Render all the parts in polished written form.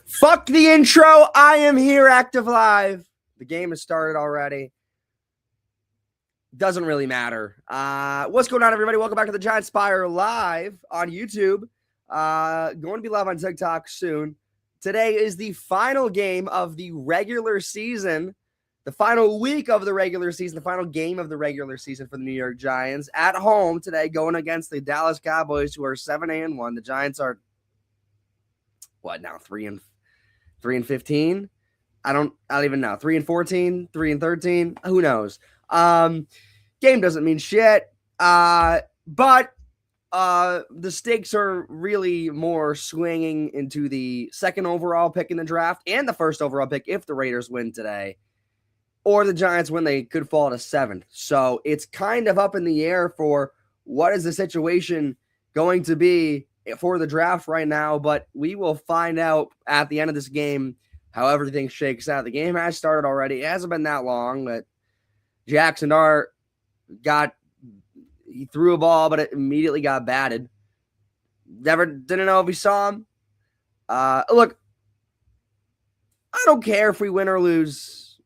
Fuck the intro. I am here active live. The game has started already. Doesn't really matter. What's going on, everybody? Welcome back to the Giant Spire live on YouTube. Going to be live on TikTok soon. Today is the final game of the regular season, the final week of the regular season, the final game of the regular season for the New York Giants at home today, going against the Dallas Cowboys, who are 7-1. The Giants are what now? 3-15. I don't even know. 3-14, 3-13. Who knows? Game doesn't mean shit. But the stakes are really more swinging into the second overall pick in the draft and the first overall pick if the Raiders win today, or the Giants win, they could fall to 7th. So it's kind of up in the air for what is the situation going to be for the draft right now, but we will find out at the end of this game how everything shakes out. The game has started already. It hasn't been that long, but Jackson Dart he threw a ball, but it immediately got batted. Didn't know if he saw him. Look, I don't care if we win or lose,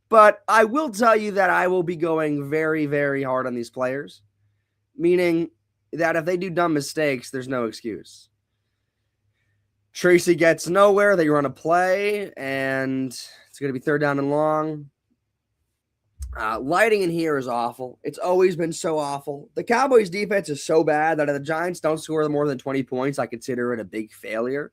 but I will tell you that I will be going very, very hard on these players, meaning that if they do dumb mistakes, there's no excuse. Tracy gets nowhere. They run a play, and it's going to be third down and long. Lighting in here is awful. It's always been so awful. The Cowboys' defense is so bad that if the Giants don't score more than 20 points, I consider it a big failure.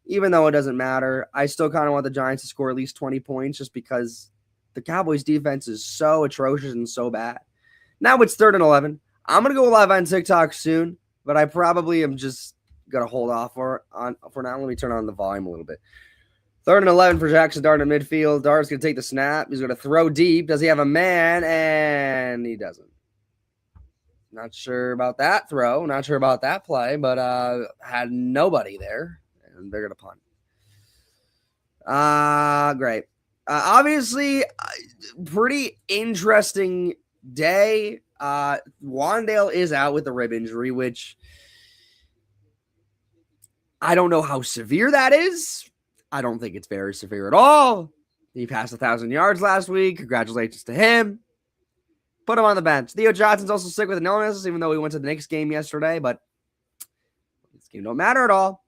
Even though it doesn't matter, I still kind of want the Giants to score at least 20 points just because the Cowboys' defense is so atrocious and so bad. Now it's 3rd and 11. I'm going to go live on TikTok soon, but I probably am just going to hold off for now. Let me turn on the volume a little bit. 3rd and 11 for Jackson Dart in midfield. Dart's going to take the snap. He's going to throw deep. Does he have a man? And he doesn't. Not sure about that throw. Not sure about that play, but had nobody there, and they're going to punt. Great. Obviously, pretty interesting day. Wandale is out with a rib injury, which I don't know how severe that is. I don't think it's very severe at all. He passed 1,000 yards last week. Congratulations to him. Put him on the bench. Theo Johnson's also sick with an illness, even though he went to the Knicks game yesterday, but this game don't matter at all.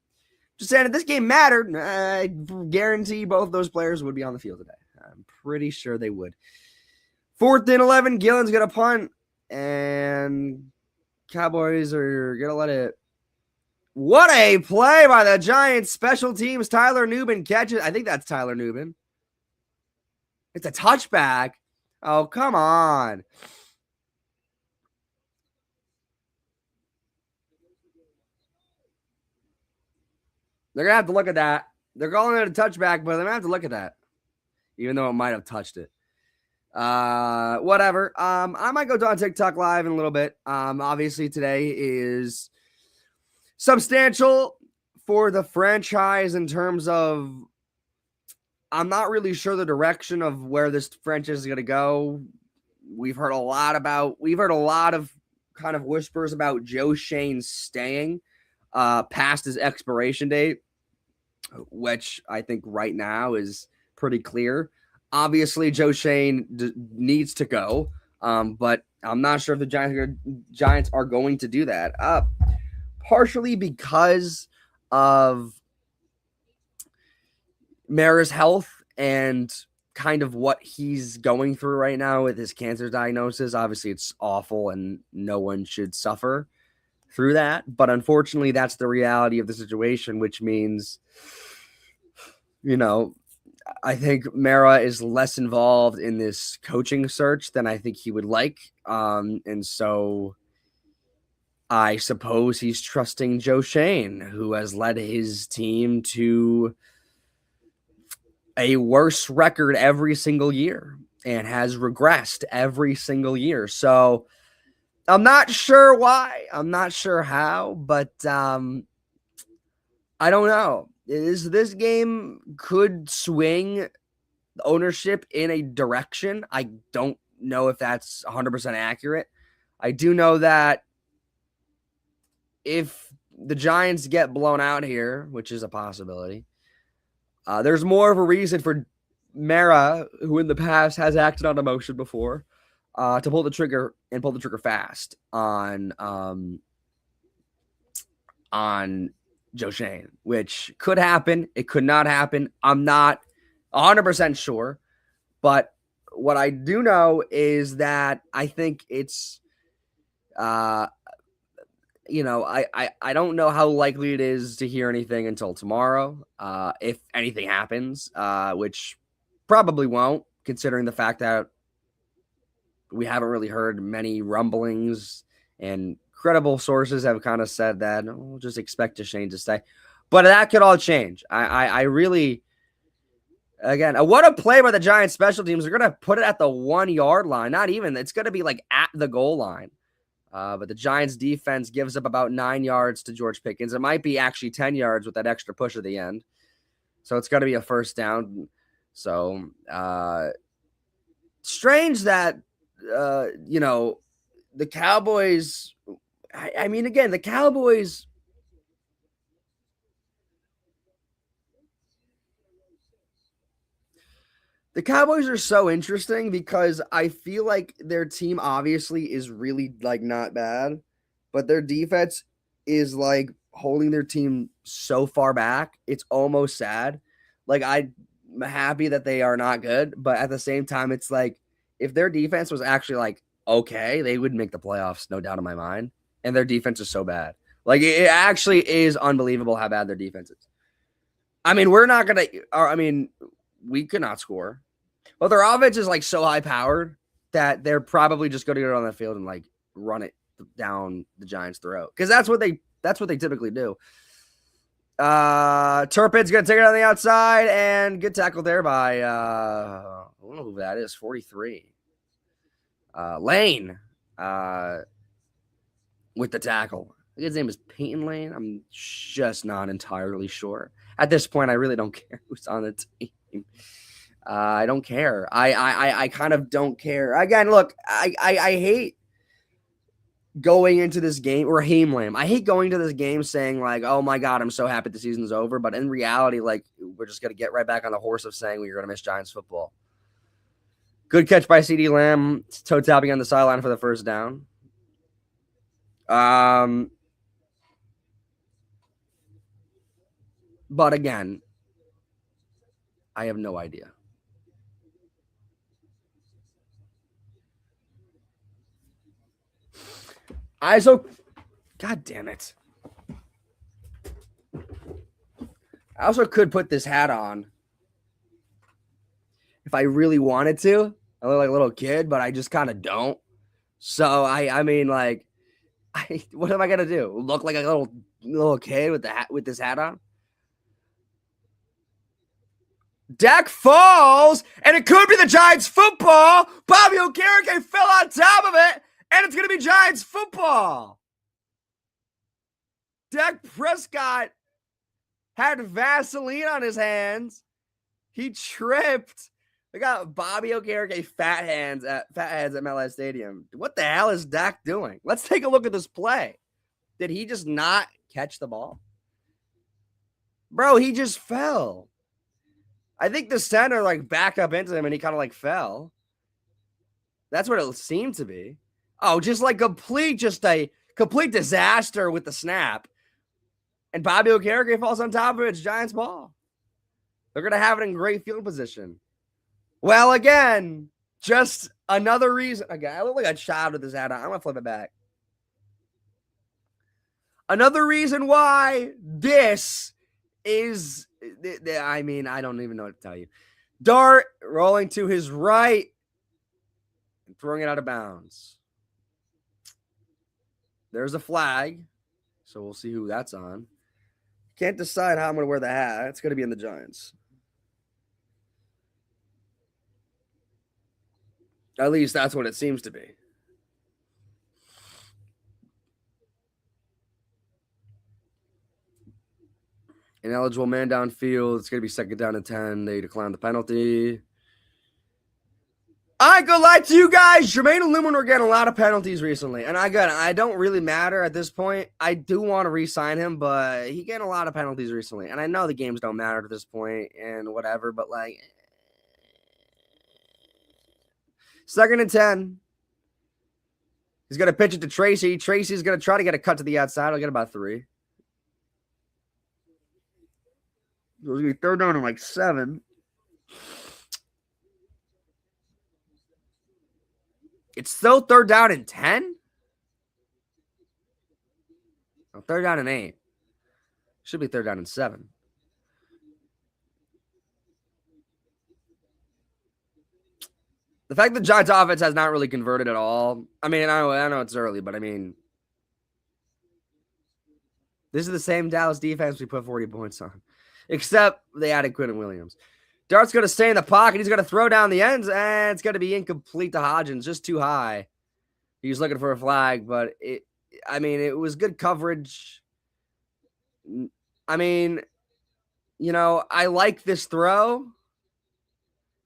Just saying, if this game mattered, I guarantee both those players would be on the field today. I'm pretty sure they would. 4th and 11, Gillen's going to punt, and Cowboys are going to let it. What a play by the Giants special teams. Tyler Nubin catches. I think that's Tyler Nubin. It's a touchback. Oh, come on. They're going to have to look at that. They're calling it a touchback, but they're going to have to look at that, even though it might have touched it. Whatever. I might go on TikTok live in a little bit. Obviously, today is substantial for the franchise in terms of I'm not really sure the direction of where this franchise is going to go. We've heard a lot of kind of whispers about Joe Shane staying past his expiration date, which I think right now is pretty clear. Obviously, Joe Shane needs to go, but I'm not sure if the Giants are going to do that. Partially because of Mara's health and kind of what he's going through right now with his cancer diagnosis. Obviously, it's awful and no one should suffer through that. But unfortunately, that's the reality of the situation, which means, I think Mara is less involved in this coaching search than I think he would like. And so I suppose he's trusting Joe Shane, who has led his team to a worse record every single year and has regressed every single year. So I'm not sure why. I'm not sure how, but I don't know. This game could swing ownership in a direction. I don't know if that's 100% accurate. I do know that if the Giants get blown out here, which is a possibility, There's more of a reason for Mara, who in the past has acted on emotion before, to pull the trigger fast on Joe Shane, which could happen. It could not happen. I'm not 100% sure. But what I do know is that I think it's, I don't know how likely it is to hear anything until tomorrow, if anything happens, which probably won't, considering the fact that we haven't really heard many rumblings, and credible sources have kind of said that we'll just expect Shane to stay. But that could all change. I really, again, what a play by the Giants special teams. They're going to put it at the 1 yard line. Not even. It's going to be like at the goal line. But the Giants defense gives up about 9 yards to George Pickens. It might be actually 10 yards with that extra push at the end. So it's going to be a first down. So strange that, the Cowboys, I mean, again, the Cowboys, are so interesting because I feel like their team obviously is really like not bad, but their defense is like holding their team so far back. It's almost sad. Like, I'm happy that they are not good, but at the same time, it's like if their defense was actually like okay, they would make the playoffs, no doubt in my mind. And their defense is so bad. Like, it actually is unbelievable how bad their defense is. I mean, we could not score. But their offense is like so high powered that they're probably just going to go on the field and like run it down the Giants' throat, because that's what they typically do. Turpin's going to take it on the outside, and good tackle there by I don't know who that is, 43. Lane with the tackle. I think his name is Peyton Lane. I'm just not entirely sure. At this point, I really don't care who's on the team. I don't care. I kind of don't care. Again, look, I hate going into this game, or Haimlam. I hate going to this game saying like, oh my God, I'm so happy the season's over. But in reality, like, we're just going to get right back on the horse of saying we're going to miss Giants football. Good catch by CeeDee Lamb, toe tapping on the sideline for the first down. But again, I have no idea. God damn it. I also could put this hat on if I really wanted to. I look like a little kid, but I just kind of don't. So I mean, like, what am I gonna do? Look like a little kid with this hat on? Dak falls, and it could be the Giants football. Bobby Okereke fell on top of it, and it's gonna be Giants football. Dak Prescott had Vaseline on his hands. He tripped. They got Bobby Okereke fat hands at MetLife Stadium. What the hell is Dak doing? Let's take a look at this play. Did he just not catch the ball? Bro, he just fell. I think the center like back up into him and he kind of like fell. That's what it seemed to be. Oh, just a complete disaster with the snap. And Bobby Okereke falls on top of it. It's Giants ball. They're going to have it in great field position. Well, again, just another reason. Again, I look like a child with this hat on. I'm going to flip it back. Another reason why this is, I mean, I don't even know what to tell you. Dart rolling to his right and throwing it out of bounds. There's a flag, so we'll see who that's on. Can't decide how I'm going to wear the hat. It's going to be in the Giants. At least that's what it seems to be. Ineligible man downfield. It's going to be second down and 10. They decline the penalty. I not gonna lie to you guys. Jermaine Illumin are getting a lot of penalties recently, and I don't really matter at this point. I do want to re-sign him, but he getting a lot of penalties recently, and I know the games don't matter at this point and whatever. But like, 2nd and 10. He's gonna pitch it to Tracy. Tracy's gonna try to get a cut to the outside. He'll get about 3. It's gonna be 3rd down and like 7. It's still 3rd down and 10? Oh, 3rd down and 8. Should be 3rd down and 7. The fact that the Giants offense has not really converted at all. I mean, I know it's early, but I mean, this is the same Dallas defense we put 40 points on, except they added Quinton Williams. Dart's going to stay in the pocket. He's going to throw down the ends, and it's going to be incomplete to Hodgins, just too high. He was looking for a flag, but it was good coverage. I mean, I like this throw.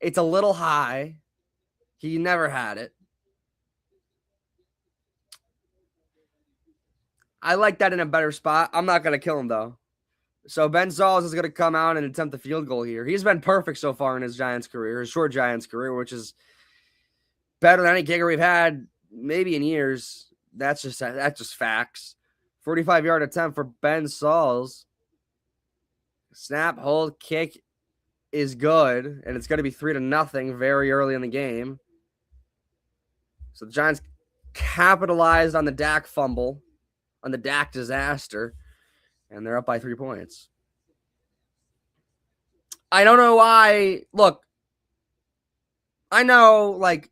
It's a little high. He never had it. I like that in a better spot. I'm not going to kill him, though. So Ben Zalls is going to come out and attempt the field goal here. He's been perfect so far in his Giants career, his short Giants career, which is better than any kicker we've had maybe in years. That's just facts. 45-yard attempt for Ben Zalls. Snap, hold, kick is good, and it's going to be 3-0 very early in the game. So the Giants capitalized on the Dak fumble, on the Dak disaster, and they're up by 3 points. I don't know why. Look, I know, like,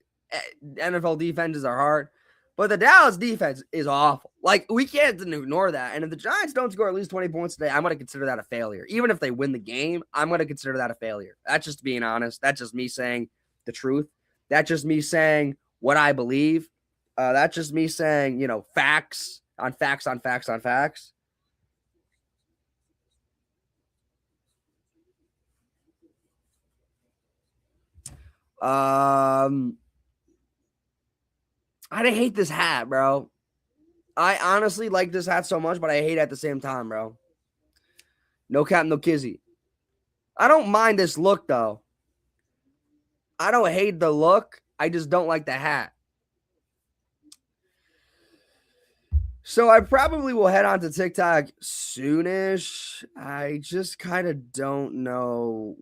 NFL defenses are hard, but the Dallas defense is awful. Like, we can't ignore that. And if the Giants don't score at least 20 points today, I'm going to consider that a failure. Even if they win the game, I'm going to consider that a failure. That's just being honest. That's just me saying the truth. That's just me saying what I believe. That's just me saying, facts on facts on facts on facts. I hate this hat, bro. I honestly like this hat so much, but I hate it at the same time, bro. No cap, no kizzy. I don't mind this look, though. I don't hate the look. I just don't like the hat. So I probably will head on to TikTok soonish. I just kind of don't know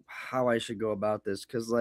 how I should go about this, because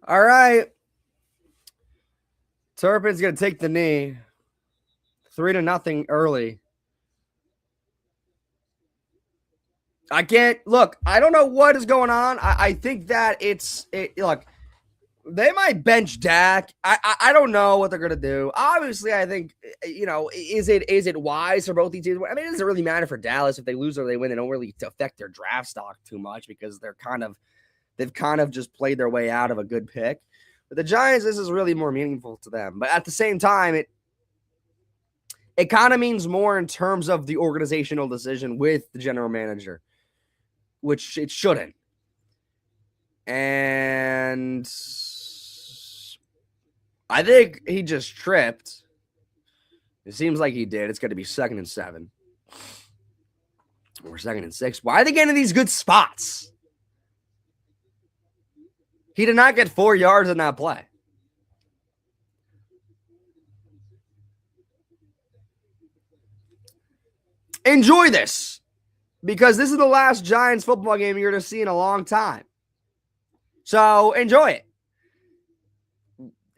all right. Turpin's going to take the knee. 3-0 early. I can't look. I don't know what is going on. I think that look, they might bench Dak. I don't know what they're gonna do. Obviously, I think is it wise for both these teams? I mean, it doesn't really matter for Dallas if they lose or they win. They don't really affect their draft stock too much because they've kind of just played their way out of a good pick. But the Giants, this is really more meaningful to them. But at the same time, it kind of means more in terms of the organizational decision with the general manager, which it shouldn't. And I think he just tripped. It seems like he did. It's going to be 2nd and 7. Or 2nd and 6. Why are they getting these good spots? He did not get 4 yards in that play. Enjoy this, because this is the last Giants football game you're going to see in a long time. So enjoy it.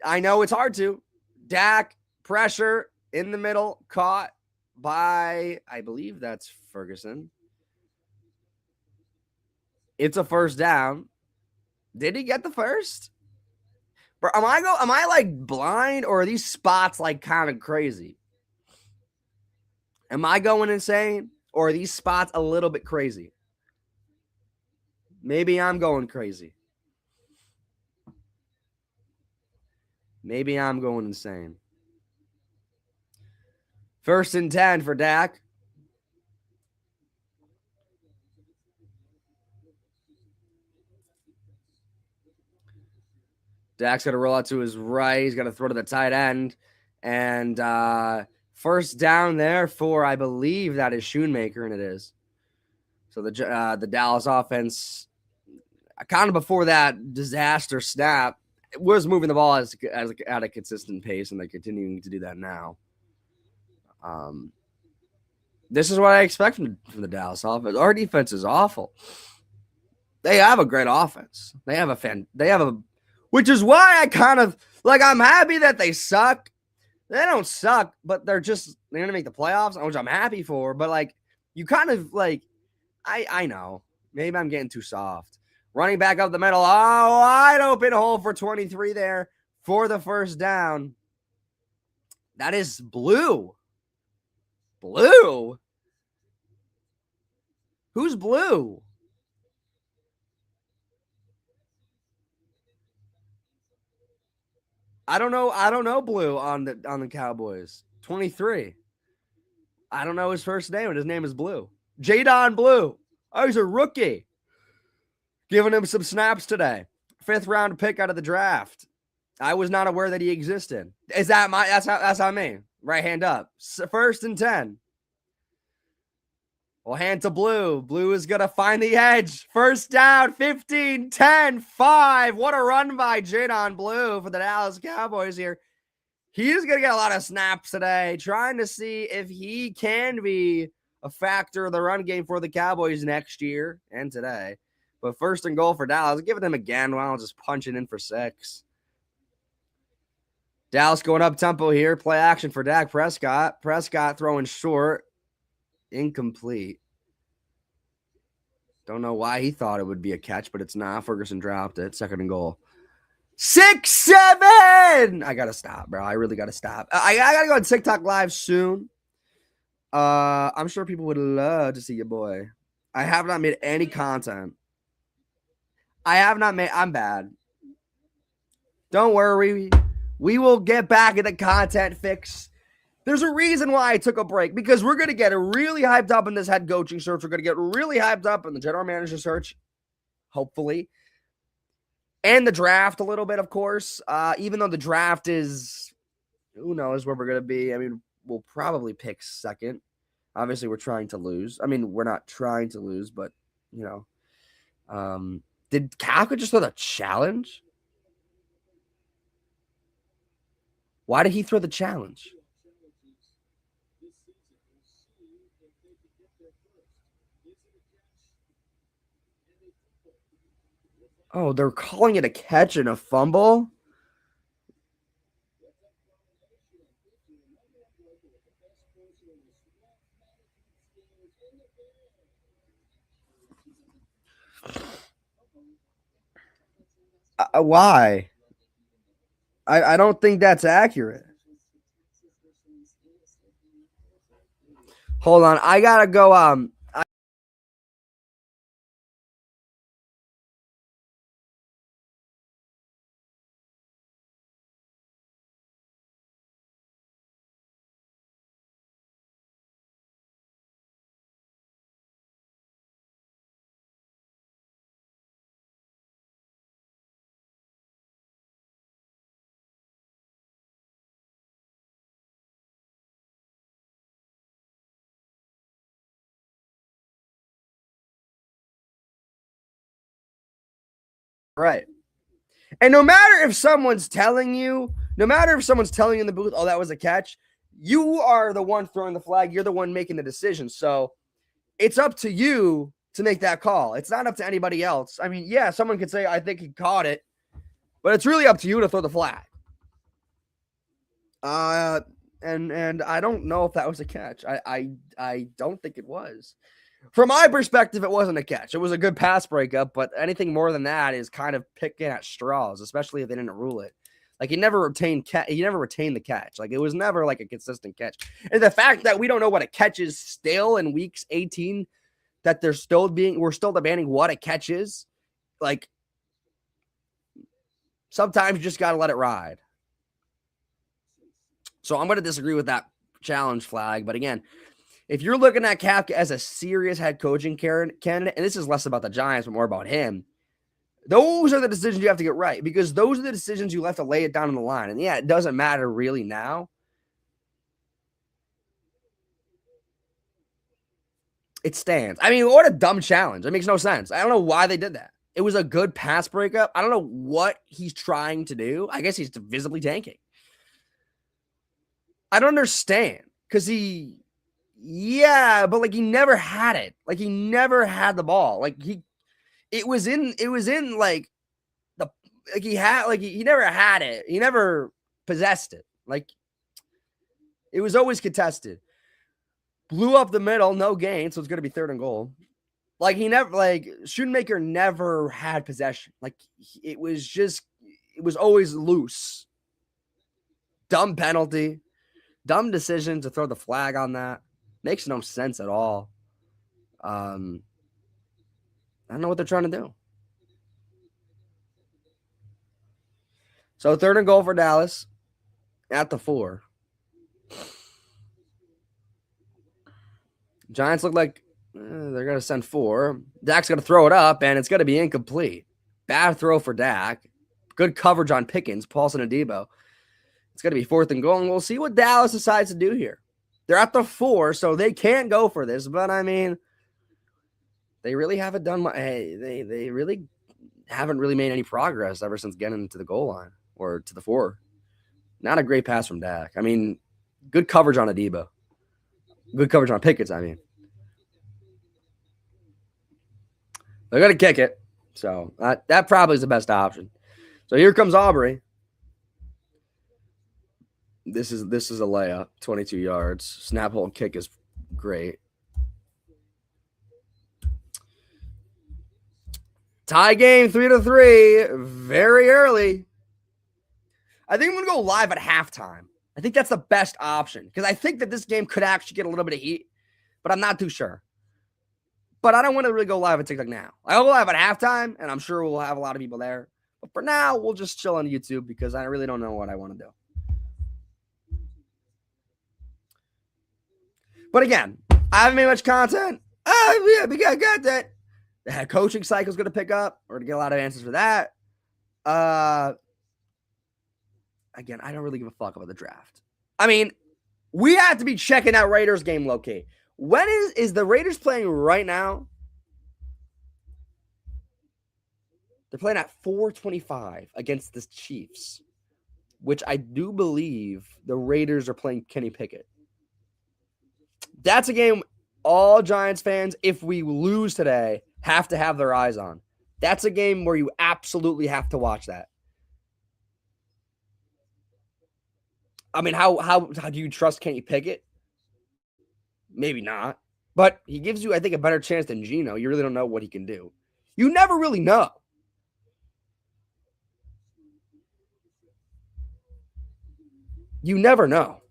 I know it's hard to. Dak, pressure in the middle, caught by, I believe that's Ferguson. It's a first down. Did he get the first? Bro, am I like blind, or are these spots like kind of crazy? Am I going insane, or are these spots a little bit crazy? Maybe I'm going crazy. Maybe I'm going insane. 1st and 10 for Dak. Dak's going to roll out to his right. He's going to throw to the tight end. And first down there for, I believe that is Schoonmaker, and it is. So the Dallas offense, kind of before that disaster snap, was moving the ball at a consistent pace, and they're continuing to do that now. This is what I expect from the Dallas offense. Our defense is awful. They have a great offense. Which is why I kind of like, I'm happy that they suck. They don't suck, but they're going to make the playoffs, which I'm happy for. But like, you kind of like, I know, maybe I'm getting too soft. Running back up the middle. Oh, wide open hole for 23 there for the first down. That is Blue. Blue? Who's Blue? I don't know Blue on the Cowboys. 23. I don't know his first name, but his name is Blue. Jadon Blue. Oh, he's a rookie. Giving him some snaps today. 5th round pick out of the draft. I was not aware that he existed. Is that that's on me. Right hand up. 1st and 10. Well, hand to Blue. Blue is going to find the edge. First down, 15, 10, 5. What a run by Jadon Blue for the Dallas Cowboys here. He's going to get a lot of snaps today, trying to see if he can be a factor in the run game for the Cowboys next year and today. But 1st and goal for Dallas. Give it them again while just punching in for 6. Dallas going up tempo here. Play action for Dak Prescott. Prescott throwing short. Incomplete. Don't know why he thought it would be a catch, but it's not. Ferguson dropped it. 2nd and goal. 6, 7. I got to stop, bro. I really got to stop. I got to go on TikTok live soon. I'm sure people would love to see your boy. I have not made any content. I'm bad. Don't worry. We will get back in the content fix. There's a reason why I took a break, because we're going to get really hyped up in this head coaching search. We're going to get really hyped up in the general manager search, hopefully. And the draft a little bit, of course. Even though the draft is, who knows where we're going to be. I mean, we'll probably pick 2nd. Obviously, we're trying to lose. I mean, we're not trying to lose, but, you know. Did Kafka just throw the challenge? Why did he throw the challenge? Oh, they're calling it a catch and a fumble? Why? I don't think that's accurate. Hold on. I gotta go. Right. And no matter if someone's telling you, no matter if someone's telling you in the booth, oh, that was a catch, you are the one throwing the flag. You're the one making the decision. So it's up to you to make that call. It's not up to anybody else. I mean, yeah, someone could say, I think he caught it, but it's really up to you to throw the flag. And I don't know if that was a catch. I don't think it was. From my perspective, it wasn't a catch. It was a good pass breakup, but anything more than that is kind of picking at straws, especially if they didn't rule it. Like he never retained the catch. Like it was never like a consistent catch. And the fact that we don't know what a catch is still in weeks 18, that we're still debating what a catch is. Like sometimes you just got to let it ride. So I'm going to disagree with that challenge flag. But again, if you're looking at Kafka as a serious head coaching candidate, and this is less about the Giants, but more about him, those are the decisions you have to get right, because those are the decisions you have to lay it down on the line. And yeah, it doesn't matter really now. It stands. I mean, what a dumb challenge. It makes no sense. I don't know why they did that. It was a good pass breakup. I don't know what he's trying to do. I guess he's visibly tanking. I don't understand because but like he never had it. Like he never had the ball. Like it was in like he never had it. He never possessed it. Like it was always contested. Blew up the middle, no gain, so it's going to be 3rd and goal. Like Schoonmaker never had possession. Like it was always loose. Dumb penalty. Dumb decision to throw the flag on that. Makes no sense at all. I don't know what they're trying to do. So 3rd and goal for Dallas at the 4. Giants look like they're going to send 4. Dak's going to throw it up, and it's going to be incomplete. Bad throw for Dak. Good coverage on Pickens, Paulson, and Debo. It's going to be 4th and goal, and we'll see what Dallas decides to do here. They're at the 4, so they can't go for this. But, I mean, they really haven't done much. Hey, they really haven't really made any progress ever since getting to the goal line or to the 4. Not a great pass from Dak. I mean, good coverage on Debo. Good coverage on Pickens, I mean. They're going to kick it. So that probably is the best option. So here comes Aubrey. This is a layup, 22 yards. Snap, hold, kick is great. Tie game 3-3. Very early. I think I'm going to go live at halftime. I think that's the best option because I think that this game could actually get a little bit of heat, but I'm not too sure. But I don't want to really go live at TikTok now. I'll go live at halftime, and I'm sure we'll have a lot of people there. But for now, we'll just chill on YouTube because I really don't know what I want to do. But again, I haven't made much content. Yeah, we got content. The coaching cycle is going to pick up. We're going to get a lot of answers for that. Again, I don't really give a fuck about the draft. I mean, we have to be checking out Raiders game low-key. When is the Raiders playing right now? They're playing at 4:25 against the Chiefs, which I do believe the Raiders are playing Kenny Pickett. That's a game all Giants fans, if we lose today, have to have their eyes on. That's a game where you absolutely have to watch that. I mean, how do you trust Kenny Pickett? Maybe not. But he gives you, I think, a better chance than Geno. You really don't know what he can do. You never really know. You never know.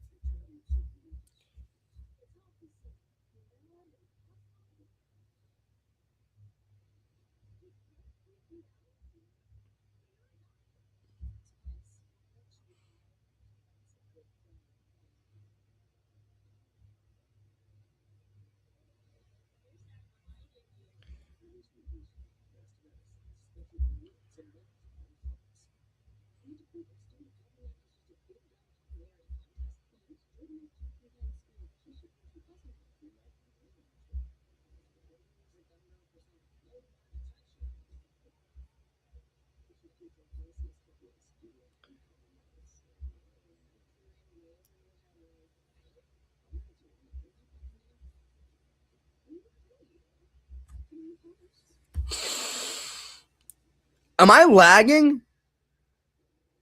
Am I lagging?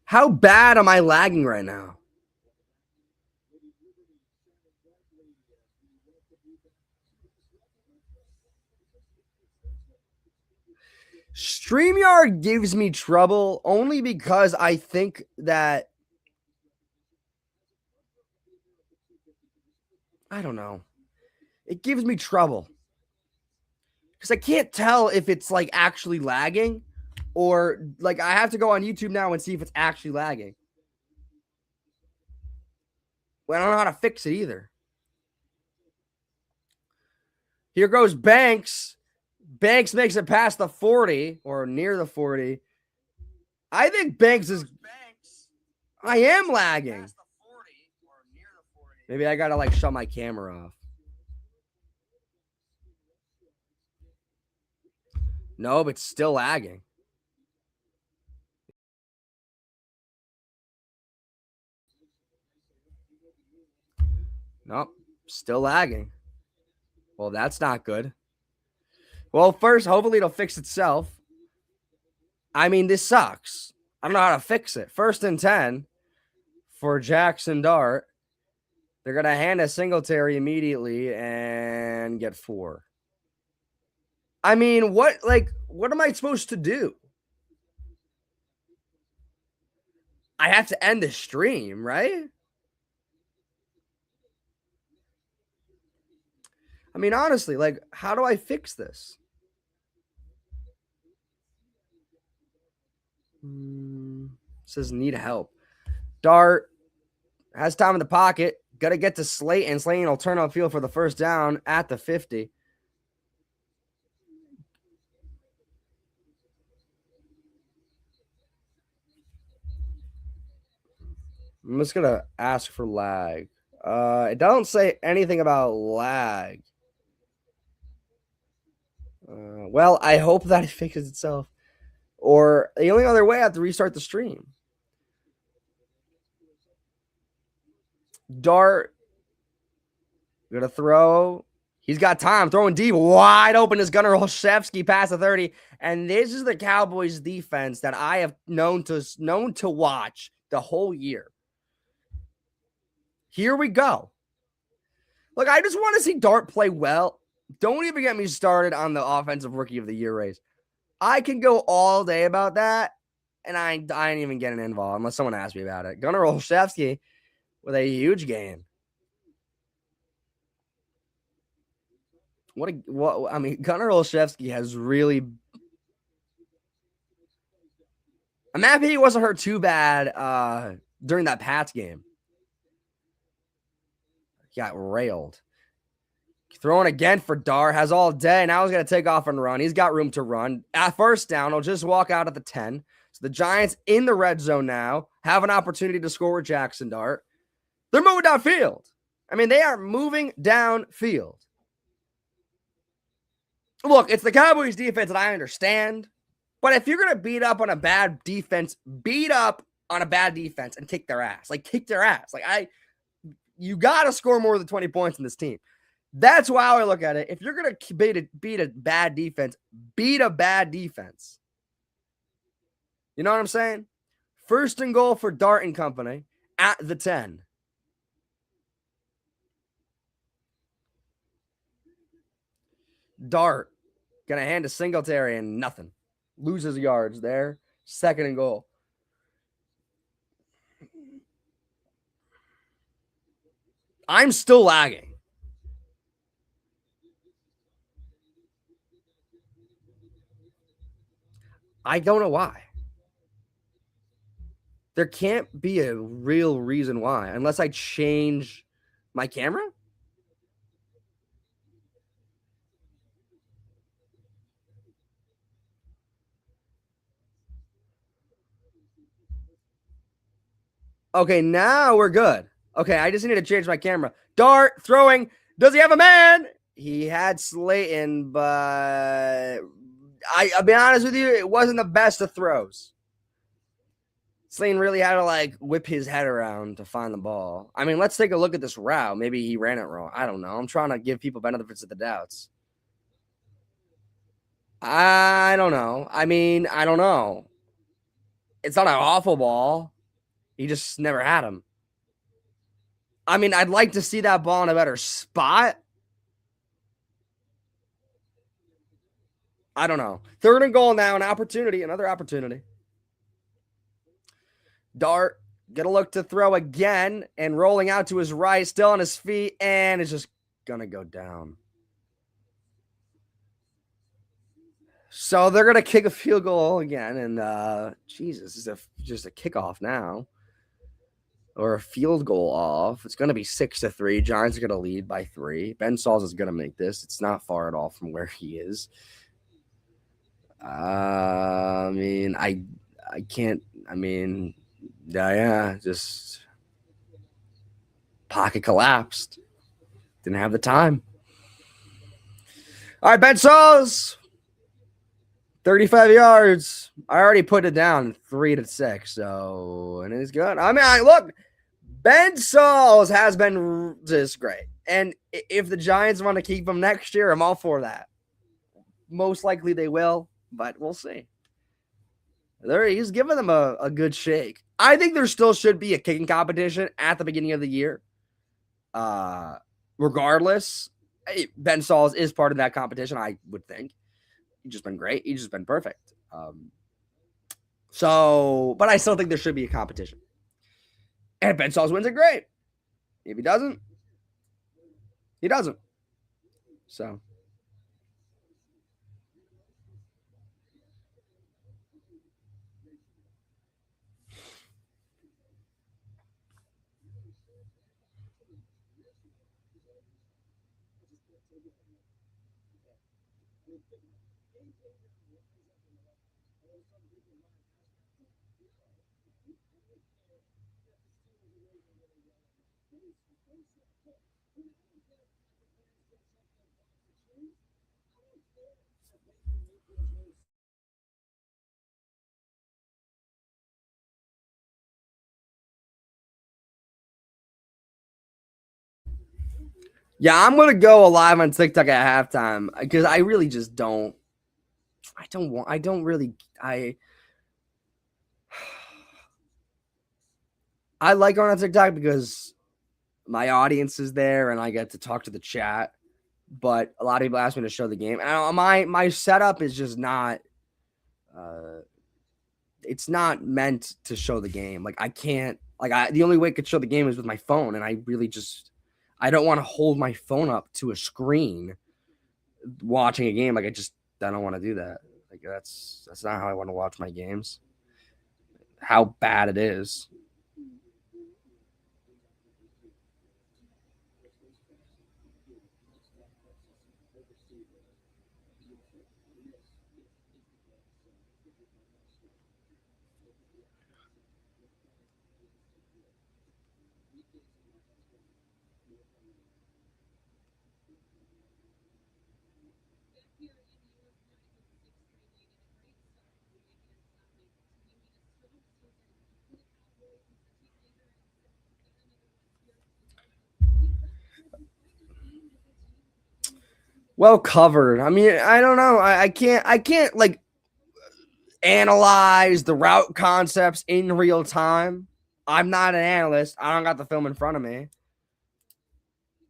How bad am I lagging right now? StreamYard gives me trouble only because I think that I don't know. It gives me trouble because I can't tell if it's like actually lagging or like I have to go on YouTube now and see if it's actually lagging. Well, I don't know how to fix it either. Here goes Banks. Banks makes it past the 40 or near the 40. I think Banks is. I am lagging. Maybe I gotta like shut my camera off. No, but it's still lagging. Nope, still lagging. Well, that's not good. Well, first, hopefully it'll fix itself. I mean, this sucks. I don't know how to fix it. 1st and 10 for Jackson Dart. They're going to hand a Singletary immediately and get 4. I mean, what am I supposed to do? I have to end the stream, right? I mean, honestly, like, how do I fix this? Says need help. Dart has time in the pocket. Got to get to Slayton. Slayton will turn upfield for the first down at the 50. I'm just going to ask for lag. It don't say anything about lag. Well, I hope that it fixes itself. Or the only other way, I have to restart the stream. Dart. Gonna throw. He's got time. Throwing deep. Wide open is Gunnar Olszewski past the 30. And this is the Cowboys defense that I have known to watch the whole year. Here we go. Look, I just want to see Dart play well. Don't even get me started on the offensive rookie of the year race. I can go all day about that, and I ain't even getting involved unless someone asks me about it. Gunnar Olszewski with a huge game. I mean, Gunnar Olszewski has really. I'm happy he wasn't hurt too bad during that Pats game. He got railed. Throwing again for Dar. Has all day. Now he's going to take off and run. He's got room to run. At first down, he'll just walk out at the 10. So the Giants in the red zone now have an opportunity to score with Jackson Dart. They're moving downfield. I mean, they are moving downfield. Look, it's the Cowboys defense that I understand. But if you're going to beat up on a bad defense, beat up on a bad defense and kick their ass. Like, kick their ass. Like, you got to score more than 20 points in this team. That's how I look at it. If you're going to beat a bad defense, beat a bad defense. You know what I'm saying? 1st and goal for Dart and company at the 10. Dart going to hand to Singletary and nothing. Loses yards there. 2nd and goal. I'm still lagging. I don't know why. There can't be a real reason why, unless I change my camera. Okay, now we're good. Okay, I just need to change my camera. Dart throwing. Does he have a man? He had Slayton, but I'll be honest with you, it wasn't the best of throws. Slayton really had to like whip his head around to find the ball. I mean, let's take a look at this route. Maybe he ran it wrong. I don't know. I'm trying to give people benefits of the doubts. I don't know. I mean, I don't know. It's not an awful ball. He just never had him. I mean, I'd like to see that ball in a better spot. I don't know. 3rd and goal now, another opportunity. Dart, get a look to throw again and rolling out to his right, still on his feet, and it's just going to go down. So they're going to kick a field goal again, and Jesus, this is just a kickoff now. Or a field goal off. It's going to be 6-3. Giants are going to lead by 3. Ben Sauls is going to make this. It's not far at all from where he is. I mean, I can't. I mean, yeah, just pocket collapsed. Didn't have the time. All right, Ben Sauls, 35 yards. I already put it down 3-6. So, and it's good. I mean, look. Ben Sauls has been just great. And if the Giants want to keep him next year, I'm all for that. Most likely they will, but we'll see. He's giving them a good shake. I think there still should be a kicking competition at the beginning of the year. Regardless, Ben Sauls is part of that competition, I would think. He's just been great. He's just been perfect. But I still think there should be a competition. And if Ben Sauls wins it, great. If he doesn't, he doesn't. So. Yeah, I'm gonna go live on TikTok at halftime because I really just don't. I don't really. I like going on TikTok because my audience is there and I get to talk to the chat. But a lot of people ask me to show the game. And my setup is just not. It's not meant to show the game. Like I can't. The only way I could show the game is with my phone, and I really just. I don't want to hold my phone up to a screen watching a game. I don't want to do that. Like that's not how I want to watch my games. How bad it is. Well covered. I mean, I don't know. I can't like analyze the route concepts in real time. I'm not an analyst. I don't got the film in front of me.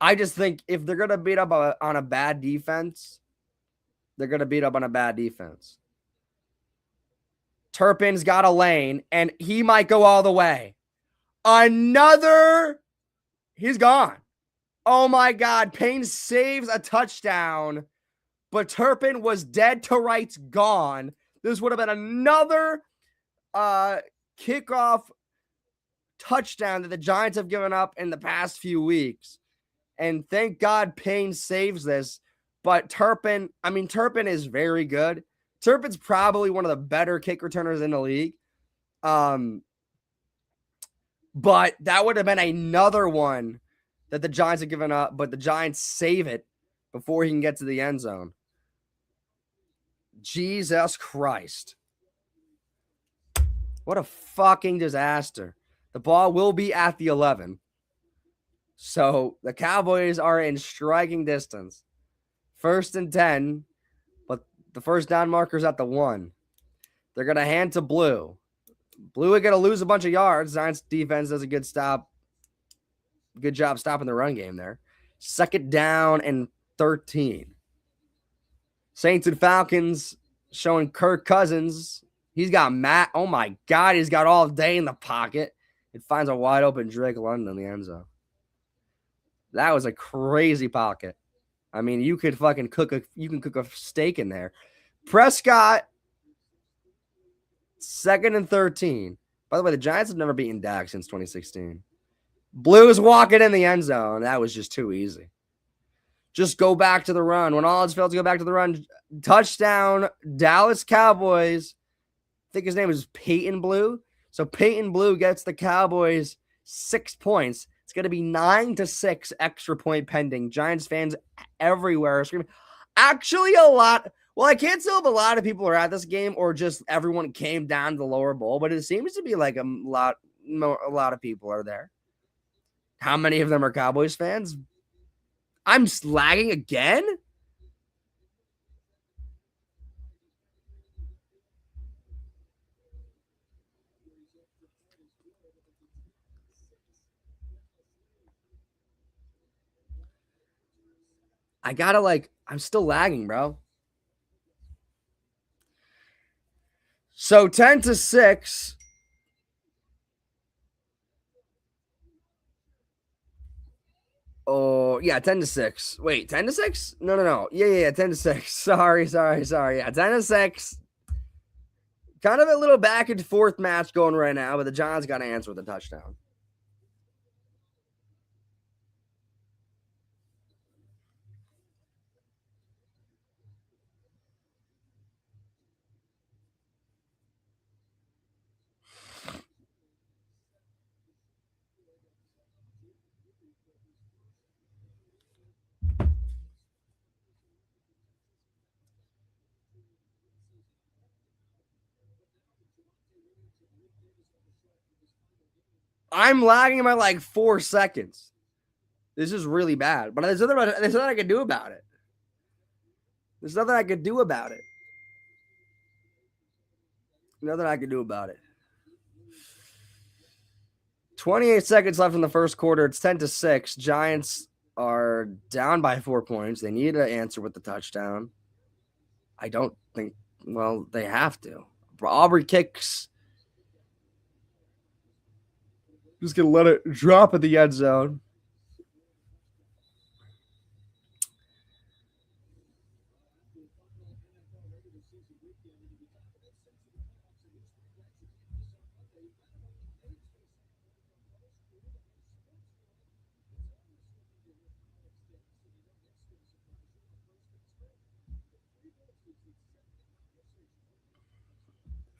I just think if they're gonna beat up on a bad defense, they're gonna beat up on a bad defense. Turpin's got a lane, and he might go all the way. He's gone. Oh my God, Payne saves a touchdown, but Turpin was dead to rights gone. This would have been another kickoff touchdown that the Giants have given up in the past few weeks. And thank God Payne saves this. But Turpin is very good. Turpin's probably one of the better kick returners in the league. But that would have been another one that the Giants have given up, but the Giants save it before he can get to the end zone. Jesus Christ. What a fucking disaster. The ball will be at the 11. So the Cowboys are in striking distance. 1st and 10, but The first down marker's at the 1. They're going to hand to Blue. Blue are going to lose a bunch of yards. Giants defense does a good stop. Good job stopping the run game there. 2nd down and 13. Saints and Falcons showing Kirk Cousins. He's got Matt. Oh, my God. He's got all day in the pocket. It finds a wide open Drake London in the end zone. That was a crazy pocket. I mean, you could fucking cook a steak in there. Prescott, 2nd and 13. By the way, the Giants have never beaten Dak since 2016. Blues walking in the end zone. That was just too easy. Just go back to the run. When all odds failed to go back to the run, touchdown, Dallas Cowboys. I think his name is Peyton Blue. So Peyton Blue gets the Cowboys 6 points. It's going to be 9-6 extra point pending. Giants fans everywhere are screaming. Actually, a lot. Well, I can't tell if a lot of people are at this game or just everyone came down to the lower bowl, but it seems to be like a lot of people are there. How many of them are Cowboys fans? I'm lagging again? I'm still lagging, bro. So 10-6. Oh, yeah, 10-6. Wait, 10-6? No. Yeah, 10-6. Sorry. Yeah, 10-6. Kind of a little back and forth match going right now, but the Giants got to answer with a touchdown. I'm lagging by like 4 seconds. This is really bad, but there's nothing I can do about it. Nothing I can do about it. 28 seconds left in the first quarter. It's 10-6. Giants are down by 4 points. They need to answer with the touchdown. I don't think, well, they have to. Aubrey kicks. Just going to let it drop at the end zone.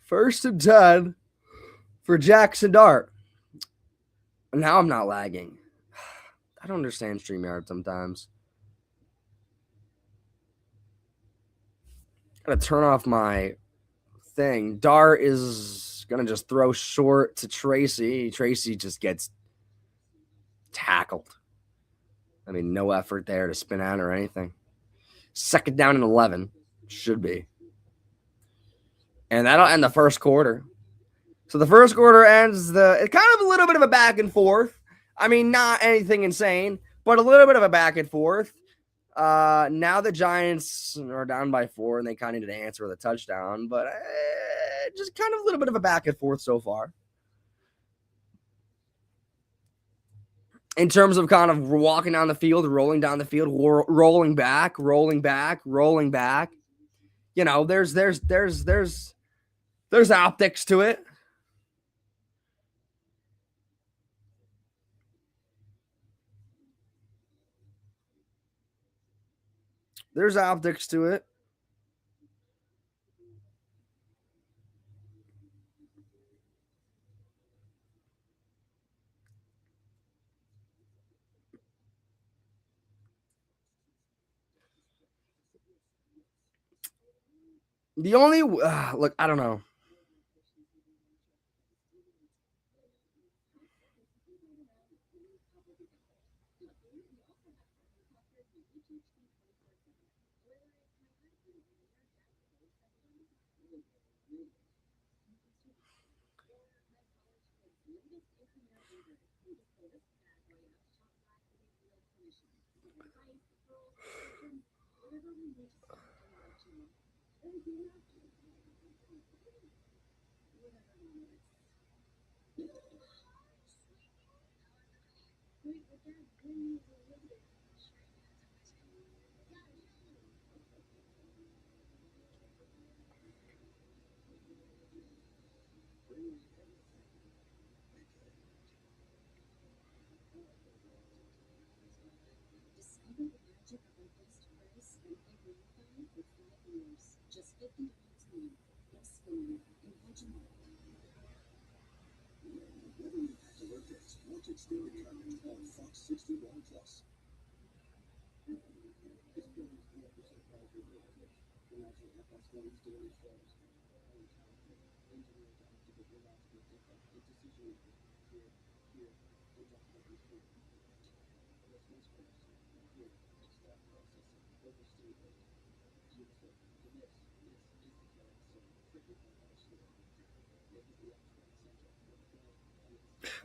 First and 10 for Jackson Dart. Now I'm not lagging. I don't understand StreamYard sometimes. Gotta turn off my thing. Dart is gonna just throw short to Tracy. Tracy just gets tackled. I mean, no effort there to spin out or anything. 2nd down and 11. Should be. And that'll end the first quarter. So the first quarter ends it's kind of a little bit of a back and forth. I mean, not anything insane, but a little bit of a back and forth. Now the Giants are down by 4, and they kind of need to answer with a touchdown, but just kind of a little bit of a back and forth so far. In terms of kind of walking down the field, rolling down the field, rolling back. You know, there's optics to it. There's optics to it. The only look, I don't know.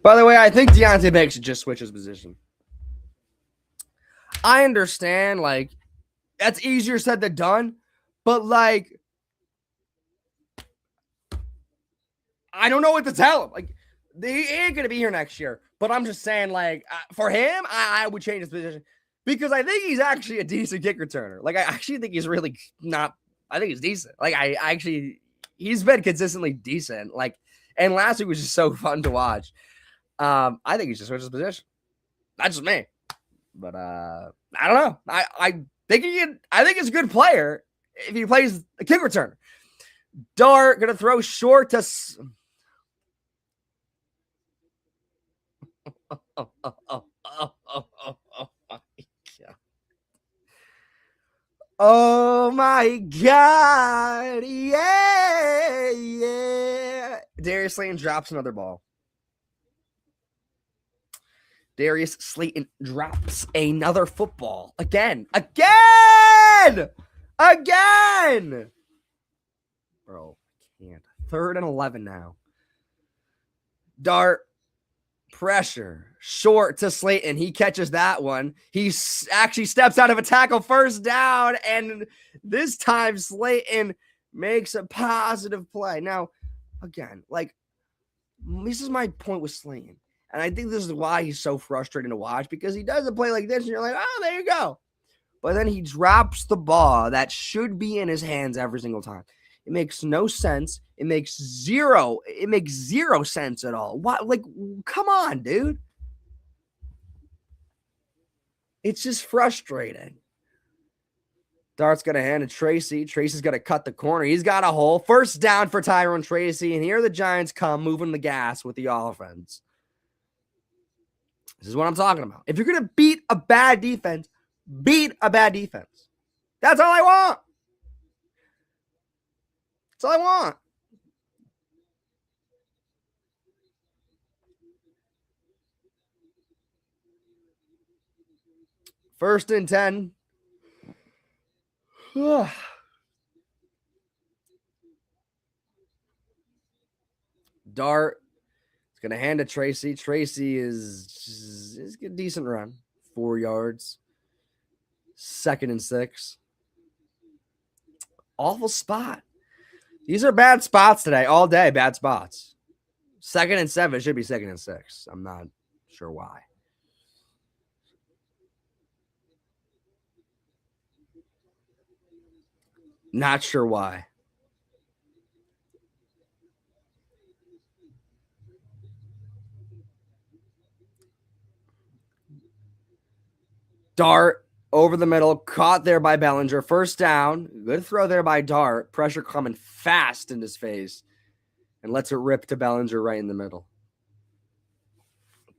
By the way, I think Deontay Banks should just switch his position. I understand, like, that's easier said than done, but, like, I don't know what to tell him. Like, he ain't going to be here next year, but I'm just saying, like, for him, I would change his position because I think he's actually a decent kick returner. Like, I actually think he's really not, I think he's decent. Like, he's been consistently decent. Like, and last week was just so fun to watch. I think he should switch his position. That's just me. But I don't know. I think he's a good player if he plays a kick returner. Dart gonna throw short to. Oh my God! Yeah. Darius Slayton drops another ball. Darius Slayton drops another football. Again. Bro, I can't. 3rd and 11 now. Dart. Pressure. Short to Slayton. He catches that one. He actually steps out of a tackle, 1st down. And this time Slayton makes a positive play. Now, again, like, this is my point with Slayton. And I think this is why he's so frustrating to watch, because he does a play like this and you're like, oh, there you go. But then he drops the ball that should be in his hands every single time. It makes no sense. It makes zero sense at all. What? Like, come on, dude. It's just frustrating. Dart's going to hand to Tracy. Tracy's going to cut the corner. He's got a hole. 1st down for Tyrone Tracy. And here the Giants come moving the gas with the offense. This is what I'm talking about. If you're going to beat a bad defense, beat a bad defense. That's all I want. That's all I want. First and 10. Dart is going to hand to Tracy. Tracy is a decent run. 4 yards. 2nd and 6. Awful spot. These are bad spots today. All day, bad spots. 2nd and 7. It should be 2nd and 6. I'm not sure why. Not sure why. Dart over the middle, caught there by Bellinger. 1st down. Good throw there by Dart. Pressure coming fast in his face. And lets it rip to Bellinger right in the middle.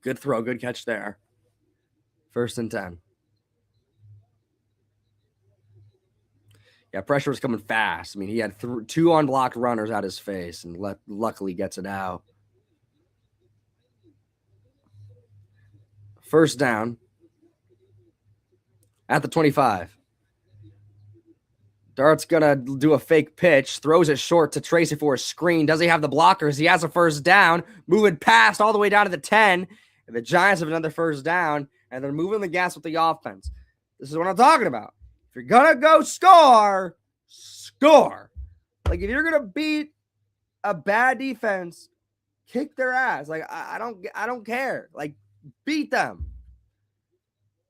Good throw. Good catch there. 1st and 10. Yeah, pressure was coming fast. I mean, he had 2 unblocked runners out his face and luckily gets it out. 1st down. At the 25. Dart's going to do a fake pitch. Throws it short to Tracy for a screen. Does he have the blockers? He has a 1st down. Moving past all the way down to the 10. And the Giants have another first down, and they're moving the gas with the offense. This is what I'm talking about. If you're going to go score, score. Like, if you're going to beat a bad defense, kick their ass. Like, I don't care. Like, beat them.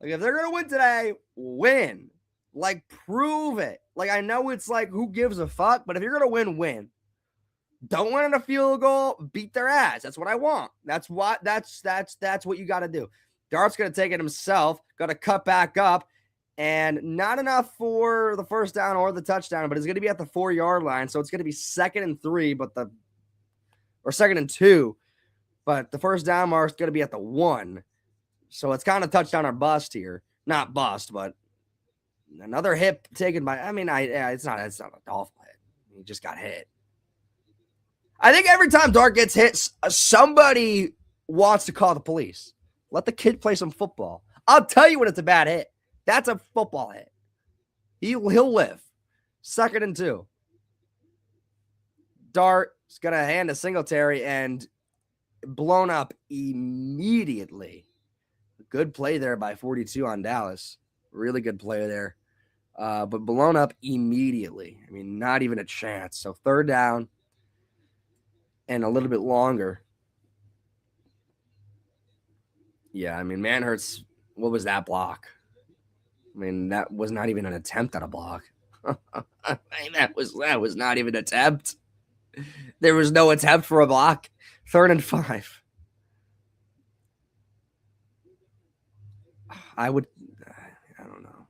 Like, if they're going to win today, win. Like, prove it. Like, I know it's like, who gives a fuck? But if you're going to win, win. Don't win on a field goal, beat their ass. That's what I want. That's what you got to do. Dart's going to take it himself, got to cut back up, and not enough for the first down or the touchdown, but it's going to be at the 4-yard line. So it's going to be 2nd and 3, or 2nd and 2, but the first down mark is going to be at the 1. So it's kind of touchdown or bust here. Not bust, but another hit taken by, it's not an awful hit. He just got hit. I think every time Dart gets hit, somebody wants to call the police. Let the kid play some football. I'll tell you when it's a bad hit. That's a football hit. He'll live. 2nd and 2. Dart is going to hand to Singletary and blown up immediately. Good play there by 42 on Dallas. Really good play there. But blown up immediately. I mean, not even a chance. So 3rd down. And a little bit longer. Yeah, I mean, Manhurts, what was that block? I mean, that was not even an attempt at a block. I mean, that was not even an attempt. There was no attempt for a block. 3rd and 5. I don't know.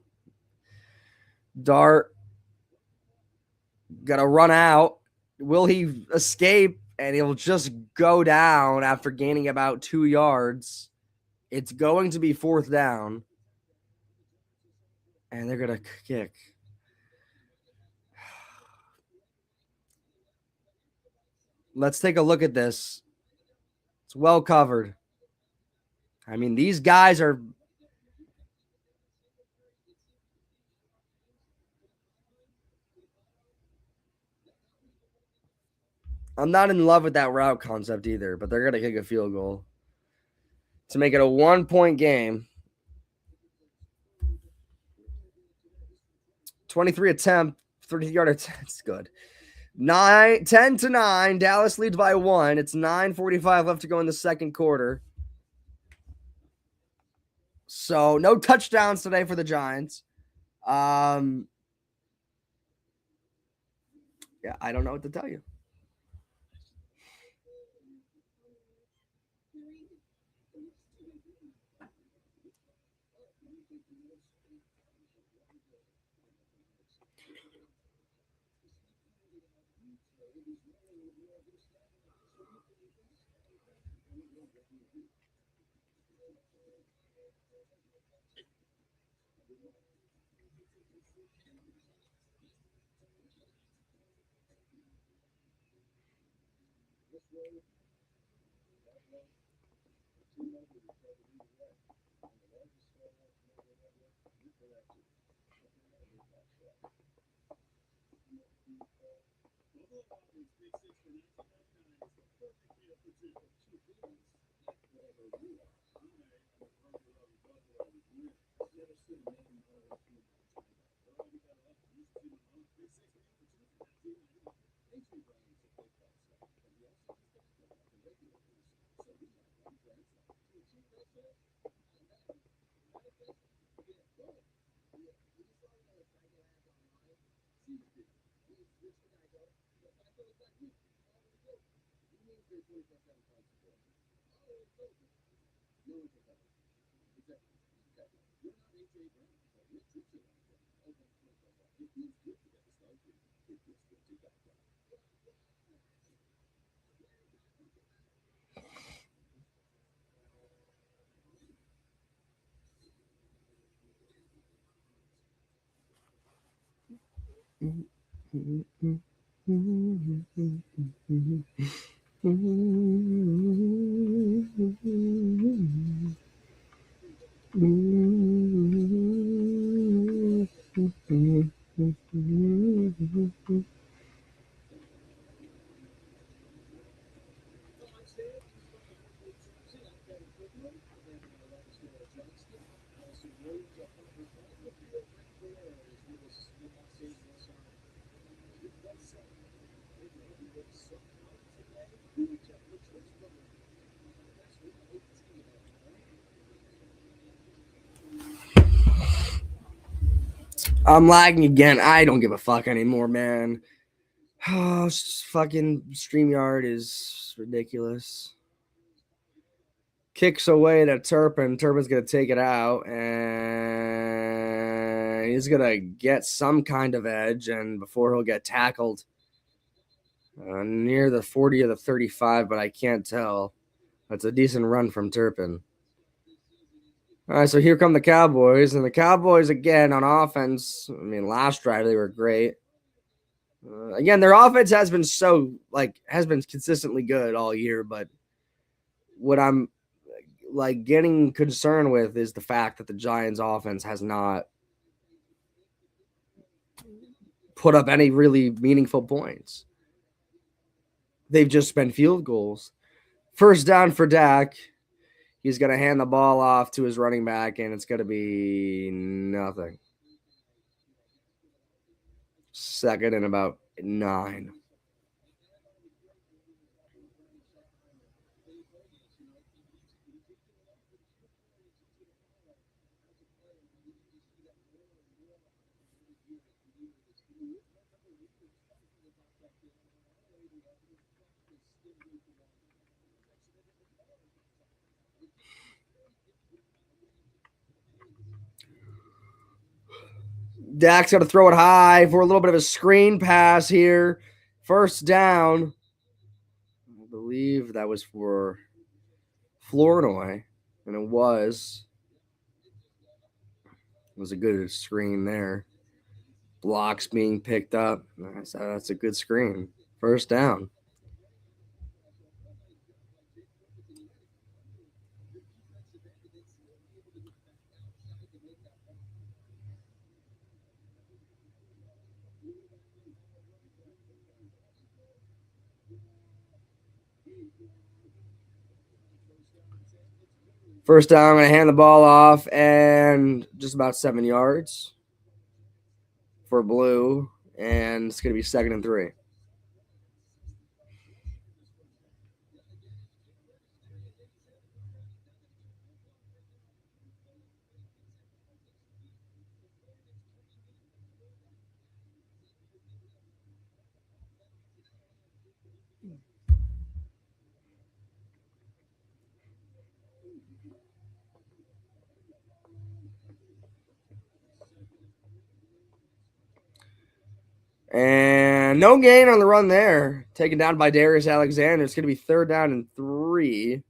Dart got to run out. Will he escape? And he'll just go down after gaining about 2 yards. It's going to be 4th down. And they're going to kick. Let's take a look at this. It's well covered. I mean, these guys are... I'm not in love with that route concept either, but they're going to kick a field goal to make it a 1-point game. 23 attempt, 30-yard attempt. It's good. 10-9. Dallas leads by 1. It's 9:45 left to go in the second quarter. So no touchdowns today for the Giants. Yeah, I don't know what to tell you. I'm lagging again. I don't give a fuck anymore, man. Oh, fucking StreamYard is ridiculous. Kicks away to Turpin. Turpin's going to take it out, and he's going to get some kind of edge, and before he'll get tackled near the 40 or the 35, but I can't tell. That's a decent run from Turpin. All right, so here come the Cowboys, and the Cowboys again on offense. I mean, last drive they were great. Again, their offense has been consistently good all year, but what I'm getting concerned with is the fact that the Giants offense has not put up any really meaningful points. They've just been field goals. First down for Dak. He's going to hand the ball off to his running back, and it's going to be nothing. Second and about 9. Dak's got to throw it high for a little bit of a screen pass here. First down. I believe that was for Flournoy, and it was. It was a good screen there. Blocks being picked up. That's a good screen. First down. First down, I'm going to hand the ball off, and just about 7 yards for Blue, and it's going to be 2nd and 3. And no gain on the run there. Taken down by Darius Alexander. It's going to be 3rd down and 3.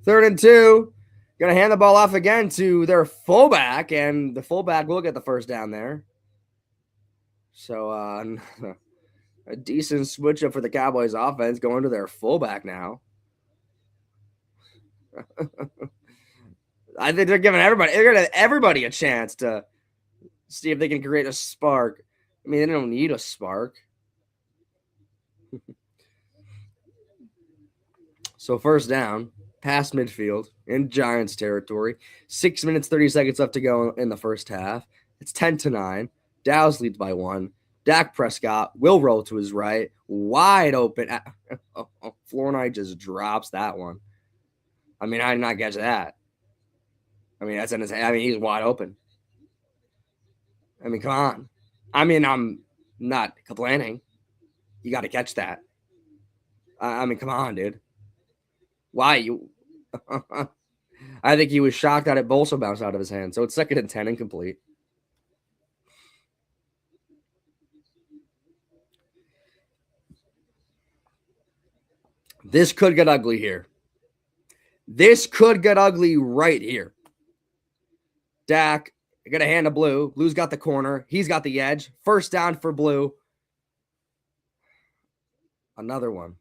Third and 2. Going to hand the ball off again to their fullback, and the fullback will get the first down there. So a decent switch up for the Cowboys offense, going to their fullback now. I think they're giving everybody a chance to see if they can create a spark. I mean, they don't need a spark. So first down, past midfield in Giants territory. 6 minutes, 30 seconds left to go in the first half. It's 10-9. Dallas leads by 1. Dak Prescott will roll to his right. Wide open. Flournoy just drops that one. I mean, I did not catch that. I mean, that's in his. I mean, he's wide open. I mean, come on. I mean, I'm not complaining. You got to catch that. I mean, come on, dude. Why you? I think he was shocked that it also bounced out of his hand. So it's 2nd and 10, incomplete. This could get ugly here. This could get ugly right here. Dak, you're going to hand to Blue. Blue's got the corner. He's got the edge. First down for Blue. Another one.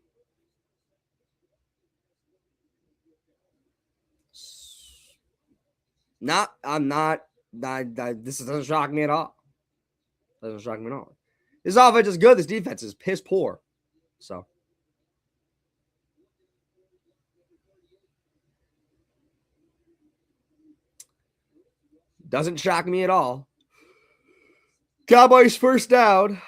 I'm not This doesn't shock me at all. Doesn't shock me at all. This offense is good. This defense is piss poor. So. Doesn't shock me at all. Cowboys first down.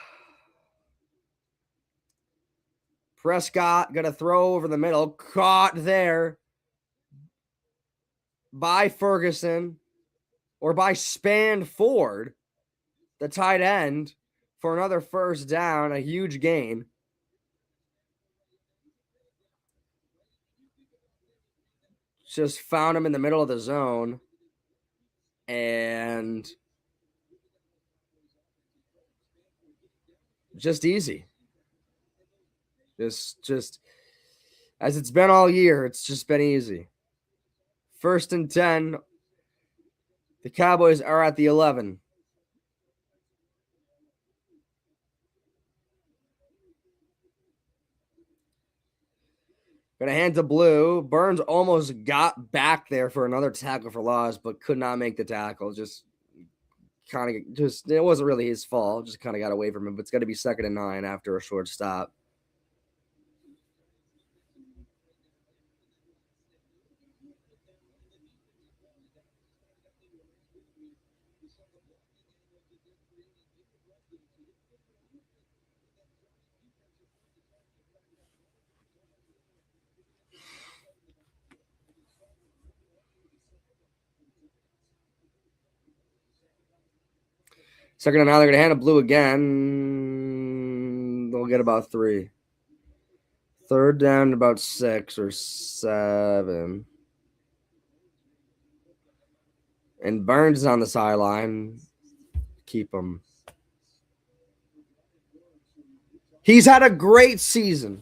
Prescott going to throw over the middle. Caught there by Ferguson or by Span Ford, the tight end, for another first down, a huge gain. Just found him in the middle of the zone. And just easy. Just as it's been all year, it's just been easy. 1st and 10. The Cowboys are at the 11. Gonna hand to Blue. Burns almost got back there for another tackle for loss, but could not make the tackle. Just it wasn't really his fault. Just kind of got away from him. But it's going to be 2nd and 9 after a short stop. Second and 9, they're going to hand it Blue again. They'll get about 3. 3rd down, about 6 or 7. And Burns is on the sideline. Keep him. He's had a great season.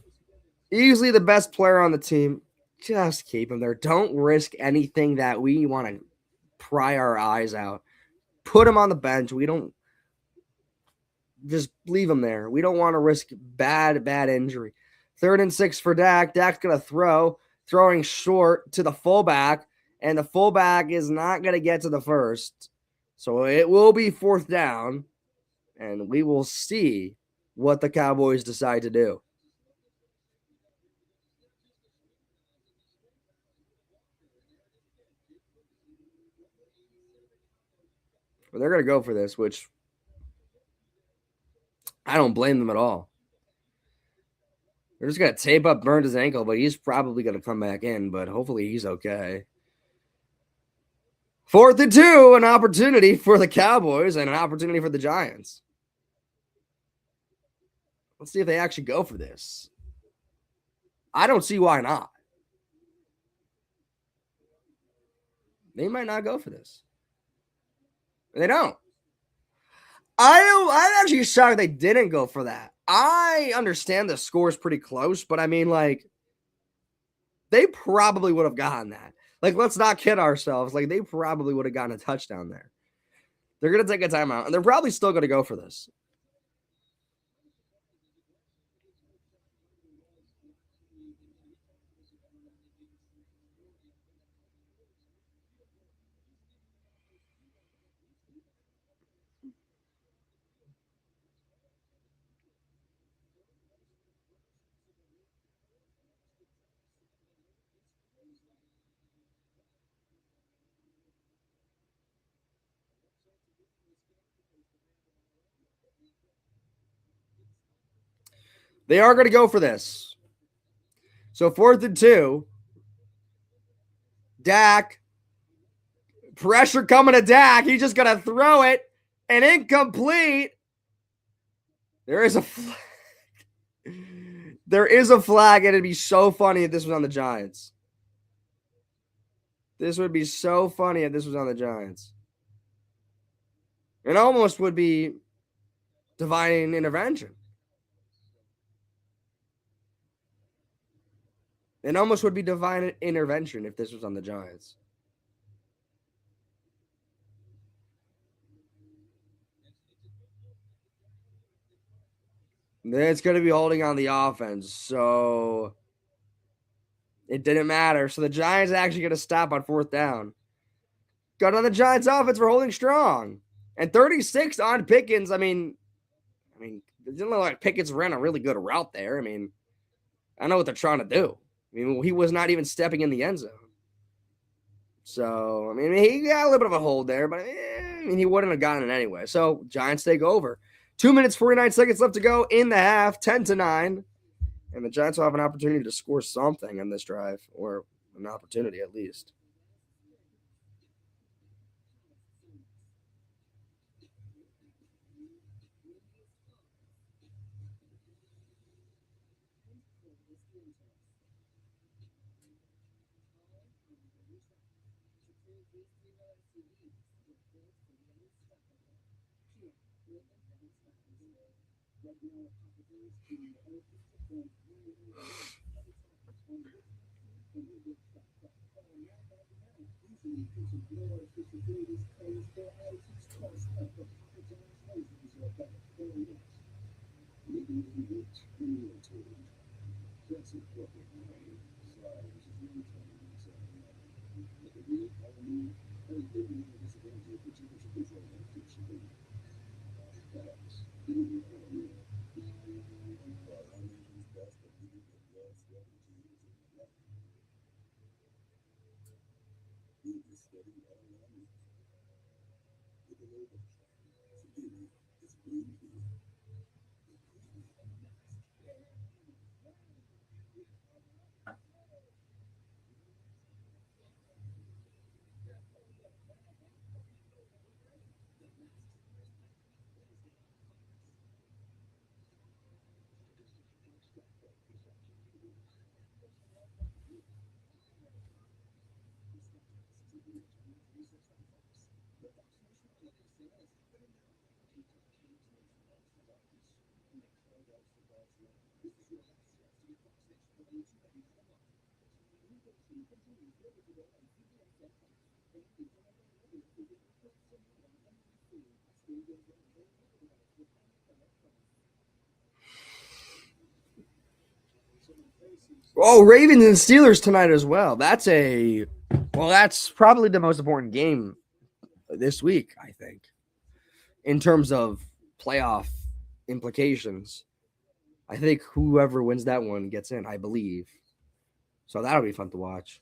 Easily the best player on the team. Just keep him there. Don't risk anything that we want to pry our eyes out. Put him on the bench. We don't just leave him there. We don't want to risk bad injury. 3rd and 6 for Dak. Dak's going to throwing short to the fullback, and the fullback is not going to get to the first. So it will be 4th down, and we will see what the Cowboys decide to do. But they're going to go for this, which I don't blame them at all. They're just going to tape up Burns' ankle, but he's probably going to come back in, but hopefully he's okay. 4th and 2, an opportunity for the Cowboys and an opportunity for the Giants. Let's see if they actually go for this. I don't see why not. They might not go for this. They don't. I'm actually shocked they didn't go for that. I understand the score is pretty close, but I mean, like, they probably would have gotten that. Like, let's not kid ourselves. Like, they probably would have gotten a touchdown there. They're going to take a timeout, and they're probably still going to go for this. They are going to go for this. So 4th and 2. Dak. Pressure coming to Dak. He's just going to throw it. And incomplete. There is a flag. There is a flag, and it'd be so funny if this was on the Giants. This would be so funny if this was on the Giants. It almost would be divine intervention. It almost would be divine intervention if this was on the Giants. It's going to be holding on the offense, so it didn't matter. So the Giants are actually going to stop on 4th down. Got on the Giants offense for holding strong. And 36 on Pickens. I mean, it didn't look like Pickens ran a really good route there. I mean, I know what they're trying to do. I mean, he was not even stepping in the end zone. So, I mean, he got a little bit of a hold there, but he wouldn't have gotten it anyway. So, Giants take over. 2 minutes, 49 seconds left to go in the half, 10-9. And the Giants will have an opportunity to score something in this drive, or an opportunity at least. Oh, Ravens and Steelers tonight as well. That's probably the most important game this week, I think, in terms of playoff implications. I think whoever wins that one gets in, I believe. So that'll be fun to watch.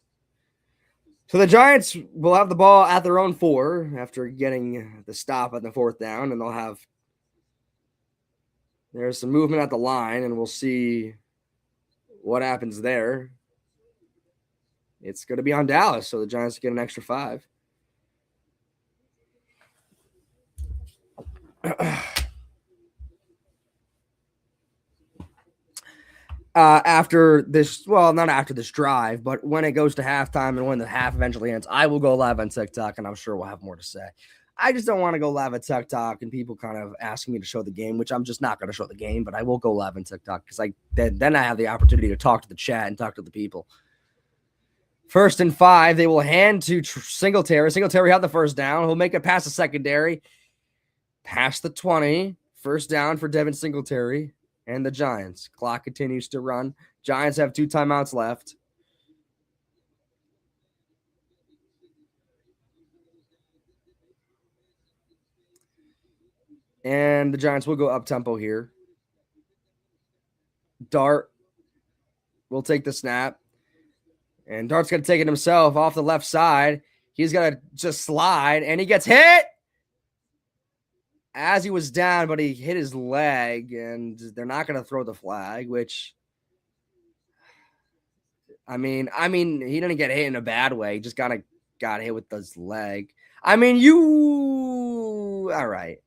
So the Giants will have the ball at their own 4 after getting the stop at the 4th down, and there's some movement at the line, and we'll see what happens there. It's going to be on Dallas, so the Giants get an extra 5. After this, well, not after this drive, but when it goes to halftime and when the half eventually ends, I will go live on TikTok, and I'm sure we'll have more to say. I just don't want to go live at TikTok and people kind of asking me to show the game, which I'm just not going to show the game, but I will go live on TikTok because then I have the opportunity to talk to the chat and talk to the people. 1st and 5, they will hand to Singletary. Singletary had the first down. He'll make it past the secondary, past the 20. First down for Devin Singletary and the Giants. Clock continues to run. Giants have 2 timeouts left. And the Giants will go up-tempo here. Dart will take the snap. And Dart's going to take it himself off the left side. He's going to just slide, and he gets hit as he was down, but he hit his leg, and they're not going to throw the flag, which, I mean, he didn't get hit in a bad way. He just got hit with his leg. I mean, all right.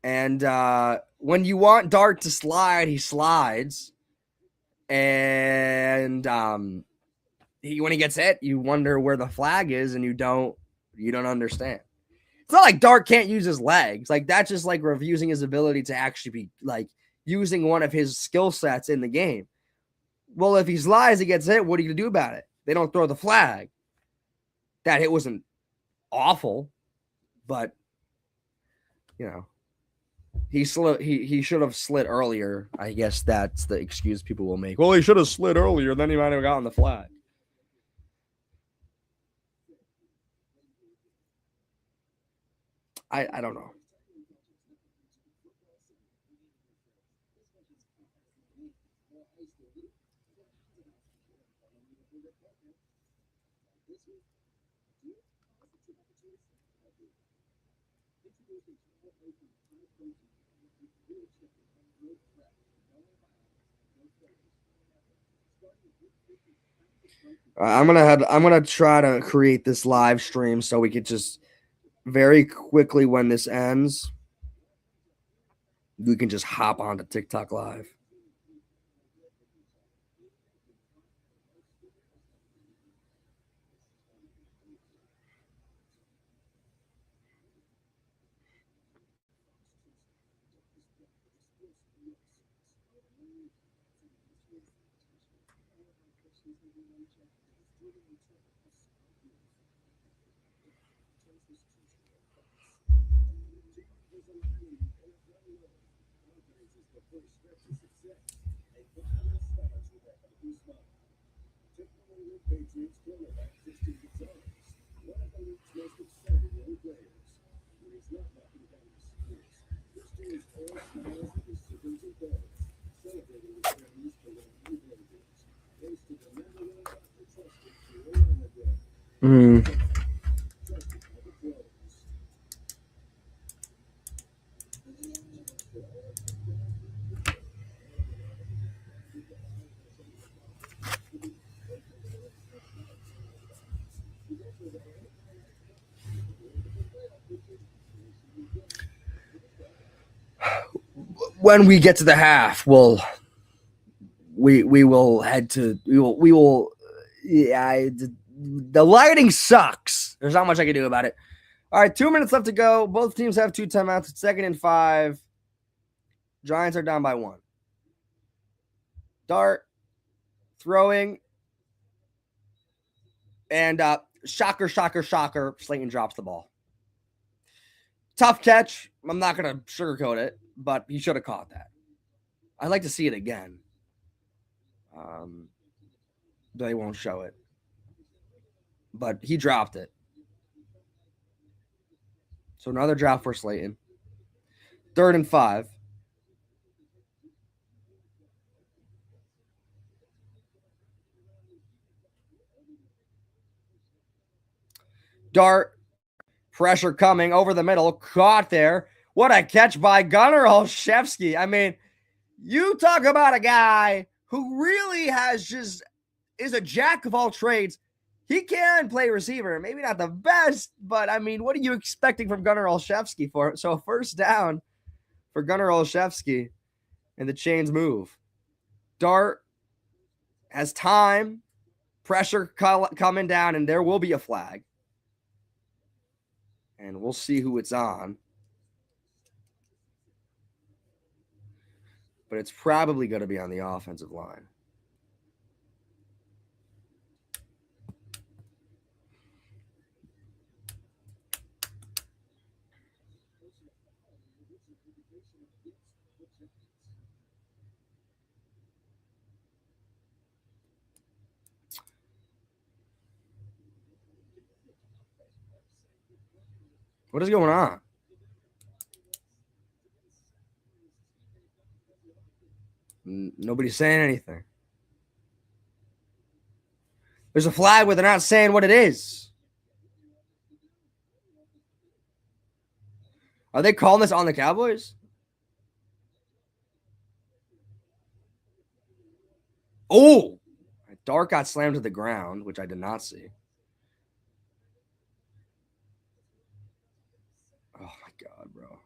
And when you want Dart to slide, he slides. And when he gets hit, you wonder where the flag is, and you don't understand. It's not like Dart can't use his legs. Like, that's just like refusing his ability to actually be like using one of his skill sets in the game. Well, if he slides, he gets hit. What are you gonna do about it? They don't throw the flag. That hit wasn't awful, but He should have slid earlier. I guess that's the excuse people will make. Well, he should have slid earlier, then he might have gotten the flag. I don't know. I'm gonna try to create this live stream so we could just very quickly, when this ends, we can just hop onto TikTok Live. Mm. When we get to the half, we will head to we will yeah, the lighting sucks. There's not much I can do about it. All right, 2 minutes left to go. Both teams have 2 timeouts. It's 2nd and 5. Giants are down by 1. Dart throwing, and shocker. Slayton drops the ball. Tough catch. I'm not gonna sugarcoat it, but he should have caught that. I'd like to see it again. They won't show it, but he dropped it. So another drop for Slayton. 3rd and 5. Dart, pressure coming over the middle, caught there. What a catch by Gunnar Olszewski. I mean, you talk about a guy who really is a jack of all trades. He can play receiver, maybe not the best, but I mean, what are you expecting from Gunnar Olszewski for? So a first down for Gunnar Olszewski, and the chains move. Dart has time, pressure coming down, and there will be a flag. And we'll see who it's on. But it's probably going to be on the offensive line. What is going on? Nobody's saying anything. There's a flag where they're not saying what it is. Are they calling this on the Cowboys? Oh, Dart got slammed to the ground, which I did not see. Oh my God, bro.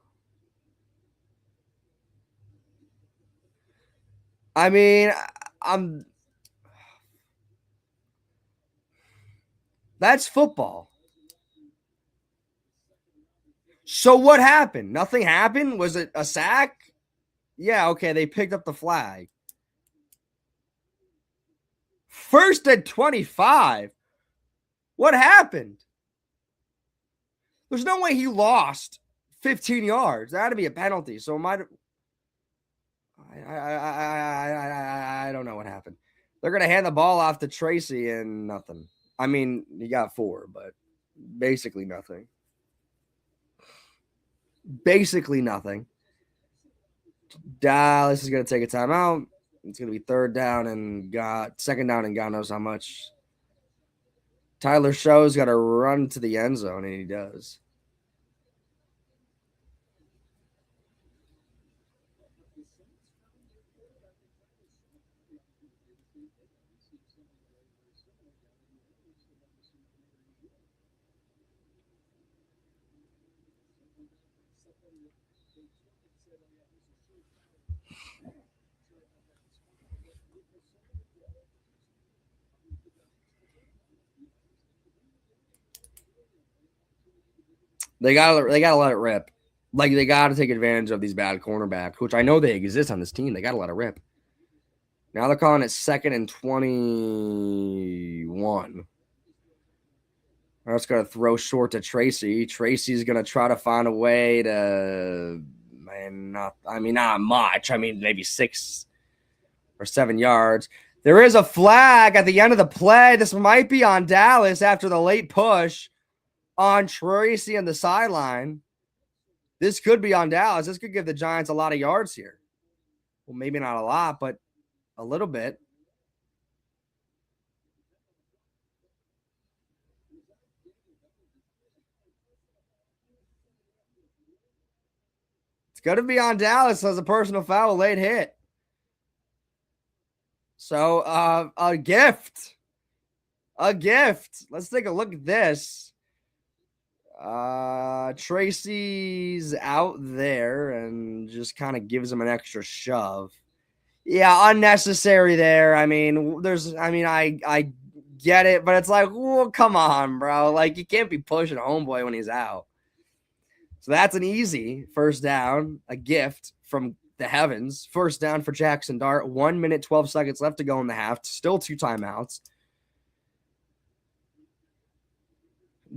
I mean, that's football. So what happened? Nothing happened? Was it a sack? Yeah, okay, they picked up the flag. 1st and 25. What happened? There's no way he lost 15 yards. That had to be a penalty. So I don't know what happened. They're going to hand the ball off to Tracy and nothing. I mean, he got 4, but basically nothing. Basically nothing. Dallas is going to take a timeout. It's going to be second down and God knows how much. Tyler Show's got to run to the end zone, and he does. They gotta let it rip. Like, they gotta take advantage of these bad cornerbacks, which I know they exist on this team. They gotta let it rip. Now they're calling it 2nd and 21. I'm just gonna throw short to Tracy. Tracy's gonna try to find a way to, not much. I mean, maybe 6 or 7 yards. There is a flag at the end of the play. This might be on Dallas after the late push on Tracy on the sideline. This could be on Dallas. This could give the Giants a lot of yards here. Well, maybe not a lot, but a little bit. It's going to be on Dallas as a personal foul, late hit. So, a gift. A gift. Let's take a look at this. Tracy's out there and just kind of gives him an extra shove. Yeah, unnecessary there. I mean, I get it, but it's like, well, come on, bro. Like, you can't be pushing homeboy when he's out. So that's an easy first down, a gift from the heavens. First down for Jackson Dart. 1 minute, 12 seconds left to go in the half. Still 2 timeouts.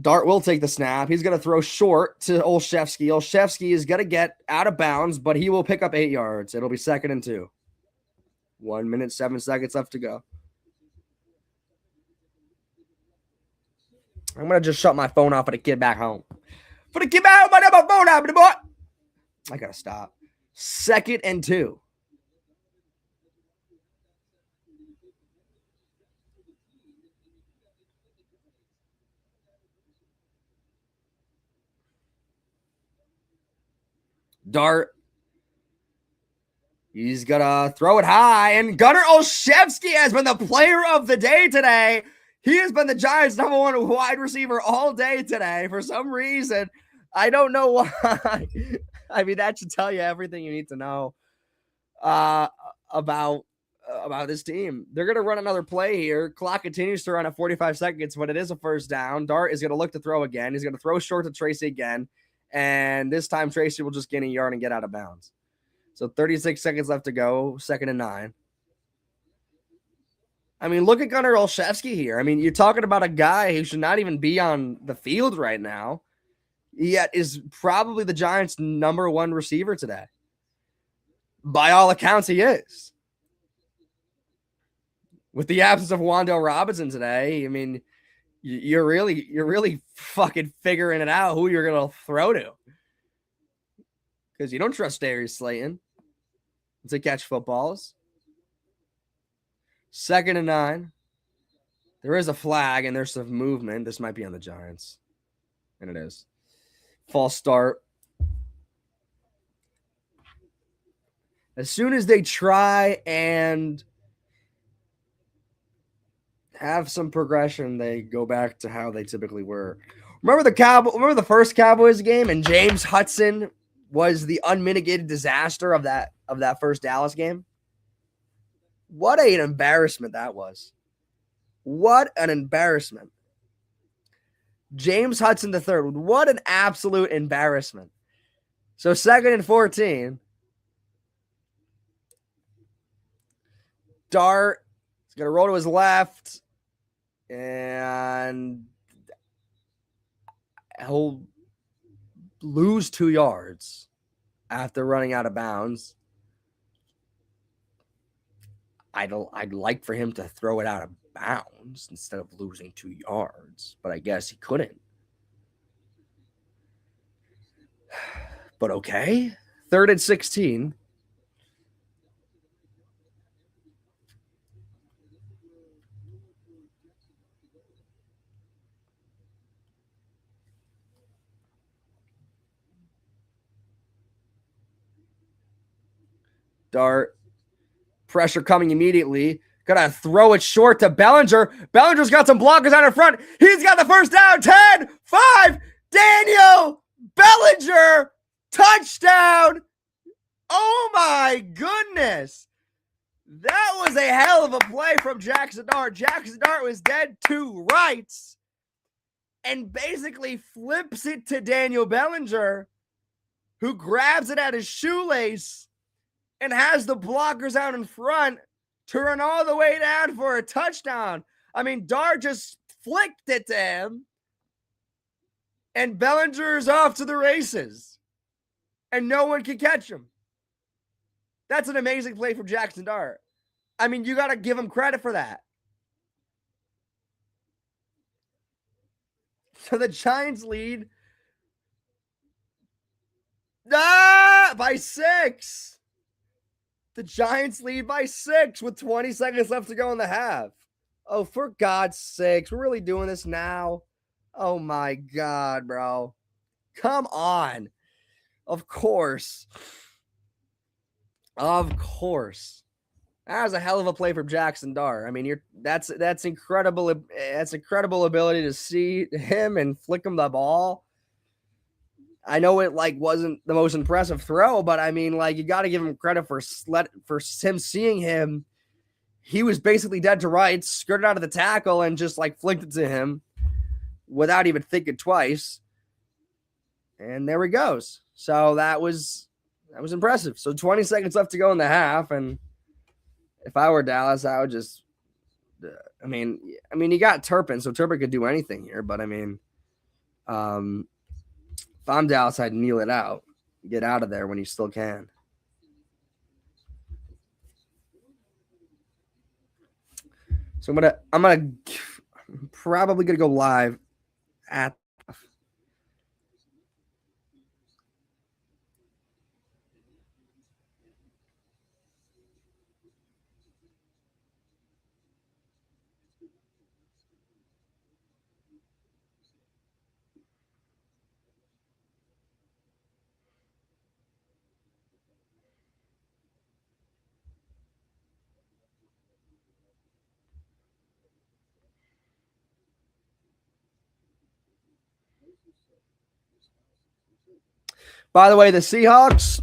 Dart will take the snap. He's going to throw short to Olszewski. Olszewski is going to get out of bounds, but he will pick up 8 yards. It'll be 2nd and 2. 1 minute, 7 seconds left to go. I'm going to just shut my phone off for the kid back home. For the kid back home, my phone out, boy. I got to stop. 2nd and 2. Dart. He's going to throw it high. And Gunnar Olszewski has been the player of the day today. He has been the Giants' #1 wide receiver all day today for some reason. I don't know why. I mean, that should tell you everything you need to know about this team. They're going to run another play here. Clock continues to run at 45 seconds, but it is a first down. Dart is going to look to throw again. He's going to throw short to Tracy again. And this time, Tracy will just gain a yard and get out of bounds. So 36 seconds left to go, 2nd and 9. I mean, look at Gunnar Olszewski here. I mean, you're talking about a guy who should not even be on the field right now, yet is probably the Giants' #1 receiver today. By all accounts, he is. With the absence of Wan'Dale Robinson today, I mean, you're really fucking figuring it out who you're going to throw to. Because you don't trust Darius Slayton to catch footballs. 2nd and 9. There is a flag and there's some movement. This might be on the Giants. And it is. False start. As soon as they try and have some progression, they go back to how they typically were. Remember the first Cowboys game, and James Hudson was the unmitigated disaster of that first Dallas game? What an embarrassment that was. What an embarrassment. James Hudson III, what an absolute embarrassment. So 2nd and 14. Dart is going to roll to his left. And he'll lose 2 yards after running out of bounds, I'd like for him to throw it out of bounds instead of losing 2 yards, but I guess he couldn't. But okay. 3rd and 16. Dart. Pressure coming immediately. Gonna throw it short to Bellinger. Bellinger's got some blockers out in front. He's got the first down. 10, 5. Daniel Bellinger. Touchdown. Oh my goodness. That was a hell of a play from Jackson Dart. Jackson Dart was dead to rights and basically flips it to Daniel Bellinger, who grabs it at his shoelace and has the blockers out in front to run all the way down for a touchdown. I mean, Dart just flicked it to him, and Bellinger is off to the races, and no one can catch him. That's an amazing play from Jackson Dart. I mean, you got to give him credit for that. So the Giants lead by 6. The Giants lead by 6 with 20 seconds left to go in the half. Oh, for God's sakes, we're really doing this now? Oh my God, bro. Come on. Of course. Of course. That was a hell of a play from Jackson Dart. I mean, that's incredible. That's incredible ability to see him and flick him the ball. I know it wasn't the most impressive throw, but I mean, you got to give him credit for him seeing him. He was basically dead to rights, skirted out of the tackle, and just flicked it to him without even thinking twice. And there he goes. So that was impressive. So 20 seconds left to go in the half, and if I were Dallas, I would just. I mean, you got Turpin, so Turpin could do anything here, but I mean, if I'm Dallas, I'd kneel it out. Get out of there when you still can. So I'm probably gonna go live at. By the way, the Seahawks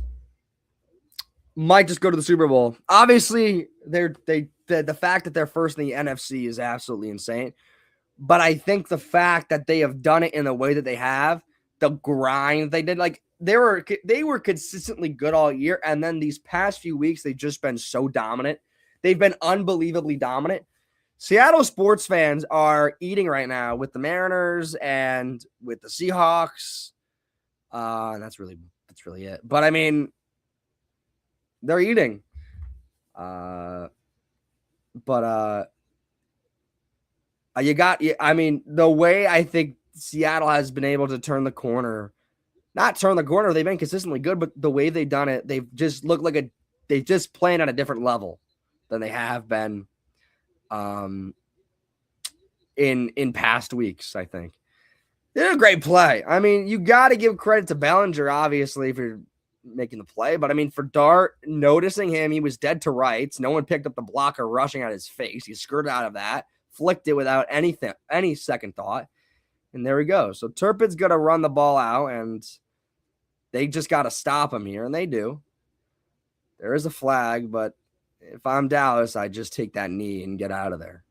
might just go to the Super Bowl. Obviously, the fact that they're first in the NFC is absolutely insane. But I think the fact that they have done it in the way that they have, the grind they did, they were consistently good all year, and then these past few weeks they've just been so dominant. They've been unbelievably dominant. Seattle sports fans are eating right now with the Mariners and with the Seahawks. That's really it. But I mean, they're eating. The way I think Seattle has been able to turn the corner, not turn the corner, they've been consistently good, but the way they've done it, they've just looked they just playing at a different level than they have been in past weeks, I think. They did a great play. I mean, you got to give credit to Bellinger, obviously, for making the play. But, I mean, for Dart, noticing him, he was dead to rights. No one picked up the blocker rushing at his face. He skirted out of that, flicked it without any second thought. And there he goes. So Turpin's going to run the ball out, and they just got to stop him here, and they do. There is a flag, but if I'm Dallas, I just take that knee and get out of there.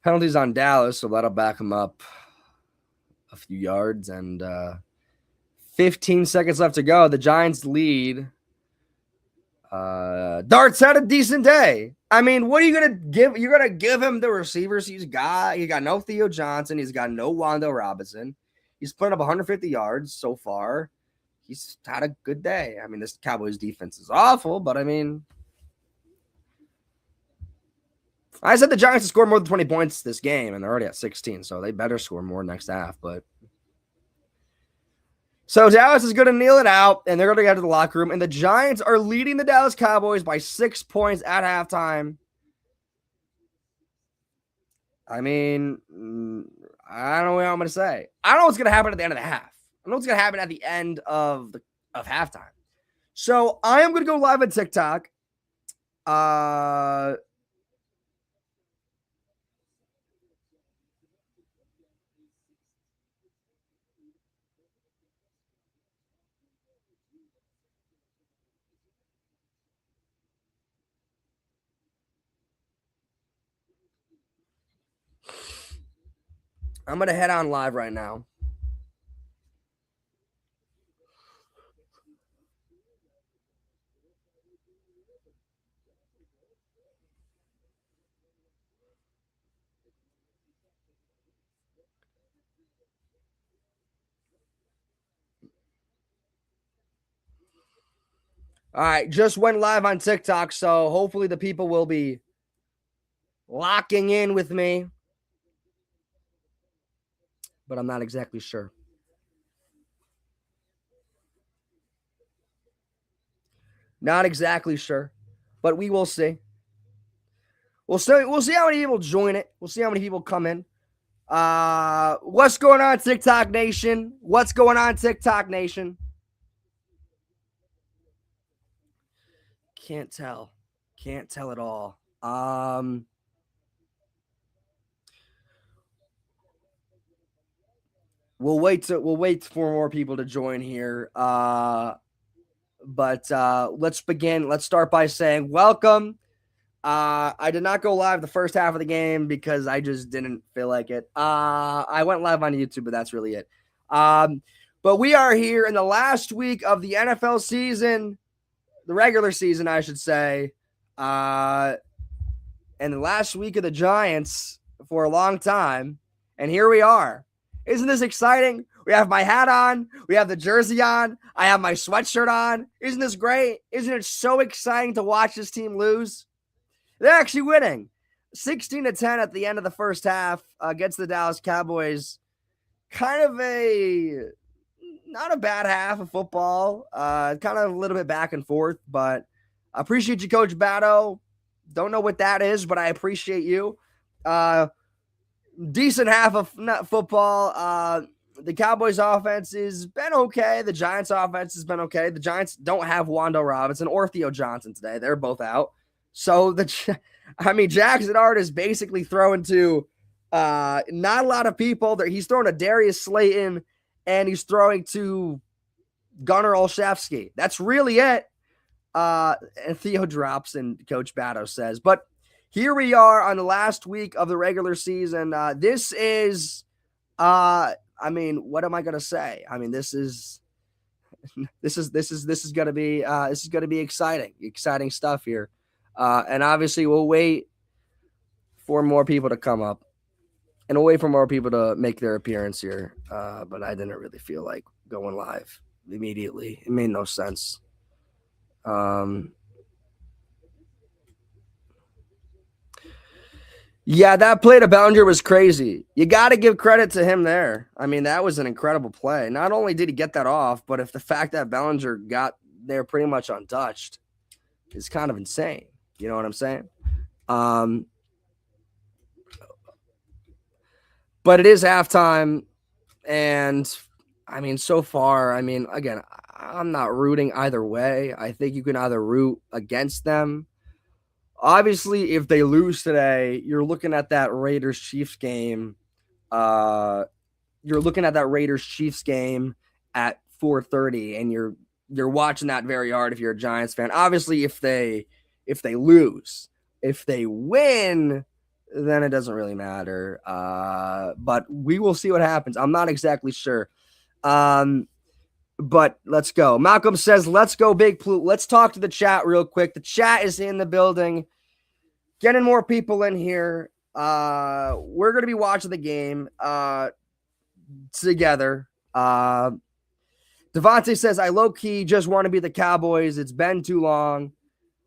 Penalties on Dallas, so that'll back them up a few yards. And 15 seconds left to go. The Giants lead. Dart's had a decent day. I mean, what are you gonna give? You're gonna give him the receivers he's got. He got no Theo Johnson. He's got no Wando Robinson. He's put up 150 yards so far. He's had a good day. I mean, this Cowboys defense is awful, but I mean, I said the Giants will score more than 20 points this game, and they're already at 16, so they better score more next half. But so Dallas is going to kneel it out, and they're going to get to the locker room, and the Giants are leading the Dallas Cowboys by 6 points at halftime. I mean, I don't know what I'm going to say. I don't know what's going to happen at the end of the half. I know what's going to happen at the end of halftime. So I am going to go live on TikTok. I'm going to head on live right now. All right, just went live on TikTok, so hopefully the people will be locking in with me. But I'm not exactly sure. Not exactly sure, but we will see. We'll see how many people join it. We'll see how many people come in. What's going on, TikTok Nation? What's going on, TikTok Nation? Can't tell. Can't tell at all. We'll wait for more people to join here. But let's begin. Let's start by saying welcome. I did not go live the first half of the game because I just didn't feel like it. I went live on YouTube, but that's really it. But we are here in the last week of the NFL season, the regular season, I should say. And the last week of the Giants for a long time. And here we are. Isn't this exciting? We have my hat on. We have the jersey on. I have my sweatshirt on. Isn't this great? Isn't it so exciting to watch this team lose? They're actually winning 16-10 at the end of the first half against the Dallas Cowboys. Kind of not a bad half of football. Kind of a little bit back and forth, but I appreciate you, Coach Batto. Don't know what that is, but I appreciate you. Decent half of football. The Cowboys offense has been okay. The Giants offense has been okay. The Giants don't have Wando Robinson or Theo Johnson today. They're both out. So Jackson Art is basically throwing to not a lot of people. He's throwing to Darius Slayton and he's throwing to Gunnar Olszewski. That's really it. And Theo drops and Coach Batto says, but here we are on the last week of the regular season. This is, what am I going to say? I mean, this is going to be exciting stuff here. And obviously we'll wait for more people to come up and we'll wait for more people to make their appearance here. But I didn't really feel like going live immediately. It made no sense. Yeah, that play to Bellinger was crazy. You got to give credit to him there. I mean, that was an incredible play. Not only did he get that off, but if the fact that Bellinger got there pretty much untouched is kind of insane. You know what I'm saying? But it is halftime. And, I mean, so far, again, I'm not rooting either way. I think you can either root against them. Obviously, if they lose today, you're looking at that Raiders-Chiefs game. You're looking at that Raiders-Chiefs game at 4:30, and you're watching that very hard if you're a Giants fan. Obviously, if they lose, if they win, then it doesn't really matter. But we will see what happens. I'm not exactly sure. But let's go. Malcolm says, let's go, Big Plute. Let's talk to the chat real quick. The chat is in the building. Getting more people in here. We're going to be watching the game together. Devontae says, I low-key just want to be the Cowboys. It's been too long.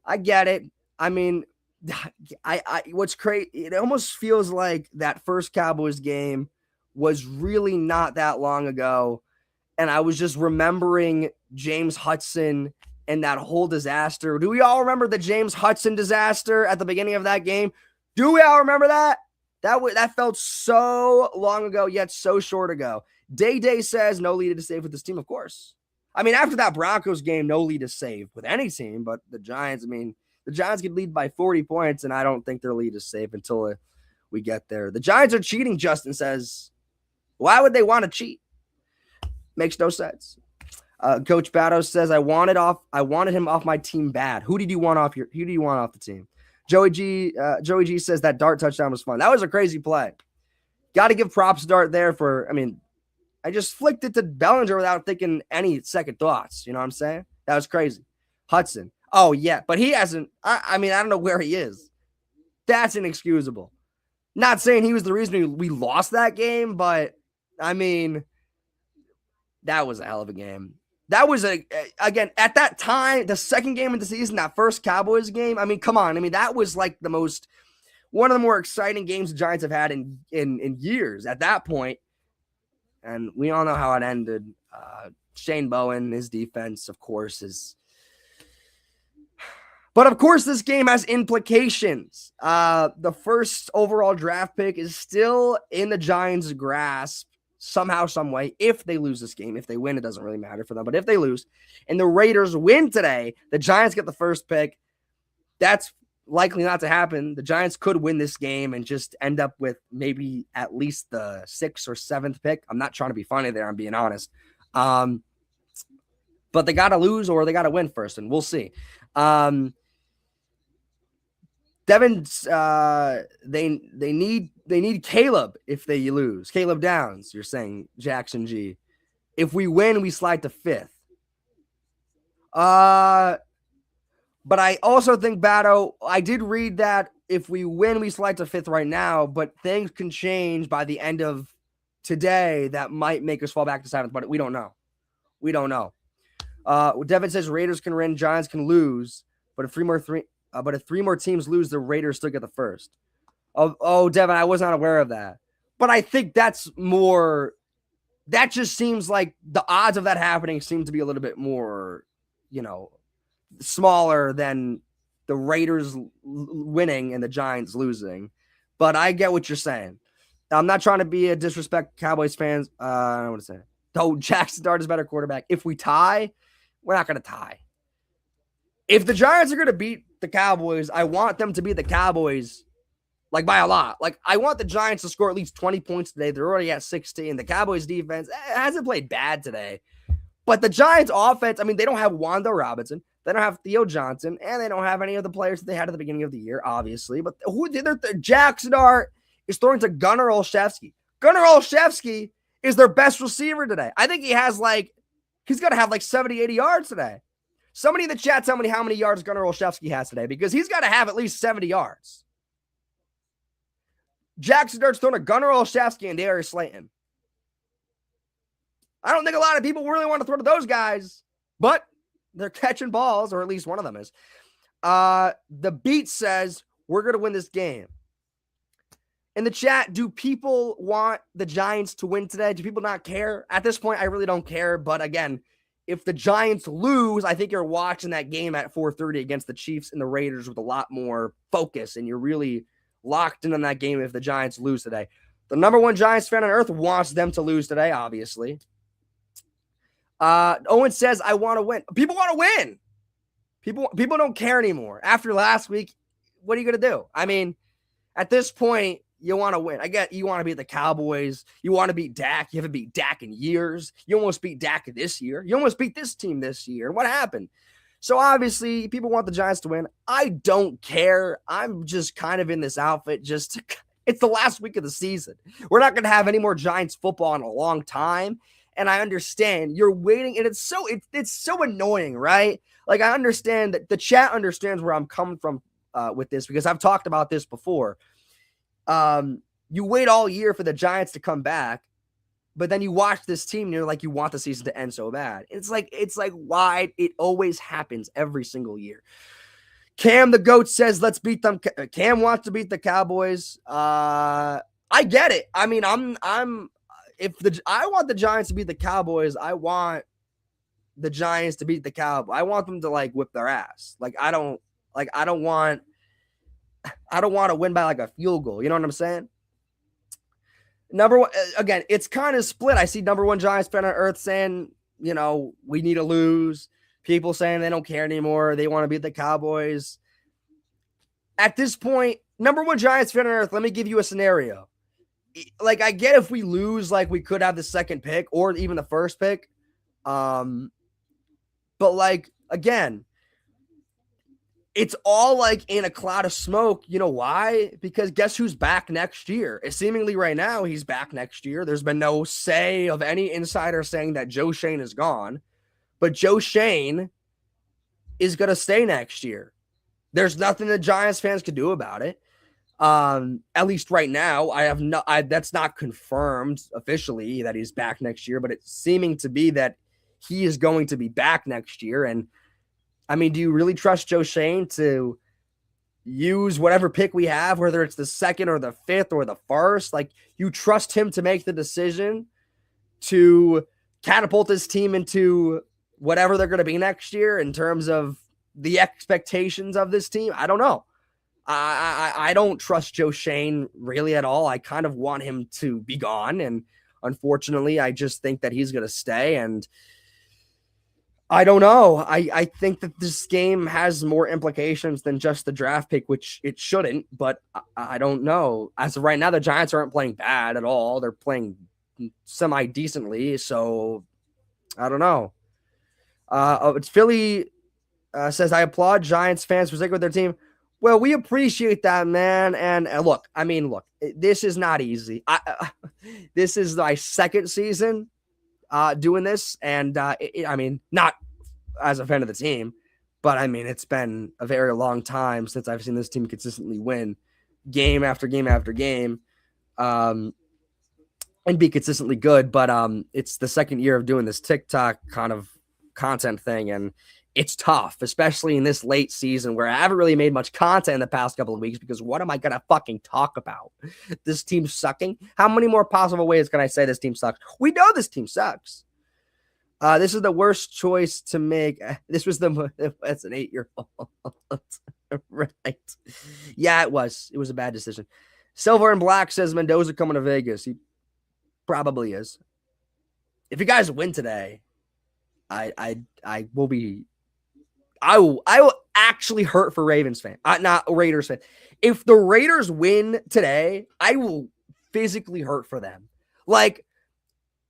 I get it. I mean, what's crazy, it almost feels like that first Cowboys game was really not that long ago. And I was just remembering James Hudson and that whole disaster. Do we all remember the James Hudson disaster at the beginning of that game? Do we all remember that? That felt so long ago, yet so short ago. Day says no lead to save with this team, of course. I mean, after that Broncos game, no lead to save with any team, but the Giants, the Giants could lead by 40 points, and I don't think their lead is safe until we get there. The Giants are cheating, Justin says. Why would they want to cheat? Makes no sense. Coach Batto says, I wanted him off my team bad. Who did you want off the team? Joey G says that dart touchdown was fun. That was a crazy play. Got to give props to Dart there I just flicked it to Bellinger without thinking any second thoughts. You know what I'm saying? That was crazy. Hudson. Oh, yeah. But he hasn't. I don't know where he is. That's inexcusable. Not saying he was the reason we lost that game, but that was a hell of a game. That was again, at that time, the second game of the season, that first Cowboys game. Come on. That was like one of the more exciting games the Giants have had in years at that point. And we all know how it ended. Shane Bowen, his defense, of course, is. But of course, this game has implications. The first overall draft pick is still in the Giants' grasp somehow, some way. If they lose this game, if they win, it doesn't really matter for them. But if they lose and the Raiders win today, the Giants get the first pick. That's likely not to happen. The Giants could win this game and just end up with maybe at least the 6th or 7th pick. I'm not trying to be funny there. I'm being honest. But they got to lose or they got to win first, and we'll see. Devin's they need Caleb if they lose. Caleb Downs, you're saying, Jackson G. If we win, we slide to 5th. But I also think, Batto, I did read that if we win, we slide to 5th right now, but things can change by the end of today that might make us fall back to 7th, but we don't know. Devin says Raiders can win, Giants can lose, but if 3 more teams lose, the Raiders still get the first. Oh, Devin, I was not aware of that. But I think that's more. That just seems like the odds of that happening seem to be a little bit more, smaller than the Raiders winning and the Giants losing. But I get what you're saying. I'm not trying to be a disrespect Cowboys fans. I don't want to say it. Oh, Jackson Dart is better quarterback. If we tie, we're not going to tie. If the Giants are going to beat the Cowboys, I want them to beat the Cowboys by a lot. I want the Giants to score at least 20 points today. They're already at 16. The Cowboys defense hasn't played bad today. But the Giants offense, they don't have Wanda Robinson. They don't have Theo Johnson. And they don't have any of the players that they had at the beginning of the year, obviously. But Jackson Dart is throwing to Gunnar Olszewski. Gunnar Olszewski is their best receiver today. I think he has he's going to have 70, 80 yards today. Somebody in the chat tell me how many yards Gunnar Olszewski has today, because he's got to have at least 70 yards. Jackson Dart's throwing to Gunnar Olszewski and Darius Slayton. I don't think a lot of people really want to throw to those guys, but they're catching balls, or at least one of them is. The Beat says, we're going to win this game. In the chat, do people want the Giants to win today? Do people not care? At this point, I really don't care. But again, if the Giants lose, I think you're watching that game at 4:30 against the Chiefs and the Raiders with a lot more focus, and you're really locked in on that game if the Giants lose today. The number one Giants fan on earth wants them to lose today, obviously. Owen says, I want to win. People want to win. People don't care anymore. After last week, what are you going to do? At this point, you want to win. I get you want to beat the Cowboys. You want to beat Dak. You haven't beat Dak in years. You almost beat Dak this year. You almost beat this team this year. And what happened? So obviously, people want the Giants to win. I don't care. I'm just kind of in this outfit just to, it's the last week of the season. We're not going to have any more Giants football in a long time. And I understand you're waiting, and it's so annoying, right? Like, I understand that the chat understands where I'm coming from with this, because I've talked about this before. You wait all year for the Giants to come back, but then you watch this team and you're like, you want the season to end so bad. It's like why it always happens every single year. Cam the GOAT says, let's beat them. Cam wants to beat the Cowboys. I get it. I mean, I want the Giants to beat the Cowboys, I want the Giants to beat the Cowboys. I want them to like whip their ass. I don't want to win by like a field goal. You know what I'm saying? Number one, again, it's kind of split. I see number one Giants fan on earth saying, you know, we need to lose. People saying they don't care anymore. They want to beat the Cowboys. At this point, number one Giants fan on earth, let me give you a scenario. Like, I get if we lose, like, we could have the second pick or even the first pick. But, like, again, it's all, like, in a cloud of smoke. You know why? Because guess who's back next year? Seemingly right now, he's back next year. There's been no say of any insider saying that Joe Schoen is gone. But Joe Schoen is going to stay next year. There's nothing the Giants fans could do about it. At least right now, that's not confirmed officially that he's back next year, but it's seeming to be that he is going to be back next year. And I mean, do you really trust Joe Schoen to use whatever pick we have, whether it's the second or the fifth or the first? Like, you trust him to make the decision to catapult this team into whatever they're going to be next year in terms of the expectations of this team? I don't know. I don't trust Joe Schoen really at all. I kind of want him to be gone. And unfortunately, I just think that he's going to stay. And I don't know. I think that this game has more implications than just the draft pick, which it shouldn't. But I don't know. As of right now, the Giants aren't playing bad at all. They're playing semi-decently. So I don't know. It's Philly says, I applaud Giants fans for sticking with their team. Well, we appreciate that, man. And look, this is not easy. This is my second season doing this. And not as a fan of the team, but I mean, it's been a very long time since I've seen this team consistently win game after game after game and be consistently good. But it's the second year of doing this TikTok kind of content thing, and it's tough, especially in this late season where I haven't really made much content in the past couple of weeks, because what am I going to fucking talk about? This team sucking? How many more possible ways can I say this team sucks? We know this team sucks. This is the worst choice to make. This was that's an 8-year-old. Right. Yeah, it was. It was a bad decision. Silver and Black says Mendoza coming to Vegas. He probably is. If you guys win today, I will actually hurt for Ravens fan, not Raiders fan. If the Raiders win today, I will physically hurt for them. Like,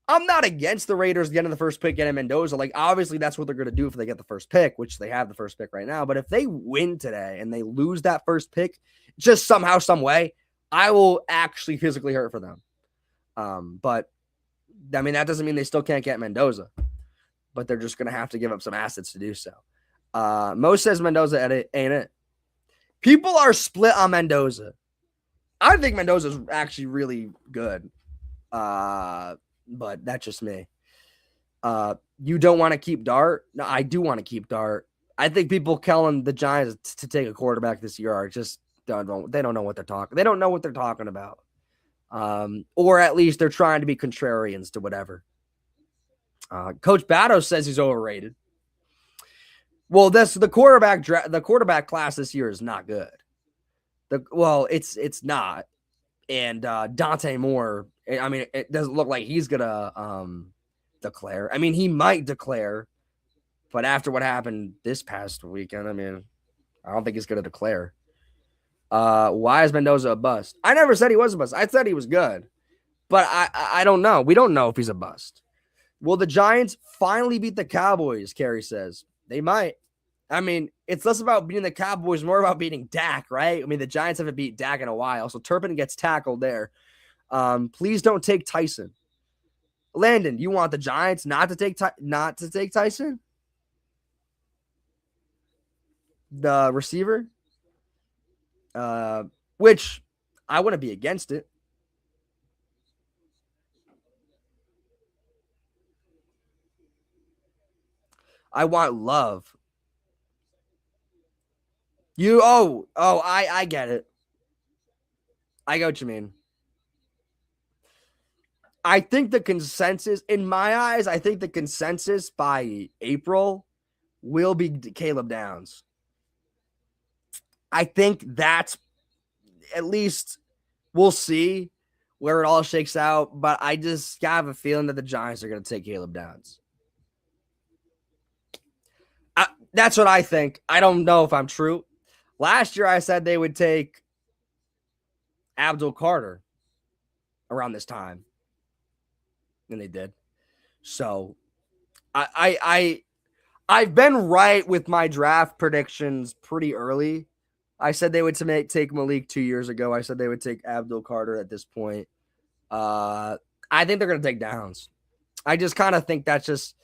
I'm not against the Raiders getting the first pick, getting Mendoza. Like, obviously that's what they're going to do if they get the first pick, which they have the first pick right now. But if they win today and they lose that first pick, just somehow, some way, I will actually physically hurt for them. But I mean, that doesn't mean they still can't get Mendoza, but they're just going to have to give up some assets to do so. Mo says Mendoza ain't it. People are split on Mendoza. I think Mendoza is actually really good. But that's just me. You don't want to keep Dart? No, I do want to keep Dart. I think people telling the Giants to take a quarterback this year are just they don't know what they're talking. They don't know what they're talking about. Or at least they're trying to be contrarians to whatever. Coach Batto says he's overrated. Well, the quarterback class this year is not good. It's not. And Dante Moore, I mean, it doesn't look like he's gonna declare. I mean, he might declare, but after what happened this past weekend, I mean, I don't think he's gonna declare. Why is Mendoza a bust? I never said he was a bust. I said he was good, but I don't know. We don't know if he's a bust. Will the Giants finally beat the Cowboys? Kerry says they might. I mean, it's less about beating the Cowboys, more about beating Dak, right? I mean, the Giants haven't beat Dak in a while, so Turpin gets tackled there. Please don't take Tyson. Landon, you want the Giants not to take Tyson? The receiver? Which I wouldn't be against it. I want Love. I get it. I get what you mean. I think the consensus, in my eyes, I think the consensus by April will be Caleb Downs. I think that's at least we'll see where it all shakes out, but I just have a feeling that the Giants are going to take Caleb Downs. That's what I think. I don't know if I'm true. Last year, I said they would take Abdul Carter around this time, and they did. So, I've been right with my draft predictions pretty early. I said they would take Malik 2 years ago. I said they would take Abdul Carter at this point. I think they're going to take Downs. I just kind of think that's just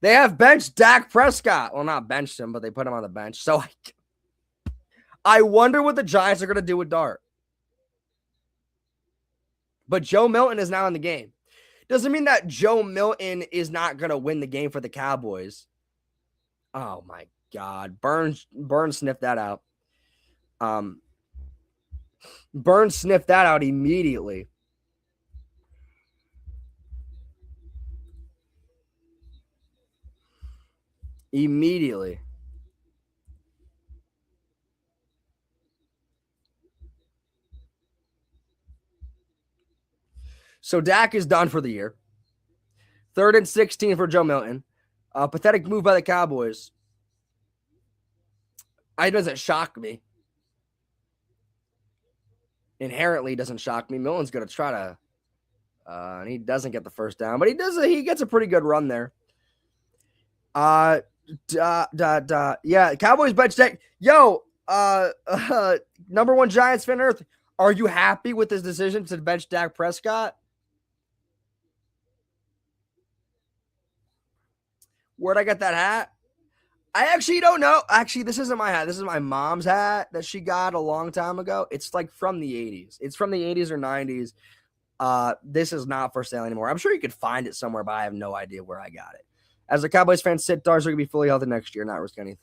they have benched Dak Prescott. Well, not benched him, but they put him on the bench. So I wonder what the Giants are going to do with Dart. But Joe Milton is now in the game. Doesn't mean that Joe Milton is not going to win the game for the Cowboys. Oh, my God. Burns sniffed that out. Burns sniffed that out immediately. Immediately. So Dak is done for the year. 3rd and 16 for Joe Milton. Pathetic move by the Cowboys. It doesn't shock me. Inherently doesn't shock me. Milton's going to try to and he doesn't get the first down, but he gets a pretty good run there. Yeah, Cowboys bench Dak. Yo, number one Giants fan on earth. Are you happy with this decision to bench Dak Prescott? Where'd I get that hat? I actually don't know. Actually, this isn't my hat. This is my mom's hat that she got a long time ago. It's like from the 80s. It's from the 80s or 90s. This is not for sale anymore. I'm sure you could find it somewhere, but I have no idea where I got it. As a Cowboys fan, sit Darts are going to be fully healthy next year, not risk anything.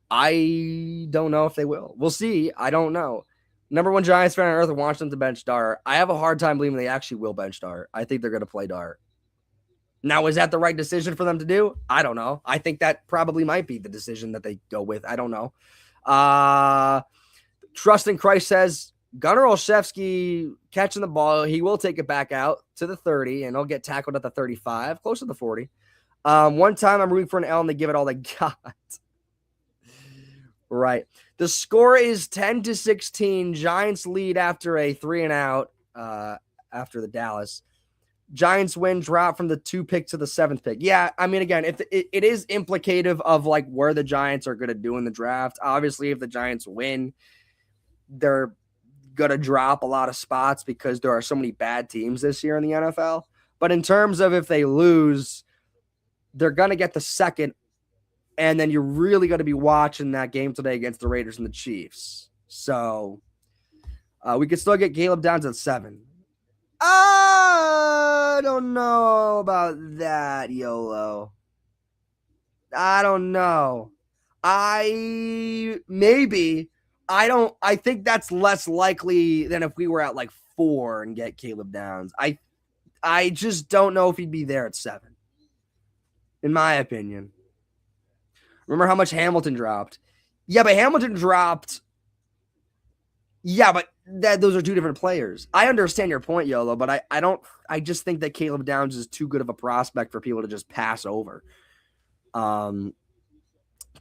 I don't know if they will. We'll see. I don't know. Number one Giants fan on earth wants them to bench Dart. I have a hard time believing they actually will bench Dart. I think they're going to play Dart. Now, is that the right decision for them to do? I don't know. I think that probably might be the decision that they go with. I don't know. Trust in Christ says Gunnar Olszewski catching the ball. He will take it back out to the 30, and he'll get tackled at the 35, close to the 40. One time I'm rooting for an L, and they give it all they got. Right. The score is 10-16. Giants lead after a 3-and-out after the Dallas. Giants win, drop from the 2 pick to the 7th pick. Yeah, I mean, again, if it is implicative of like where the Giants are going to do in the draft. Obviously, if the Giants win, they're going to drop a lot of spots because there are so many bad teams this year in the NFL. But in terms of if they lose, they're going to get the 2nd, and then you're really going to be watching that game today against the Raiders and the Chiefs. So we could still get Caleb Downs at 7. I don't know about that, YOLO. I don't know. I think that's less likely than if we were at like 4 and get Caleb Downs. I just don't know if he'd be there at 7, in my opinion. Remember how much Hamilton dropped? Yeah, but Hamilton dropped. Yeah, but those are 2 different players. I understand your point, YOLO, but I just think that Caleb Downs is too good of a prospect for people to just pass over.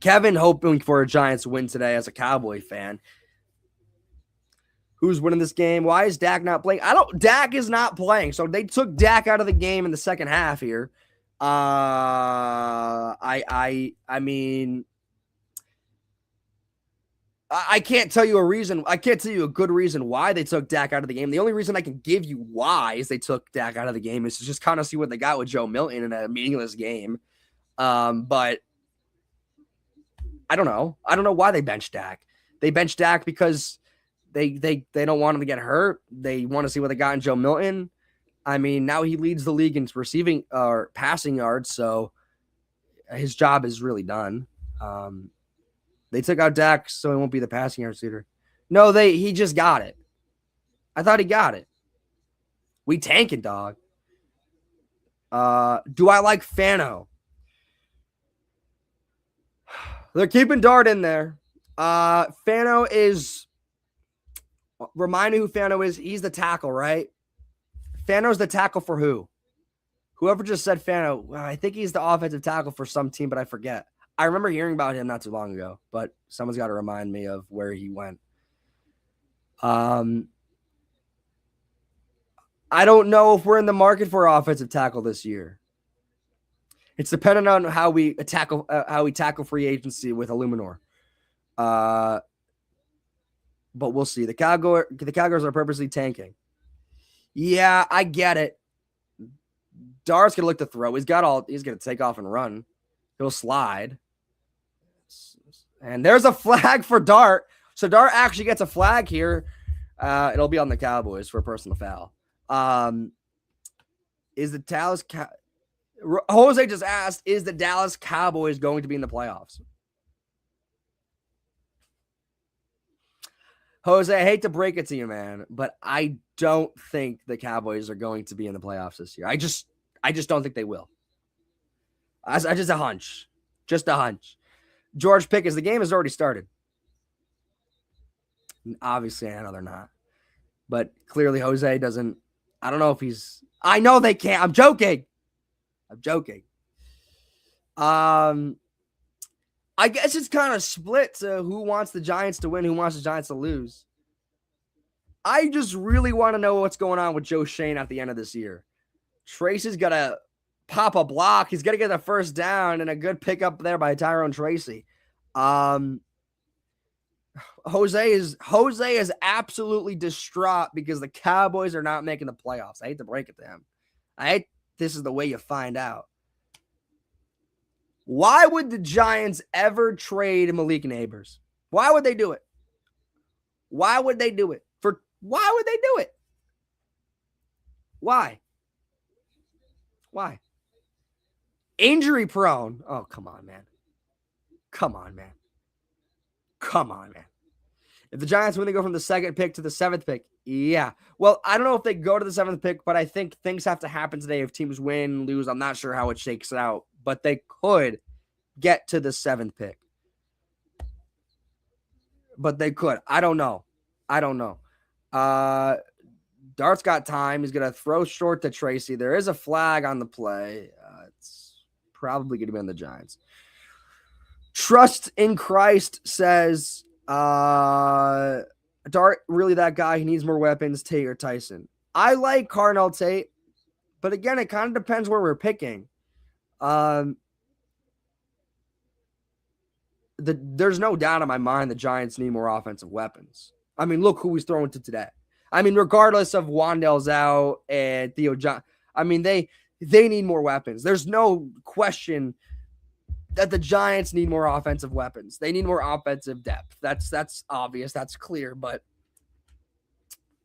Kevin hoping for a Giants win today as a Cowboy fan. Who's winning this game? Why is Dak not playing? Dak is not playing. So they took Dak out of the game in the second half here. I mean, I can't tell you a reason. I can't tell you a good reason why they took Dak out of the game. The only reason I can give you why is they took Dak out of the game is to just kind of see what they got with Joe Milton in a meaningless game. But I don't know. I don't know why they benched Dak. They benched Dak because they don't want him to get hurt. They want to see what they got in Joe Milton. I mean, now he leads the league in receiving or passing yards, so his job is really done. They took out Dak so he won't be the passing yards leader. No, he just got it. I thought he got it. We tanking, dog. Do I like Fano? They're keeping Dart in there. Fano is. Remind me who Fano is. He's the tackle, right? Fano's the tackle for who? Whoever just said Fano, I think he's the offensive tackle for some team, but I forget. I remember hearing about him not too long ago, but someone's got to remind me of where he went. I don't know if we're in the market for offensive tackle this year. It's dependent on how we tackle free agency with Illuminor. But we'll see. The Cowboys are purposely tanking. Yeah, I get it. Dart's gonna look to throw. He's gonna take off and run. He'll slide. And there's a flag for Dart. So Dart actually gets a flag here. It'll be on the Cowboys for a personal foul. Is the Dallas Jose just asked, is the Dallas Cowboys going to be in the playoffs? Jose, I hate to break it to you, man, but I don't think the Cowboys are going to be in the playoffs this year. I just don't think they will. I just a hunch. Just a hunch. George Pickens, the game has already started. Obviously, I know they're not. But clearly Jose doesn't. I don't know if he's. I know they can't. I'm joking. I guess it's kind of split to who wants the Giants to win, who wants the Giants to lose. I just really want to know what's going on with Joe Shane at the end of this year. Tracy's got to pop a block. He's going to get the first down and a good pickup there by Tyrone Tracy. Jose is absolutely distraught because the Cowboys are not making the playoffs. I hate to break it to him. This is the way you find out. Why would the Giants ever trade Malik Neighbors? Why would they do it? Why would they do it? Why? Injury prone. Oh, come on, man. If the Giants win, they go from the second pick to the seventh pick. Yeah. Well, I don't know if they go to the seventh pick, but I think things have to happen today. If teams win, lose, I'm not sure how it shakes out, but they could get to the seventh pick. But they could. I don't know. Dart's got time. He's going to throw short to Tracy. There is a flag on the play. It's probably going to be on the Giants. Trust in Christ says, Dart, really that guy? He needs more weapons, Tate or Tyson. I like Carnell Tate, but again, it kind of depends where we're picking. There's no doubt in my mind the Giants need more offensive weapons. I mean, look who he's throwing to today. I mean, regardless of Wan'Dale's out and Theo John, I mean, they need more weapons. There's no question that the Giants need more offensive weapons. They need more offensive depth. That's obvious. That's clear. But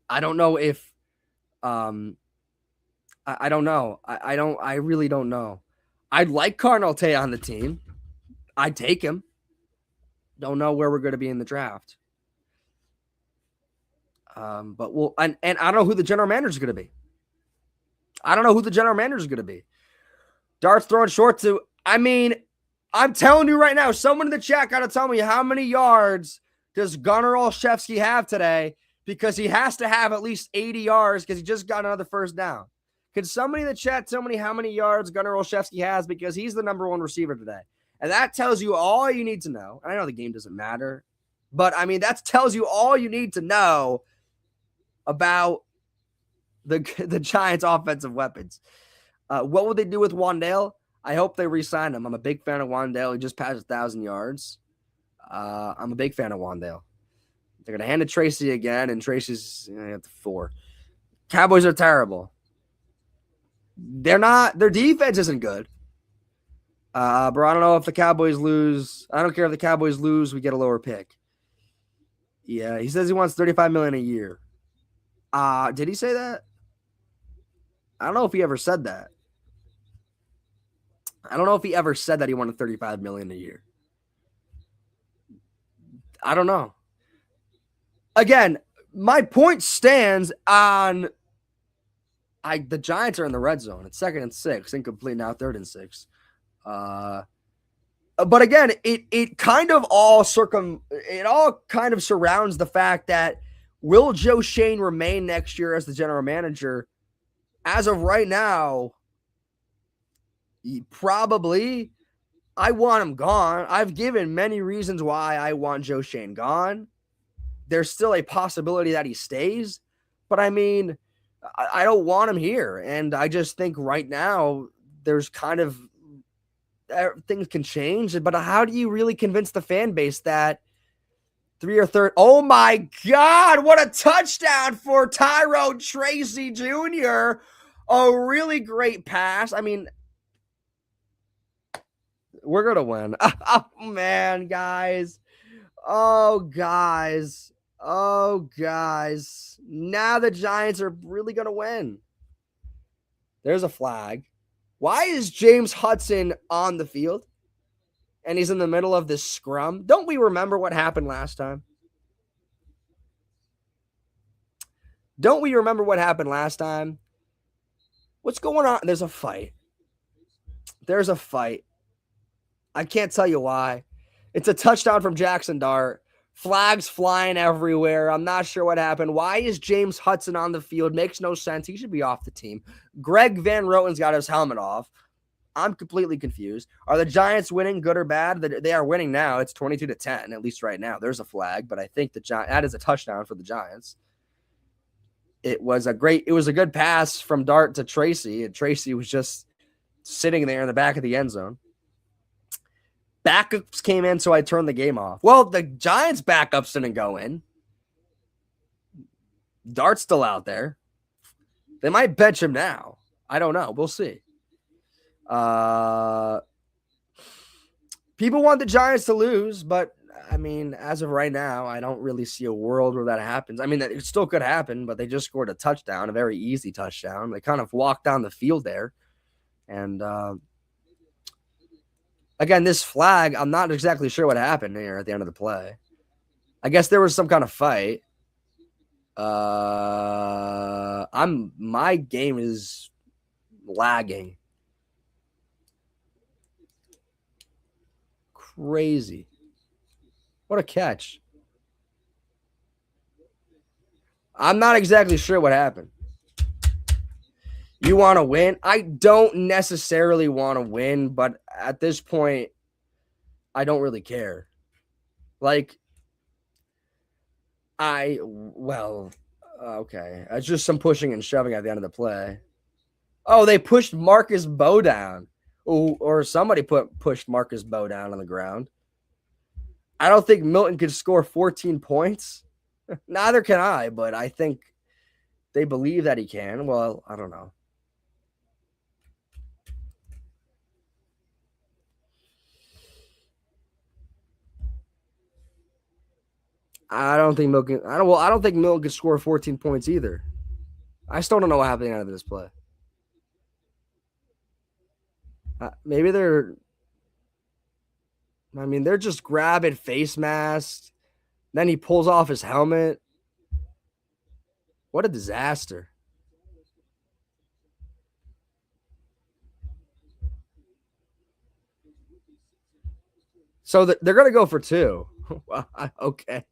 I don't know if I don't know. I really don't know. I'd like Carnell Tate on the team. I'd take him. Don't know where we're going to be in the draft. But we'll and I don't know who the general manager is going to be. Dart's throwing short to, I mean, I'm telling you right now, someone in the chat got to tell me how many yards does Gunnar Olszewski have today, because he has to have at least 80 yards because he just got another first down. Can somebody in the chat tell me how many yards Gunnar Olszewski has, because he's the number one receiver today? And that tells you all you need to know. I know the game doesn't matter, but I mean, that tells you all you need to know about the Giants' offensive weapons. What would they do with Wan'Dale? I hope they re-sign him. I'm a big fan of Wandale. He just passed 1,000 yards. I'm a big fan of Wandale. They're going to hand it to Tracy again, and Tracy's at the 4. Cowboys are terrible. They're not. Their defense isn't good. But I don't know if the Cowboys lose. I don't care if the Cowboys lose. We get a lower pick. Yeah, he says he wants $35 million a year. Did he say that? I don't know if he ever said that. I don't know if he ever said that he wanted $35 million a year. I don't know. Again, my point stands on. The Giants are in the red zone. It's 2nd and 6, incomplete now, 3rd and 6. But again, it kind of all kind of surrounds the fact that will Joe Shane remain next year as the general manager? As of right now, probably. I want him gone. I've given many reasons why I want Joe Shane gone. There's still a possibility that he stays, but I mean, I don't want him here. And I just think right now there's kind of things can change, but how do you really convince the fan base that 3 or 3rd? Oh my God, what a touchdown for Tyrone Tracy Jr. A really great pass. I mean, we're going to win. Oh, man, guys. Oh, guys. Now the Giants are really going to win. There's a flag. Why is James Hudson on the field? And he's in the middle of this scrum. Don't we remember what happened last time? Don't we remember what happened last time? What's going on? There's a fight. I can't tell you why. It's a touchdown from Jackson Dart. Flags flying everywhere. I'm not sure what happened. Why is James Hudson on the field? Makes no sense. He should be off the team. Greg Van Roten's got his helmet off. I'm completely confused. Are the Giants winning, good or bad? They are winning now. It's 22-10, at least right now. There's a flag, but I think that is a touchdown for the Giants. It was a good pass from Dart to Tracy, and Tracy was just sitting there in the back of the end zone. Backups came in, so I turned the game off. Well, the Giants' backups didn't go in. Dart's still out there. They might bench him now. I don't know. We'll see. People want the Giants to lose, but I mean, as of right now, I don't really see a world where that happens. I mean, it still could happen, but they just scored a touchdown, a very easy touchdown. They kind of walked down the field there. And again, this flag, I'm not exactly sure what happened here at the end of the play. I guess there was some kind of fight. My game is lagging. Crazy. What a catch. I'm not exactly sure what happened. You want to win? I don't necessarily want to win, but at this point, I don't really care. Like, okay. It's just some pushing and shoving at the end of the play. Oh, they pushed Marcus Bow down. Or somebody pushed Marcus Bow down on the ground. I don't think Milton could score 14 points. Neither can I, but I think they believe that he can. Well, I don't know. I don't think Milton could score 14 points either. I still don't know what happened out of this play. Maybe they're just grabbing face masks. Then he pulls off his helmet. What a disaster. So they're going to go for 2. Okay.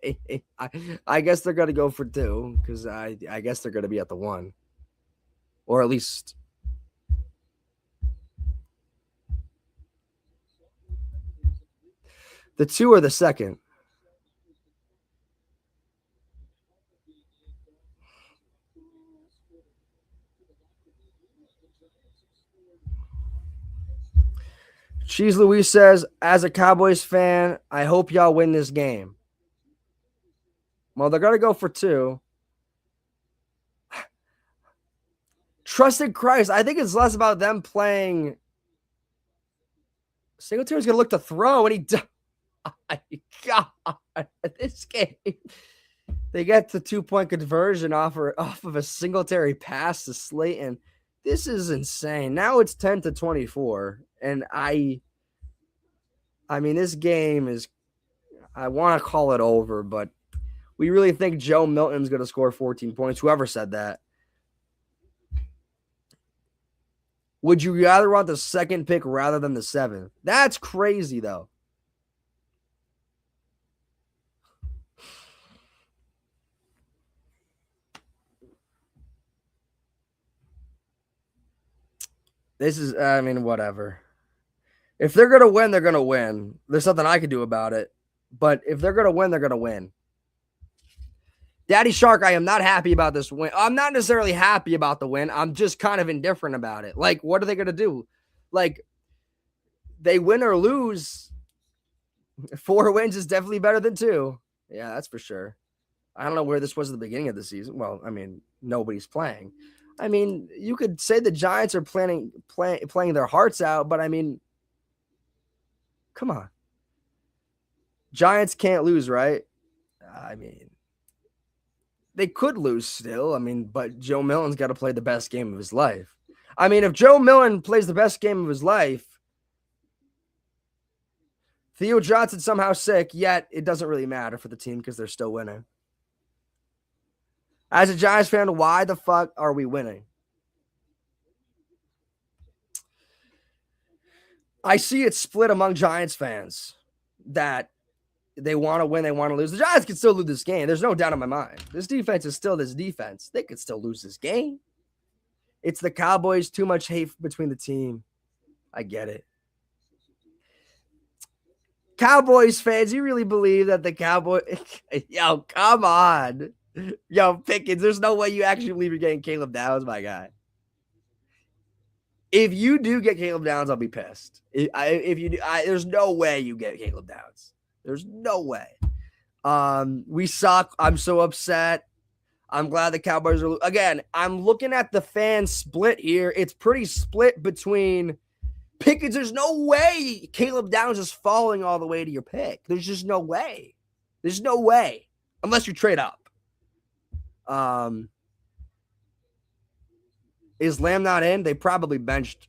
I guess they're going to go for 2 because I guess they're going to be at the 1. Or at least. The 2 or the 2nd. Cheese Louise says, as a Cowboys fan, I hope y'all win this game. Well, they're going to go for 2. Trusted Christ, I think it's less about them playing. Singletary's going to look to throw, and he oh my God, this game. They get the 2-point conversion off of a Singletary pass to Slayton. This is insane. Now it's 10-24, and I mean, this game is, I want to call it over, but we really think Joe Milton's going to score 14 points. Whoever said that. Would you rather want the 2nd pick rather than the 7th? That's crazy, though. This is, I mean, whatever. If they're going to win, they're going to win. There's nothing I can do about it. But if they're going to win, they're going to win. Daddy Shark, I am not happy about this win. I'm not necessarily happy about the win. I'm just kind of indifferent about it. Like, what are they going to do? Like, they win or lose. 4 wins is definitely better than 2. Yeah, that's for sure. I don't know where this was at the beginning of the season. Well, I mean, nobody's playing. I mean, you could say the Giants are playing their hearts out, but I mean, come on. Giants can't lose, right? I mean, they could lose still. I mean, but Joe Milton's got to play the best game of his life. I mean, if Joe Milton plays the best game of his life, Theo Johnson's somehow sick, yet it doesn't really matter for the team because they're still winning. As a Giants fan, why the fuck are we winning? I see it split among Giants fans that they want to win, they want to lose. The Giants can still lose this game. There's no doubt in my mind. This defense is still this defense. They could still lose this game. It's the Cowboys. Too much hate between the team. I get it. Cowboys fans, you really believe that the Cowboys... Yo, come on. Yo, Pickens, there's no way you actually believe you're getting Caleb Downs, my guy. If you do get Caleb Downs, I'll be pissed. If you do, there's no way you get Caleb Downs. There's no way. We suck. I'm so upset. I'm glad the Cowboys are... Again, I'm looking at the fan split here. It's pretty split between Pickens. There's no way Caleb Downs is falling all the way to your pick. There's just no way. There's no way. Unless you trade up. Is Lamb not in? They probably benched.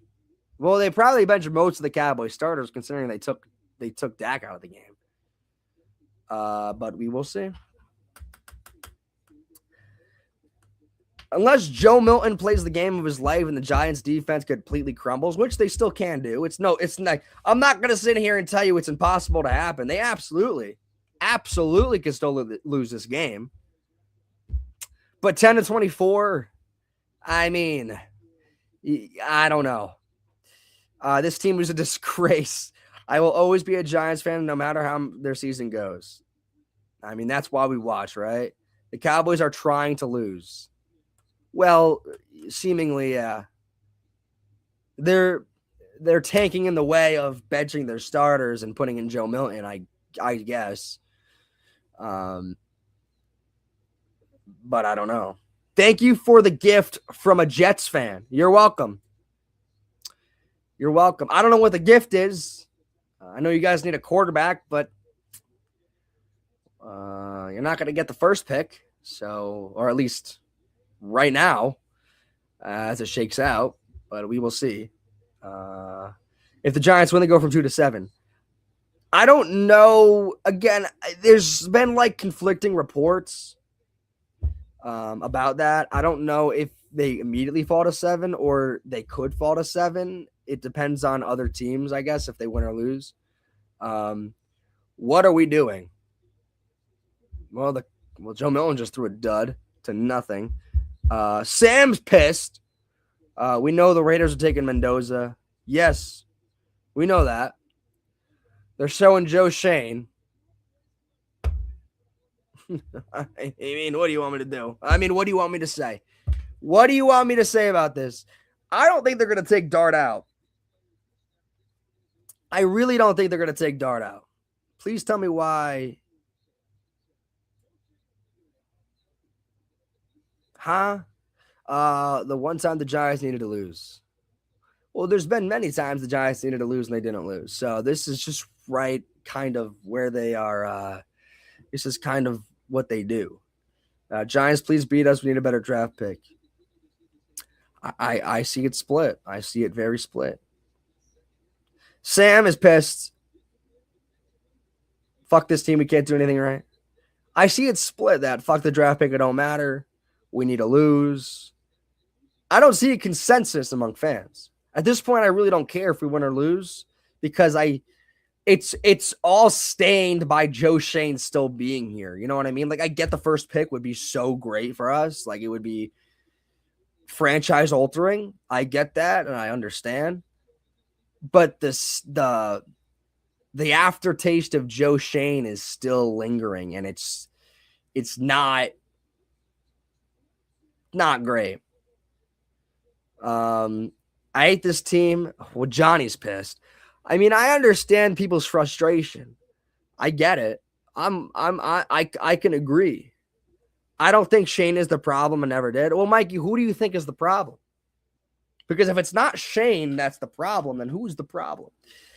Well, they probably benched most of the Cowboys starters, considering they took Dak out of the game. But we will see. Unless Joe Milton plays the game of his life and the Giants defense completely crumbles, which they still can do. It's not. I'm not going to sit here and tell you it's impossible to happen. They absolutely can still lose this game. But 10-24, I mean, I don't know. This team was a disgrace. I will always be a Giants fan no matter how their season goes. I mean, that's why we watch, right? The Cowboys are trying to lose. Well, seemingly, yeah. They're tanking in the way of benching their starters and putting in Joe Milton, I guess. But I don't know. Thank you for the gift from a Jets fan. You're welcome. You're welcome. I don't know what the gift is. I know you guys need a quarterback, but you're not going to get the first pick. So, or at least right now, as it shakes out. But we will see. If the Giants win, they go from 2 to 7. I don't know. Again, there's been like conflicting reports about that. I don't know if they immediately fall to 7 or they could fall to 7. It depends on other teams, I guess, if they win or lose. What are we doing? Well, Joe Milton just threw a dud to nothing. Sam's pissed. We know the Raiders are taking Mendoza. Yes, we know that. They're showing Joe Shane. I mean, what do you want me to do? I mean, what do you want me to say? What do you want me to say about this? I don't think they're going to take Dart out. I really don't think they're going to take Dart out. Please tell me why. Huh? The one time the Giants needed to lose. Well, there's been many times the Giants needed to lose and they didn't lose. So this is just right kind of where they are. This is kind of what they do. Giants, please beat us. We need a better draft pick. I see it split. I see it very split. Sam is pissed. Fuck this team. We can't do anything right. I see it split that. Fuck the draft pick. It don't matter. We need to lose. I don't see a consensus among fans. At this point, I really don't care if we win or lose because it's all stained by Joe Shane still being here. You know what I mean? Like, I get the first pick would be so great for us. Like, it would be franchise altering. I get that and I understand. But the aftertaste of Joe Shane is still lingering, and it's not great. I hate this team. Well, Johnny's pissed. I mean, I understand people's frustration. I get it. I can agree. I don't think Shane is the problem and never did. Well, Mikey, who do you think is the problem? Because if it's not Shane that's the problem, then who's the problem?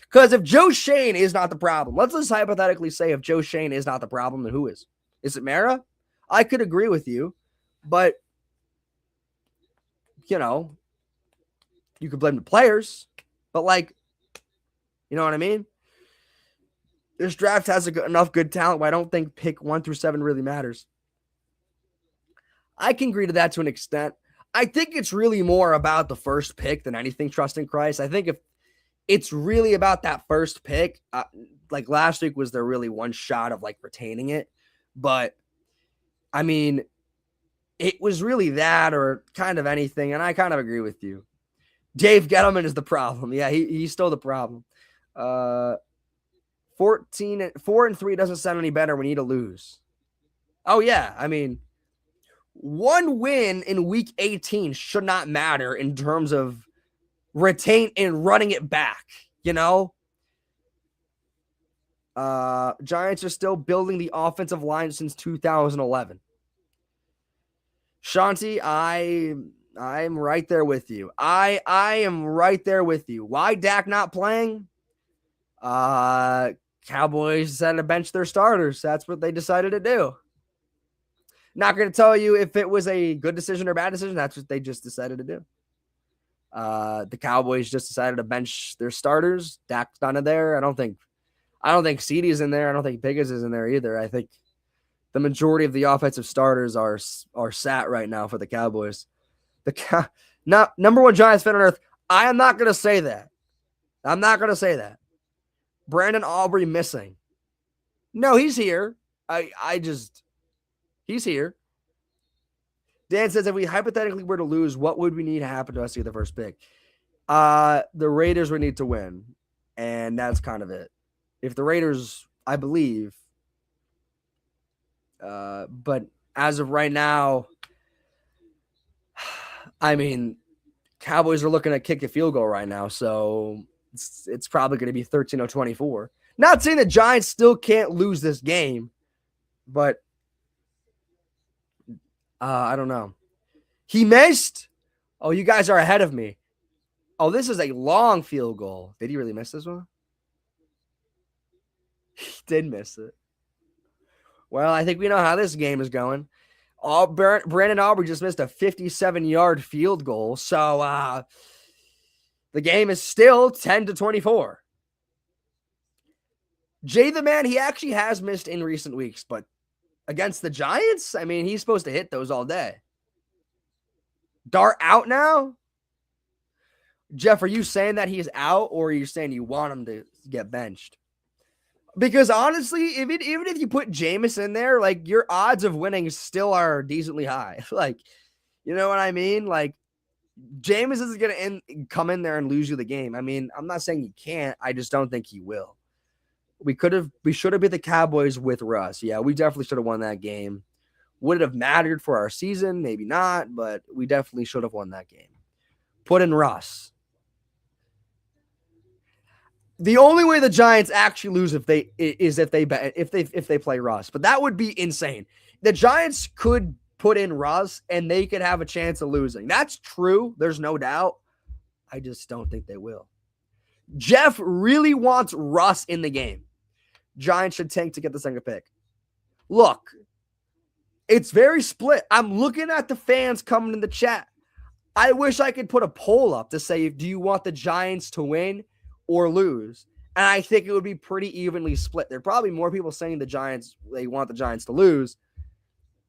Because if Joe Shane is not the problem, let's just hypothetically say if Joe Shane is not the problem, then who is? Is it Mara? I could agree with you, but, you know, you could blame the players, but, like, you know what I mean? This draft has enough good talent where I don't think pick 1 through 7 really matters. I can agree to that to an extent. I think it's really more about the first pick than anything trusting Christ. I think if it's really about that first pick, like last week was there really one shot of like retaining it. But I mean, it was really that or kind of anything. And I kind of agree with you. Dave Gettleman is the problem. Yeah, he's still the problem. 4-3 doesn't sound any better. We need to lose. Oh, yeah. I mean, one win in week 18 should not matter in terms of retain and running it back, you know? Giants are still building the offensive line since 2011. Shanti, I'm right there with you. I am right there with you. Why Dak not playing? Cowboys decided to bench their starters. That's what they decided to do. Not going to tell you if it was a good decision or bad decision. That's what they just decided to do. The Cowboys just decided to bench their starters. Dak's not in there. I don't think CeeDee's in there. I don't think Pickens is in there either. I think the majority of the offensive starters are sat right now for the Cowboys. Number one Giants fan on earth. I am not going to say that. I'm not going to say that. Brandon Aubrey missing. No, he's here. He's here. Dan says, if we hypothetically were to lose, what would we need to happen to us to get the first pick? The Raiders would need to win, and that's kind of it. If the Raiders, I believe, but as of right now, I mean, Cowboys are looking to kick a field goal right now, so it's probably going to be 13-24. Not saying the Giants still can't lose this game, but I don't know. He missed. Oh, you guys are ahead of me. Oh, this is a long field goal. Did he really miss this one? He did miss it. Well, I think we know how this game is going. Brandon Aubrey just missed a 57-yard field goal. So the game is still 10-24. Jay the Man, he actually has missed in recent weeks, but against the Giants, I mean, he's supposed to hit those all day. Dart out now? Jeff, are you saying that he's out, or are you saying you want him to get benched? Because honestly, even if you put Jameis in there, like, your odds of winning still are decently high. Like, you know what I mean? Like, Jameis isn't going to come in there and lose you the game. I mean, I'm not saying he can't. I just don't think he will. We should have beat the Cowboys with Russ. Yeah, we definitely should have won that game. Would it have mattered for our season? Maybe not, but we definitely should have won that game. Put in Russ. The only way the Giants actually lose if they play Russ, but that would be insane. The Giants could put in Russ and they could have a chance of losing. That's true. There's no doubt. I just don't think they will. Jeff really wants Russ in the game. Giants should tank to get the second pick. Look, it's very split. I'm looking at the fans coming in the chat. I wish I could put a poll up to say, do you want the Giants to win or lose? And I think it would be pretty evenly split. There are probably more people saying they want the Giants to lose.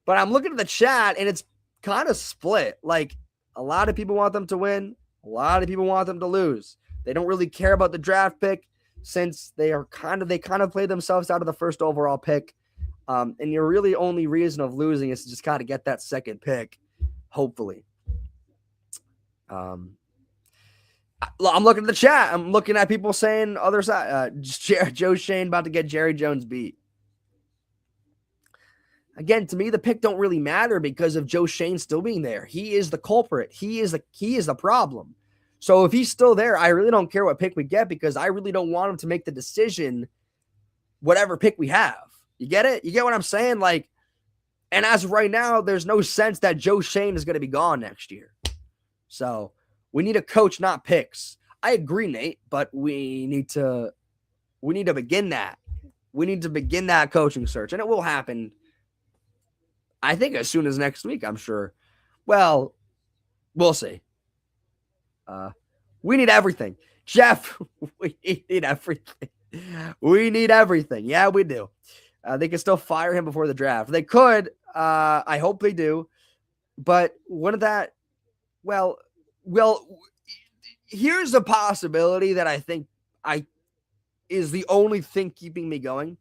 But I'm looking at the chat and it's kind of split. Like, a lot of people want them to win. A lot of people want them to lose. They don't really care about the draft pick since they kind of played themselves out of the first overall pick. And your really only reason of losing is to just kind of get that second pick, hopefully. I'm looking at the chat. I'm looking at people saying other side. Joe Shane about to get Jerry Jones beat. Again, to me, the pick don't really matter because of Joe Shane still being there. He is the culprit. He is the problem. So if he's still there, I really don't care what pick we get because I really don't want him to make the decision whatever pick we have. You get it? You get what I'm saying? Like, and as of right now, there's no sense that Joe Shane is going to be gone next year. So we need a coach, not picks. I agree, Nate, but we need to begin that. We need to begin that coaching search, and it will happen. I think as soon as next week, I'm sure. Well, we'll see. We need everything. Jeff, we need everything. We need everything. Yeah, we do. They can still fire him before the draft. They could. I hope they do. But wouldn't that... Well, here's a possibility that I think is the only thing keeping me going.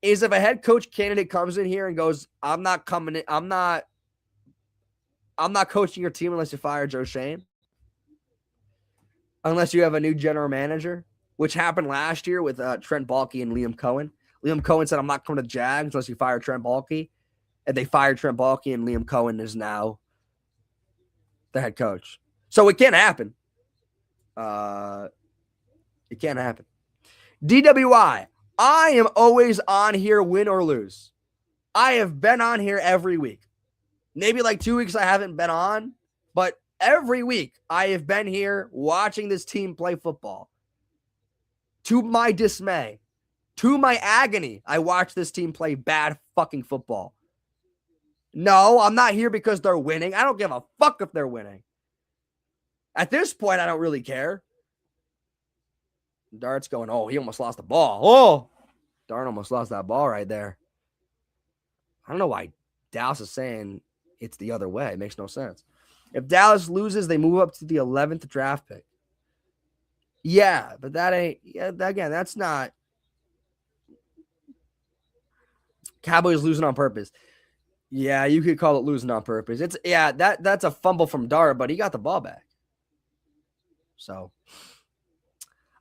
Is if a head coach candidate comes in here and goes, I'm not coming in, I'm not coaching your team unless you fire Joe Shane. Unless you have a new general manager, which happened last year with Trent Baalke and Liam Cohen. Liam Cohen said, I'm not coming to Jags unless you fire Trent Baalke. And they fired Trent Baalke, and Liam Cohen is now the head coach. So it can't happen. It can't happen. DWI. I am always on here, win or lose. I have been on here every week. Maybe like 2 weeks I haven't been on, but every week I have been here watching this team play football. To my dismay, to my agony, I watch this team play bad fucking football. No, I'm not here because they're winning. I don't give a fuck if they're winning. At this point, I don't really care. Dart's going, oh, he almost lost the ball. Oh, Dart almost lost that ball right there. I don't know why Dallas is saying it's the other way. It makes no sense. If Dallas loses, they move up to the 11th draft pick. Yeah, but that ain't, again, that's not. Cowboys losing on purpose. Yeah, you could call it losing on purpose. That's a fumble from Dart, but he got the ball back. So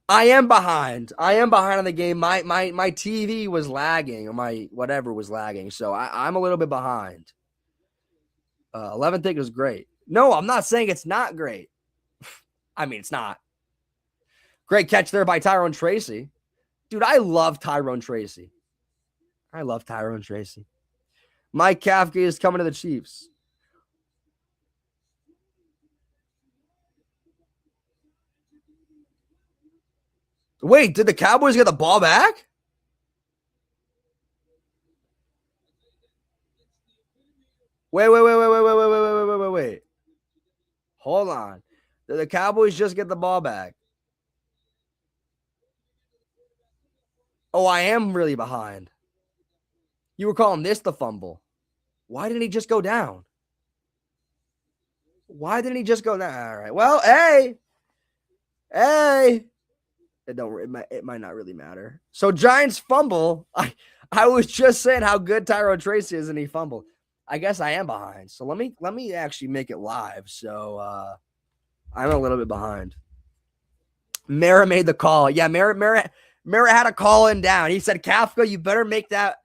I am behind. On the game. My TV was lagging, or my whatever was lagging. So I'm a little bit behind. 11th pick is great. No, I'm not saying it's not great. I mean, it's not. Great catch there by Tyrone Tracy. Dude, I love Tyrone Tracy. Mike Kafka is coming to the Chiefs. Wait, did the Cowboys get the ball back? Wait. Hold on. Did the Cowboys just get the ball back? Oh, I am really behind. You were calling this the fumble. Why didn't he just go down? All right. Well, hey. It might not really matter. So Giants fumble. I was just saying how good Tyrone Tracy is, and he fumbled. I guess I am behind. So let me actually make it live. So I'm a little bit behind. Mara made the call. Yeah, Mara had a call in down. He said, Kafka, you better make that.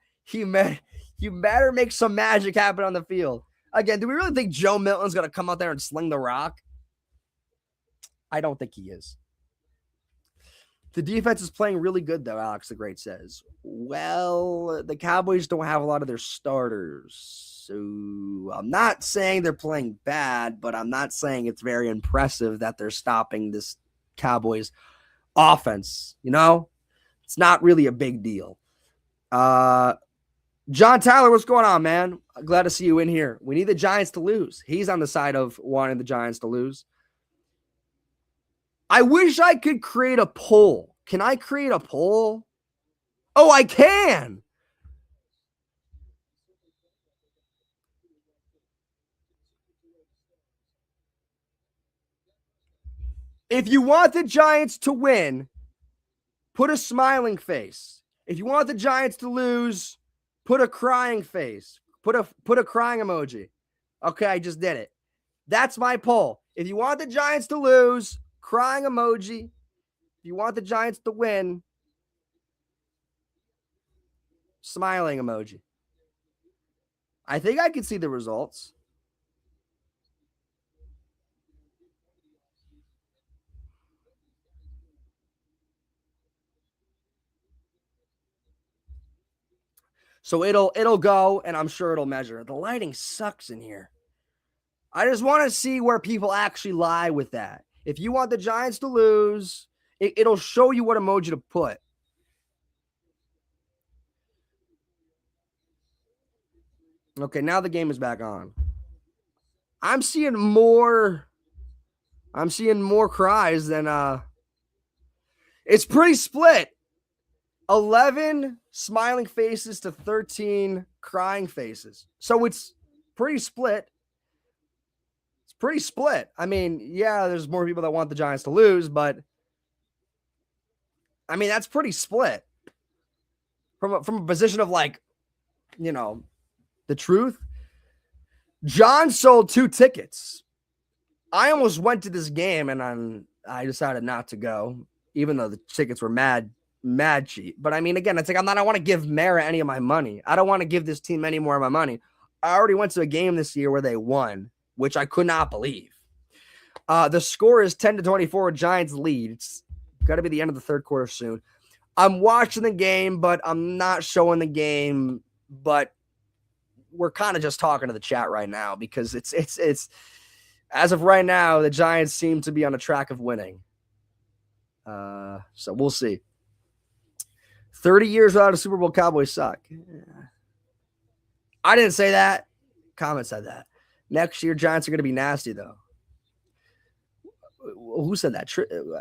You better make some magic happen on the field. Again, do we really think Joe Milton's going to come out there and sling the rock? I don't think he is. The defense is playing really good, though, Alex the Great says. Well, the Cowboys don't have a lot of their starters. So I'm not saying they're playing bad, but I'm not saying it's very impressive that they're stopping this Cowboys offense. You know, it's not really a big deal. John Tyler, what's going on, man? Glad to see you in here. We need the Giants to lose. He's on the side of wanting the Giants to lose. I wish I could create a poll. Can I create a poll? Oh, I can. If you want the Giants to win, put a smiling face. If you want the Giants to lose, put a crying face. Put a crying emoji. Okay, I just did it. That's my poll. If you want the Giants to lose, crying emoji. If you want the Giants to win, smiling emoji. I think I can see the results. So it'll go, and I'm sure it'll measure. The lighting sucks in here. I just want to see where people actually lie with that. If you want the Giants to lose, it'll show you what emoji to put. Okay, now the game is back on. I'm seeing more cries than it's pretty split. 11 smiling faces to 13 crying faces. So it's pretty split. It's pretty split. I mean, yeah, there's more people that want the Giants to lose, but I mean, that's pretty split. From a position of like, you know, the truth. John sold 2 tickets. I almost went to this game and I decided not to go, even though the tickets were mad cheap. But I mean, again, it's like I don't want to give Mara any of my money. I don't want to give this team any more of my money. I already went to a game this year where they won, which I could not believe. The score is 10-24, Giants lead. It's got to be the end of the third quarter soon. I'm watching the game, but I'm not showing the game. But we're kind of just talking to the chat right now because it's as of right now, the Giants seem to be on a track of winning. So we'll see. 30 years without a Super Bowl, Cowboys suck. I didn't say that. Comment said that. Next year, Giants are going to be nasty, though. Who said that?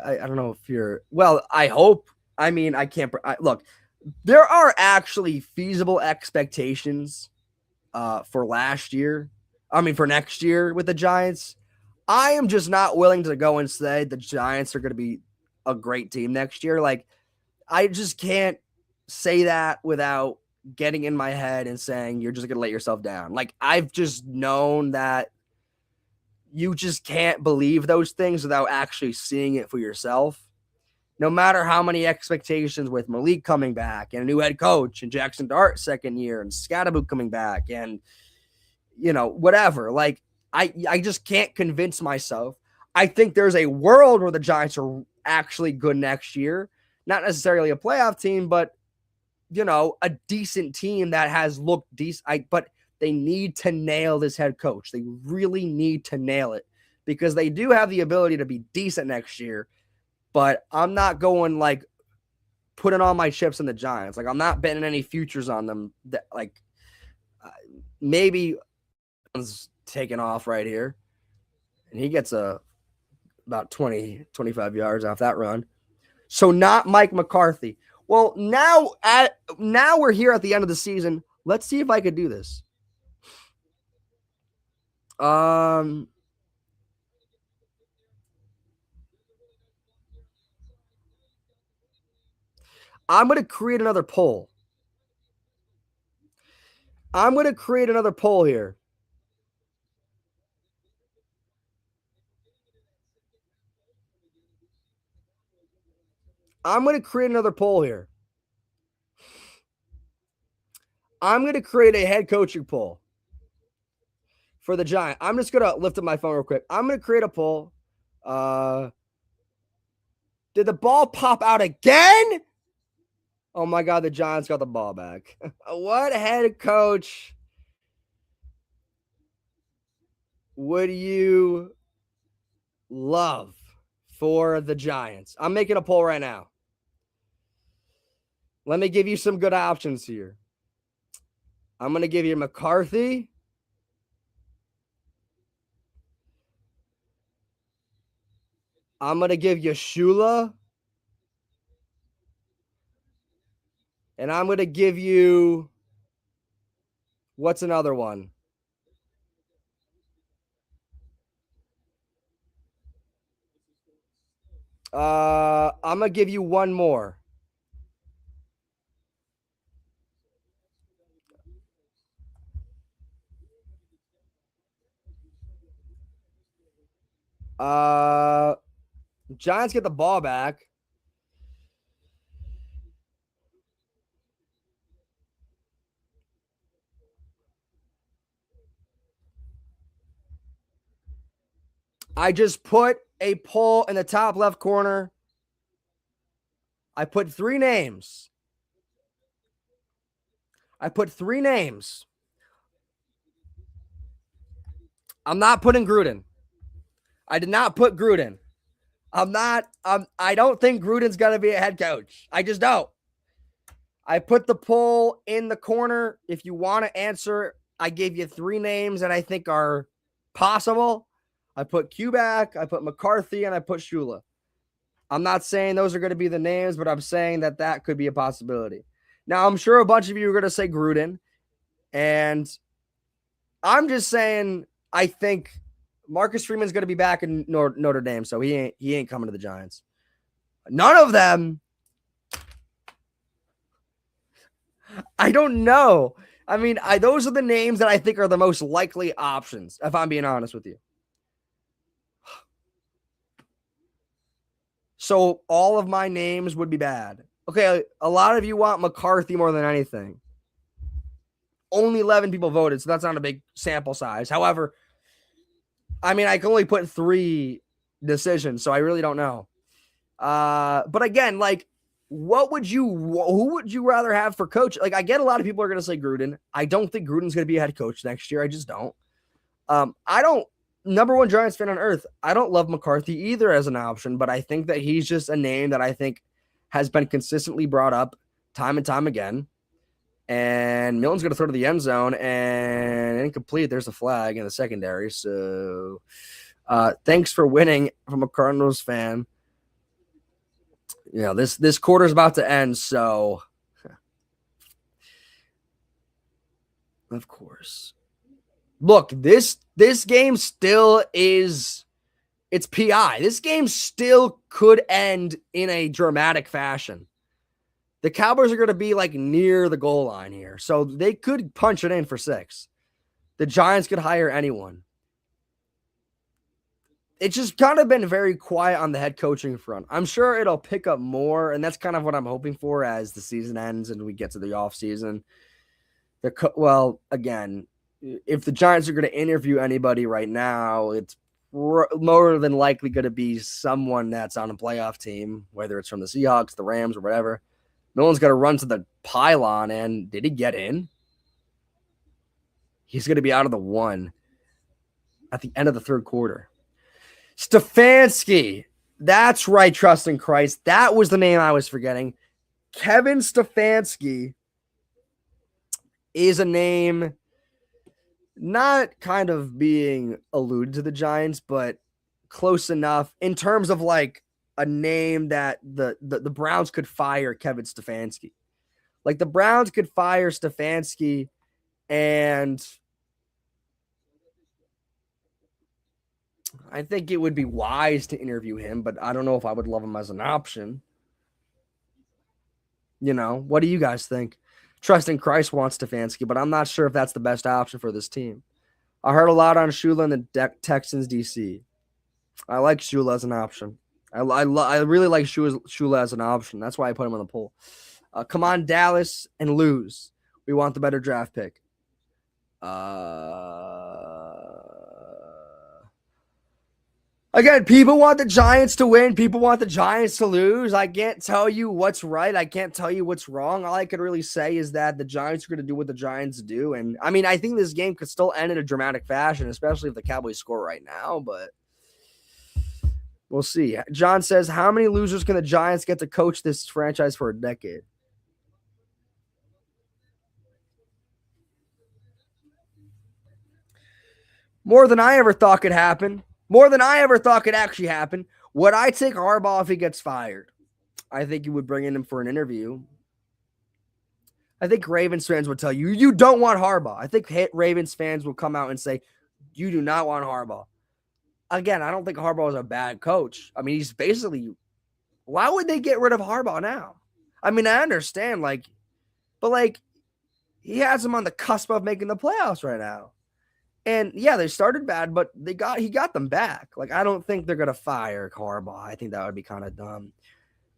I don't know if you're... Well, I hope. I mean, I can't... Look, there are actually feasible expectations for last year. I mean, for next year with the Giants. I am just not willing to go and say the Giants are going to be a great team next year. Like, I just can't say that without getting in my head and saying you're just going to let yourself down. Like, I've just known that you just can't believe those things without actually seeing it for yourself. No matter how many expectations with Malik coming back and a new head coach and Jackson Dart second year and Scatterboot coming back and, you know, whatever. Like, I just can't convince myself. I think there's a world where the Giants are actually good next year. Not necessarily a playoff team, but, you know, a decent team that has looked decent. But they need to nail this head coach. They really need to nail it because they do have the ability to be decent next year. But I'm not going like putting all my chips in the Giants. Like, I'm not betting any futures on them. That like maybe one's taking off right here, and he gets about 20, 25 yards off that run. So not Mike McCarthy. Well, now we're here at the end of the season. Let's see if I could do this. I'm going to create another poll. I'm going to create another poll here. I'm going to create another poll here. I'm going to create a head coaching poll for the Giants. I'm just going to lift up my phone real quick. I'm going to create a poll. Did the ball pop out again? Oh my God, the Giants got the ball back. What head coach would you love for the Giants? I'm making a poll right now. Let me give you some good options here. I'm going to give you McCarthy. I'm going to give you Shula. And I'm going to give you, what's another one? I'm going to give you one more. Giants get the ball back. I just put a poll in the top left corner. I put 3 names. I'm not putting Gruden. I did not put Gruden. I don't think Gruden's going to be a head coach. I just don't. I put the poll in the corner. If you want to answer, I gave you 3 names that I think are possible. I put Kubak, I put McCarthy, and I put Shula. I'm not saying those are going to be the names, but I'm saying that could be a possibility. Now, I'm sure a bunch of you are going to say Gruden, and I'm just saying I think Marcus Freeman's going to be back in Notre Dame, so he ain't coming to the Giants. None of them. I don't know. I mean, those are the names that I think are the most likely options, if I'm being honest with you. So all of my names would be bad. Okay, a lot of you want McCarthy more than anything. Only 11 people voted, so that's not a big sample size. However, I mean, I can only put 3 decisions, so I really don't know. But again, like, who would you rather have for coach? Like, I get a lot of people are going to say Gruden. I don't think Gruden's going to be a head coach next year. I just don't. Number one Giants fan on earth. I don't love McCarthy either as an option, but I think that he's just a name that I think has been consistently brought up time and time again. And Milton's going to throw to the end zone and incomplete. There's a flag in the secondary. So thanks for winning from a Cardinals fan. You know, this quarter's about to end, so of course. Look, this game still is it's PI. This game still could end in a dramatic fashion. The Cowboys are going to be like near the goal line here, so they could punch it in for 6. The Giants could hire anyone. It's just kind of been very quiet on the head coaching front. I'm sure it'll pick up more, and that's kind of what I'm hoping for as the season ends and we get to the offseason. Well, again, if the Giants are going to interview anybody right now, it's more than likely going to be someone that's on a playoff team, whether it's from the Seahawks, the Rams, or whatever. No one's going to run to the pylon, and did he get in? He's going to be out of the 1 at the end of the 3rd quarter. Stefanski. That's right, trust in Christ. That was the name I was forgetting. Kevin Stefanski is a name not kind of being alluded to the Giants, but close enough in terms of like a name that the Browns could fire Kevin Stefanski. Like the Browns could fire Stefanski, and I think it would be wise to interview him, but I don't know if I would love him as an option. You know, what do you guys think? Trust in Christ wants Stefanski, but I'm not sure if that's the best option for this team. I heard a lot on Shula and the Texans DC. I like Shula as an option. I really like Shula as an option. That's why I put him on the poll. Come on, Dallas, and lose. We want the better draft pick. I Again, people want the Giants to win. People want the Giants to lose. I can't tell you what's right. I can't tell you what's wrong. All I could really say is that the Giants are going to do what the Giants do. And I mean, I think this game could still end in a dramatic fashion, especially if the Cowboys score right now, but we'll see. John says, how many losers can the Giants get to coach this franchise for a decade? More than I ever thought could happen. More than I ever thought could actually happen. Would I take Harbaugh if he gets fired? I think you would bring in him for an interview. I think Ravens fans would tell you, you don't want Harbaugh. I think Ravens fans will come out and say, you do not want Harbaugh. Again, I don't think Harbaugh is a bad coach. I mean, he's basically, why would they get rid of Harbaugh now? I mean, I understand, but he has them on the cusp of making the playoffs right now. And yeah, they started bad, but he got them back. Like, I don't think they're gonna fire Harbaugh. I think that would be kind of dumb.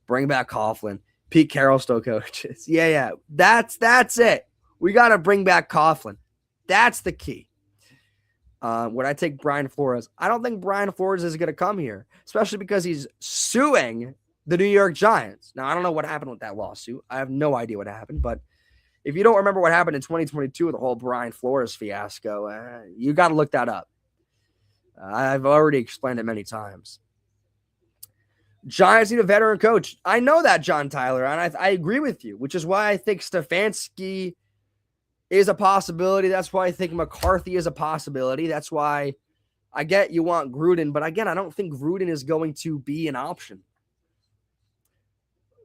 Bring back Coughlin. Pete Carroll still coaches. Yeah. That's it. We gotta bring back Coughlin. That's the key. Would I take Brian Flores? I don't think Brian Flores is gonna come here, especially because he's suing the New York Giants. Now, I don't know what happened with that lawsuit. I have no idea what happened, but if you don't remember what happened in 2022 with the whole Brian Flores fiasco, you got to look that up. I've already explained it many times. Giants need a veteran coach. I know that, John Tyler, and I agree with you, which is why I think Stefanski is a possibility. That's why I think McCarthy is a possibility. That's why I get you want Gruden, but again, I don't think Gruden is going to be an option.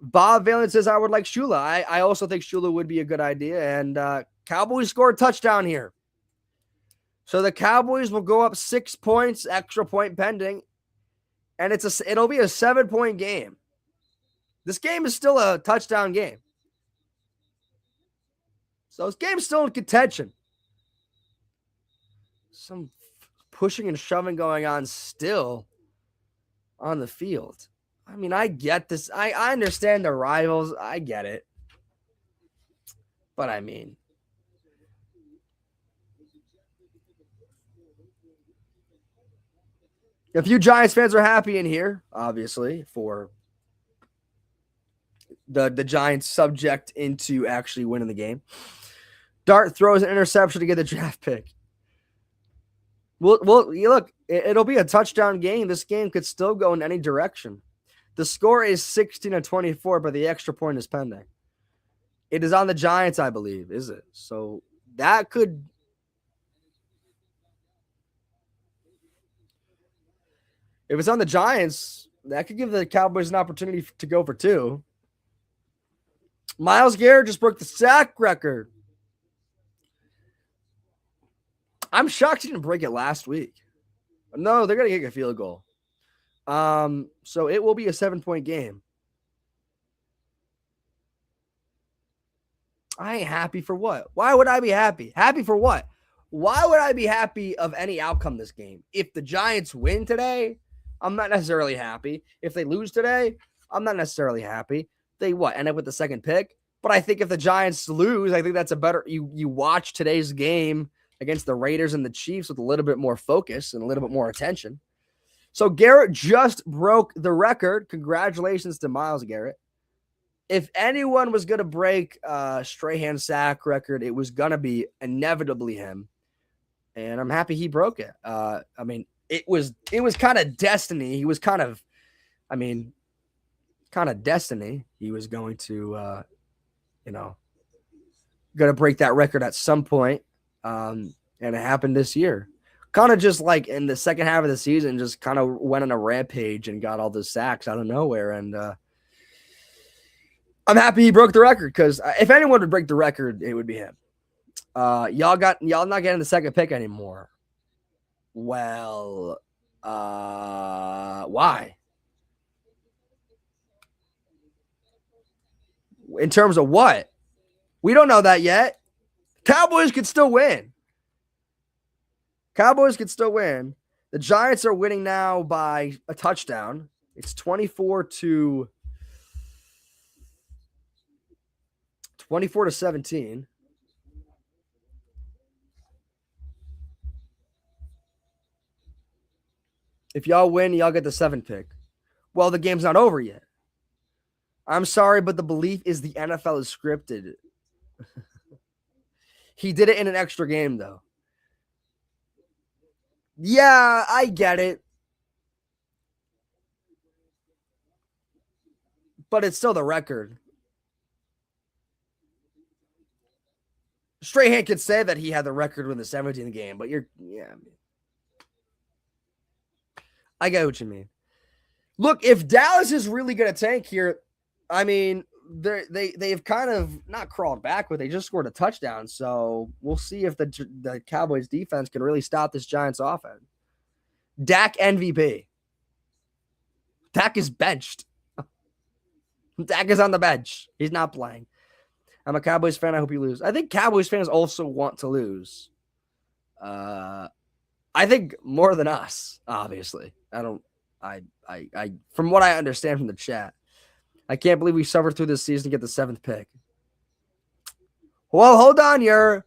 Bob Valen says, I would like Shula. I also think Shula would be a good idea. And Cowboys score a touchdown here. So the Cowboys will go up 6 points, extra point pending. And it'll be a 7-point game. This game is still a touchdown game. So this game's still in contention. Some pushing and shoving going on still on the field. I mean, I get this. I understand the rivals. I get it. But I mean, a few Giants fans are happy in here, obviously, for the Giants subject into actually winning the game. Dart throws an interception to get the draft pick. Well, look, it'll be a touchdown game. This game could still go in any direction. The score is 16-24, but the extra point is pending. It is on the Giants, I believe, is it? So that could. If it's on the Giants, that could give the Cowboys an opportunity to go for 2. Myles Garrett just broke the sack record. I'm shocked he didn't break it last week. No, they're going to kick a field goal. So it will be a 7-point game. I ain't happy for what? Why would I be happy? Happy for what? Why would I be happy of any outcome this game? If the Giants win today, I'm not necessarily happy. If they lose today, I'm not necessarily happy. They end up with the second pick. But I think if the Giants lose, I think that's a better. You watch today's game against the Raiders and the Chiefs with a little bit more focus and a little bit more attention. So Garrett just broke the record. Congratulations to Myles Garrett. If anyone was going to break Strahan sack record, it was going to be inevitably him. And I'm happy he broke it. I mean, it was kind of destiny. He was kind of destiny. He was going to, going to break that record at some point. And it happened this year. Kind of just like in the second half of the season, just kind of went on a rampage and got all the sacks out of nowhere. And I'm happy he broke the record because if anyone would break the record, it would be him. Y'all not getting the second pick anymore. Well, why? In terms of what? We don't know that yet. Cowboys could still win. The Giants are winning now by a touchdown. It's 24-17. If y'all win, y'all get the 7th pick. Well, the game's not over yet. I'm sorry, but the belief is the NFL is scripted. He did it in an extra game, though. Yeah, I get it. But it's still the record. Strahan could say that he had the record with the 17th game, but I get what you mean. Look, if Dallas is really going to tank here, I mean, they've kind of not crawled back, but they just scored a touchdown. So we'll see if the Cowboys defense can really stop this Giants offense. Dak MVP. Dak is benched. Dak is on the bench. He's not playing. I'm a Cowboys fan. I hope you lose. I think Cowboys fans also want to lose. I think more than us, obviously. I from what I understand from the chat, I can't believe we suffered through this season to get the 7th pick. Well, hold on,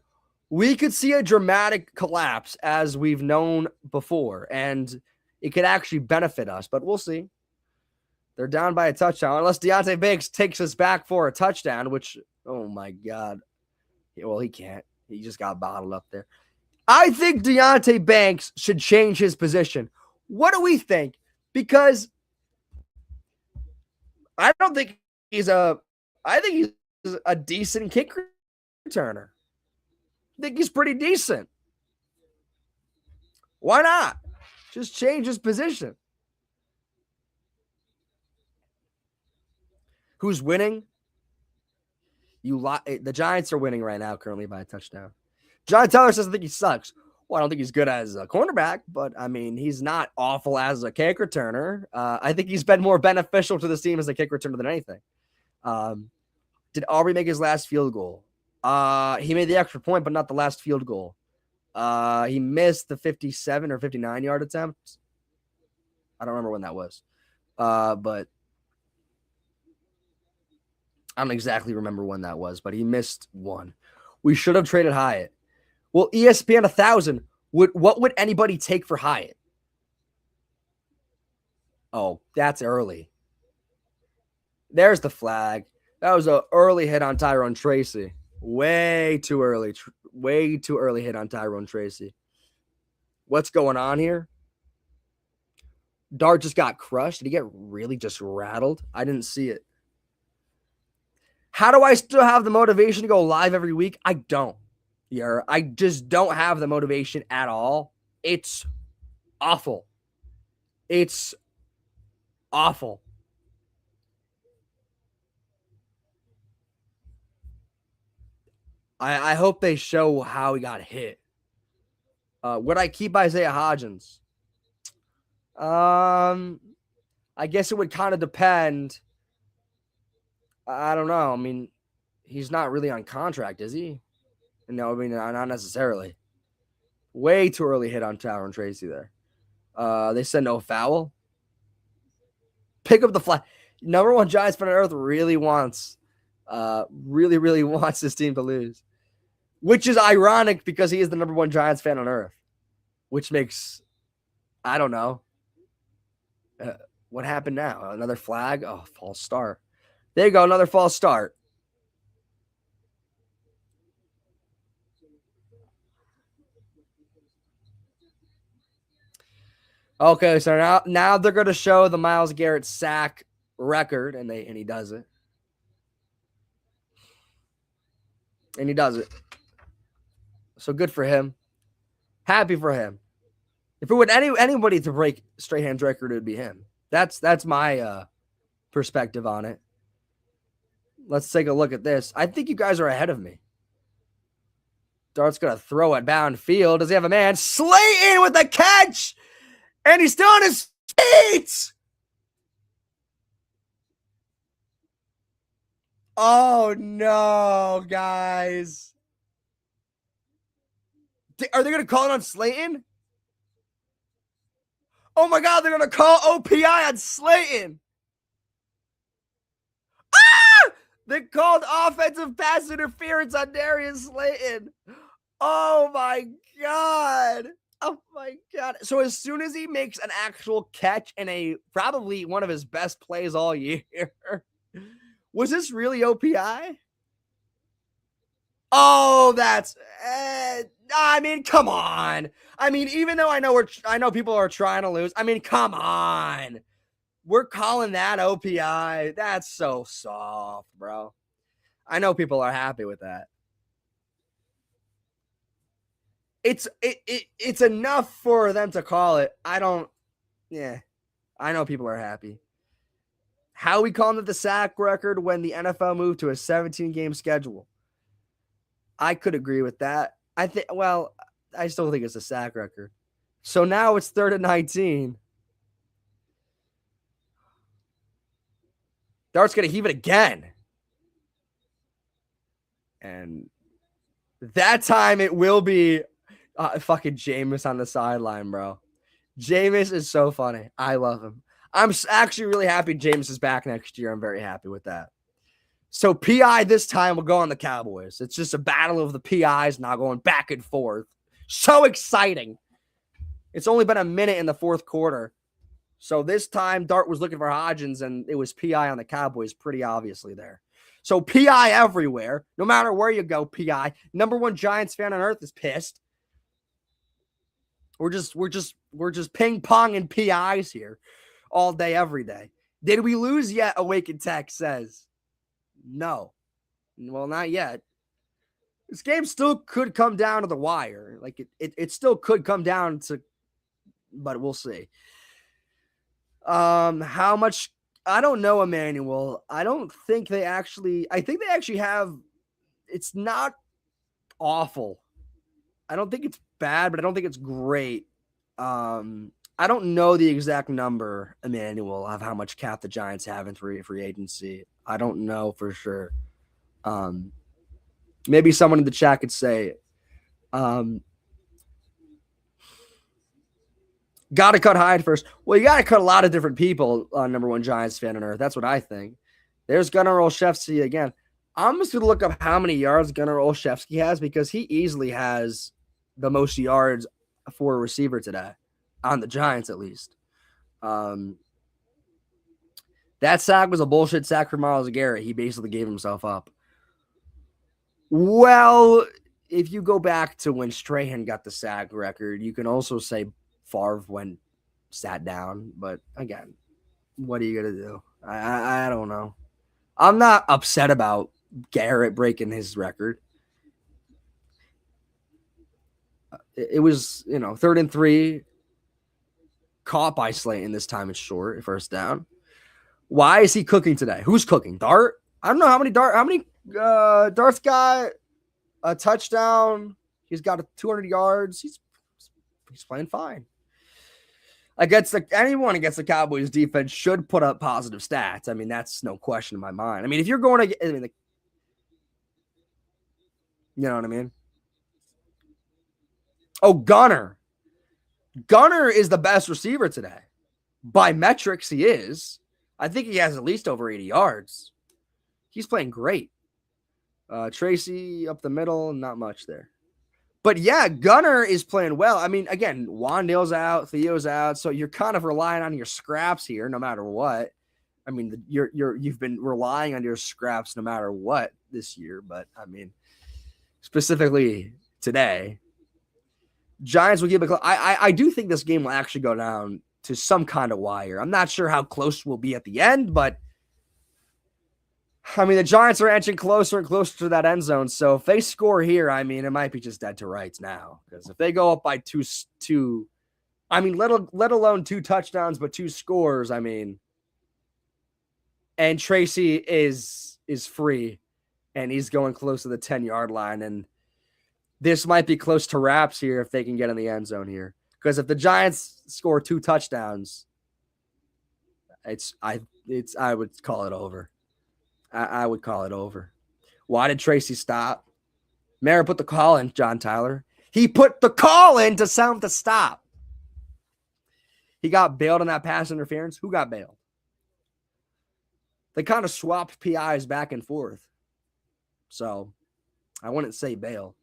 we could see a dramatic collapse as we've known before, and it could actually benefit us, but we'll see. They're down by a touchdown, unless Deontay Banks takes us back for a touchdown, which, oh my God. Well, he can't. He just got bottled up there. I think Deontay Banks should change his position. What do we think? Because I think he's a decent kick returner. I think he's pretty decent. Why not? Just change his position. Who's winning? The Giants are winning right now, currently by a touchdown. John Teller says I think he sucks. Well, I don't think he's good as a cornerback, but I mean, he's not awful as a kick returner. I think he's been more beneficial to this team as a kick returner than anything. Did Aubrey make his last field goal? He made the extra point, but not the last field goal. He missed the 57 or 59 yard attempt. I don't remember when that was. But I don't exactly remember when that was, but he missed one. We should have traded Hyatt. Well, ESPN 1000, what would anybody take for Hyatt? Oh, that's early. There's the flag. That was an early hit on Tyrone Tracy. Way too early. Way too early hit on Tyrone Tracy. What's going on here? Dart just got crushed. Did he get really just rattled? I didn't see it. How do I still have the motivation to go live every week? I don't. I just don't have the motivation at all. It's awful. It's awful. I hope they show how he got hit. Would I keep Isaiah Hodgins? I guess it would kind of depend. I don't know. I mean, he's not really on contract, is he? No, I mean, not necessarily. Way too early hit on Tyrone Tracy there. They said no foul. Pick up the flag. Number one Giants fan on earth really wants this team to lose. Which is ironic because he is the number one Giants fan on earth. Which makes, I don't know. What happened now? Another flag? Oh, false start. There you go, another false start. Okay, so now they're going to show the Myles Garrett sack record, and he does it. And he does it. So good for him. Happy for him. If it would anybody to break Strahan's record, it would be him. That's my perspective on it. Let's take a look at this. I think you guys are ahead of me. Dart's going to throw it downfield. Does he have a man? Slayton with the catch! And he's still on his feet! Oh, no, guys. Are they going to call it on Slayton? Oh, my God, they're going to call OPI on Slayton. Ah! They called offensive pass interference on Darius Slayton. Oh, my God. Oh, my God. So as soon as he makes an actual catch in a probably one of his best plays all year, was this really OPI? Oh, that's. I mean, come on. I mean, even though I know people are trying to lose. I mean, come on. We're calling that OPI. That's so soft, bro. I know people are happy with that. It's enough for them to call it. I don't. Yeah, I know people are happy. How we calling it the sack record when the NFL moved to a 17-game schedule? I could agree with that. I think. Well, I still think it's a sack record. So now it's 3rd and 19. Dart's gonna heave it again, and that time it will be fucking Jameis on the sideline, bro. Jameis is so funny. I love him. I'm actually really happy Jameis is back next year. I'm very happy with that. So PI this time will go on the Cowboys. It's just a battle of the PIs now going back and forth. So exciting. It's only been a minute in the fourth quarter. So this time Dart was looking for Hodgins and it was PI on the Cowboys pretty obviously there. So PI everywhere. No matter where you go, PI. Number one Giants fan on earth is pissed. We're just ping-ponging PIs here all day, every day. Did we lose yet? Awakened Tech says. No. Well, not yet. This game still could come down to the wire. Like it still could come down to, but we'll see. How much? I don't know, Emmanuel. I think they actually have. It's not awful. I don't think it's bad, but I don't think it's great. I don't know the exact number, Emmanuel, of how much cap the Giants have in free agency. I don't know for sure. Maybe someone in the chat could say it. Got to cut Hyde first. Well, you got to cut a lot of different people on number one Giants fan on earth. That's what I think. There's Gunnar Olszewski again. I'm just going to look up how many yards Gunnar Olszewski has because he easily has the most yards for a receiver today on the Giants, at least. That sack was a bullshit sack for Myles Garrett. He basically gave himself up. Well, if you go back to when Strahan got the sack record, you can also say Favre sat down. But again, what are you going to do? I don't know. I'm not upset about Garrett breaking his record. It was, 3rd and 3. Caught by Slayton this time. It's short. First down. Why is he cooking today? Who's cooking? Dart? I don't know how many Dart's got a touchdown. He's got 200 yards. He's playing fine. Anyone against the Cowboys defense should put up positive stats. I mean, that's no question in my mind. I mean, if you're going to you know what I mean? Oh, Gunnar. Gunnar is the best receiver today. By metrics, he is. I think he has at least over 80 yards. He's playing great. Tracy up the middle, not much there. But yeah, Gunnar is playing well. I mean, again, Wandale's out, Theo's out, so you're kind of relying on your scraps here, no matter what. I mean, you've been relying on your scraps no matter what this year, but I mean, specifically today, Giants will give a. I do think this game will actually go down to some kind of wire. I'm not sure how close we'll be at the end, but I mean, the Giants are edging closer and closer to that end zone. So if they score here, I mean, it might be just dead to rights now. Because if they go up by two, I mean, let alone 2 touchdowns, but 2 scores, I mean, and Tracy is free, and he's going close to the 10-yard line, and this might be close to wraps here if they can get in the end zone here. Because if the Giants score 2 touchdowns, I would call it over. I would call it over. Why did Tracy stop? Mara put the call in, John Tyler. He put the call in to sound to stop. He got bailed on that pass interference. Who got bailed? They kind of swapped PIs back and forth. So I wouldn't say bail.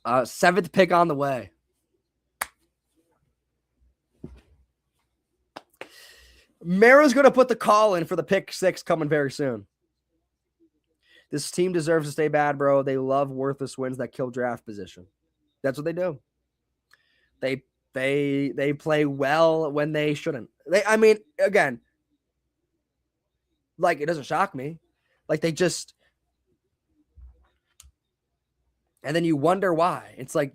7th pick on the way. Mara's going to put the call in for the pick 6 coming very soon. This team deserves to stay bad, bro. They love worthless wins that kill draft position. That's what they do. They play well when they shouldn't. Again, like, it doesn't shock me. Like, they just, and then you wonder why. It's like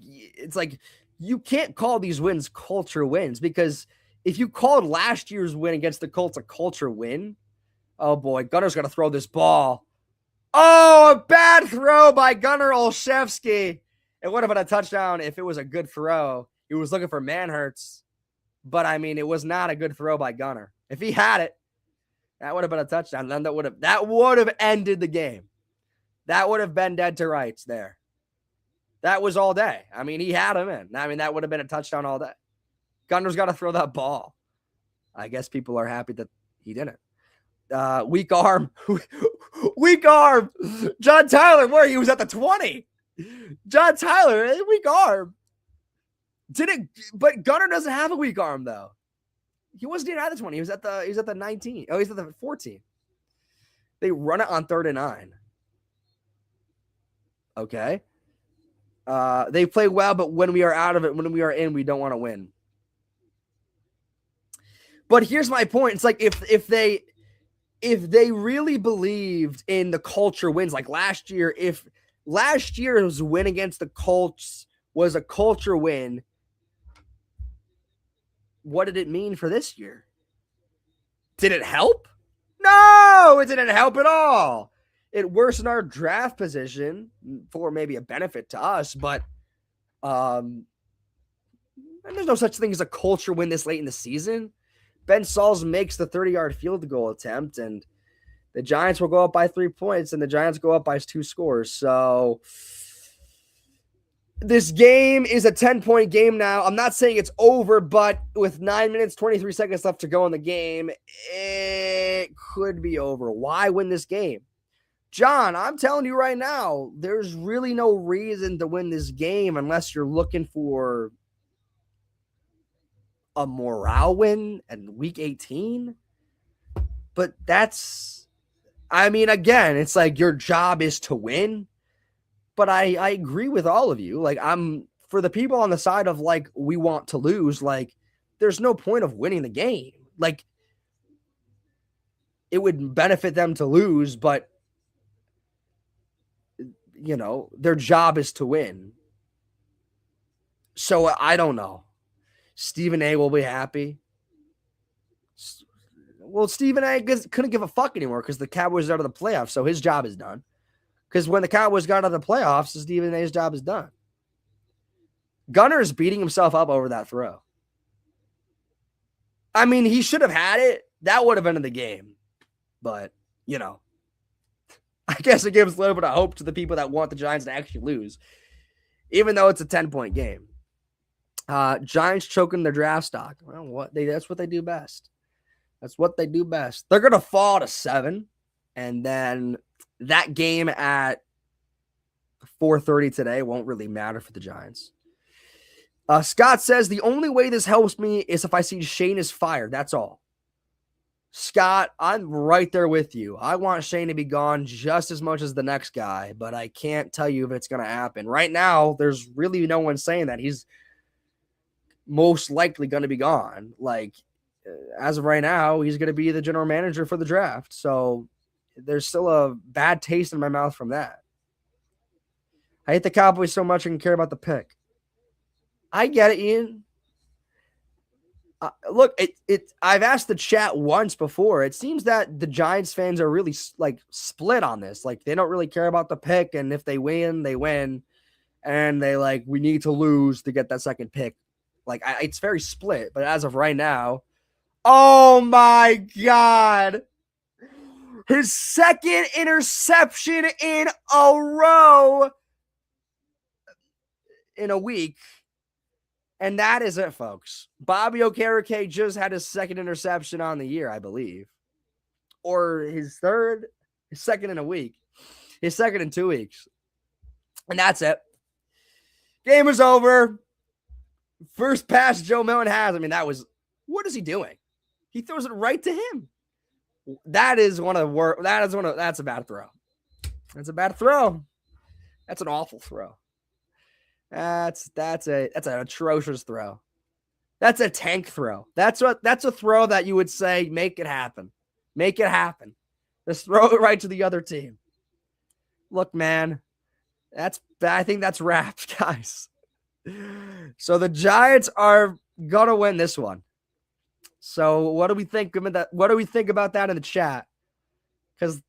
you can't call these wins culture wins, because if you called last year's win against the Colts a culture win, oh boy, Gunner's got to throw this ball. Oh, a bad throw by Gunner Olszewski. It would have been a touchdown if it was a good throw. He was looking for Manhertz, but I mean, it was not a good throw by Gunner. If he had it, that would have been a touchdown. Then that would have ended the game. That would have been dead to rights there. That was all day. I mean, he had him in. I mean, that would have been a touchdown all day. Gunner's got to throw that ball. I guess people are happy that he didn't. Weak arm. Weak arm. John Tyler, where he was at the 20. John Tyler, weak arm. But Gunner doesn't have a weak arm, though. He wasn't even at the 20. He was at the 19. Oh, he's at the 14. They run it on 3rd and 9. Okay. They play well, but when we are out of it, when we are in, we don't want to win. But here's my point. It's like if they really believed in the culture wins, like last year, if last year's win against the Colts was a culture win, what did it mean for this year? Did it help? No, it didn't help at all. It worsened our draft position for maybe a benefit to us, but and there's no such thing as a culture win this late in the season. Ben Sauls makes the 30-yard field goal attempt, and the Giants will go up by 3 points, and the Giants go up by 2 scores. So this game is a 10-point game now. I'm not saying it's over, but with 9 minutes, 23 seconds left to go in the game, it could be over. Why win this game? John, I'm telling you right now, there's really no reason to win this game unless you're looking for a morale win in week 18. But again, it's like your job is to win. But I agree with all of you. Like, I'm for the people on the side of like, we want to lose. Like, there's no point of winning the game. Like, it would benefit them to lose, but their job is to win. So I don't know. Stephen A will be happy. Well, Stephen A couldn't give a fuck anymore because the Cowboys are out of the playoffs, so his job is done. Because when the Cowboys got out of the playoffs, Stephen A's job is done. Gunner is beating himself up over that throw. I mean, he should have had it. That would have been in the game. But, I guess it gives a little bit of hope to the people that want the Giants to actually lose, even though it's a 10-point game. Giants choking their draft stock. Well, that's what they do best. That's what they do best. They're going to fall to 7, and then that game at 4:30 today won't really matter for the Giants. Scott says, the only way this helps me is if I see Shane is fired. That's all. Scott, I'm right there with you. I want Shane to be gone just as much as the next guy, but I can't tell you if it's going to happen. Right now, there's really no one saying that he's most likely going to be gone. Like, as of right now, he's going to be the general manager for the draft. So there's still a bad taste in my mouth from that. I hate the Cowboys so much I can care about the pick. I get it, Ian. Look, I've asked the chat once before. It seems that the Giants fans are really split on this. Like, they don't really care about the pick, and if they win, they win, and they we need to lose to get that second pick. Like, it's very split. But as of right now, oh my God, his second interception in a row in a week. And that is it, folks. Bobby Okereke just had his second interception on the year, I believe. Or his second in a week. His second in 2 weeks. And that's it. Game was over. First pass Joe Milton has. I mean, what is he doing? He throws it right to him. That's a bad throw. That's a bad throw. That's an awful throw. That's an atrocious throw. That's a tank throw. That's a throw that you would say, make it happen. Make it happen. Just throw it right to the other team. Look, man, I think that's wrapped, guys. So the Giants are gonna win this one. So what do we think about that? What do we think about that in the chat? Because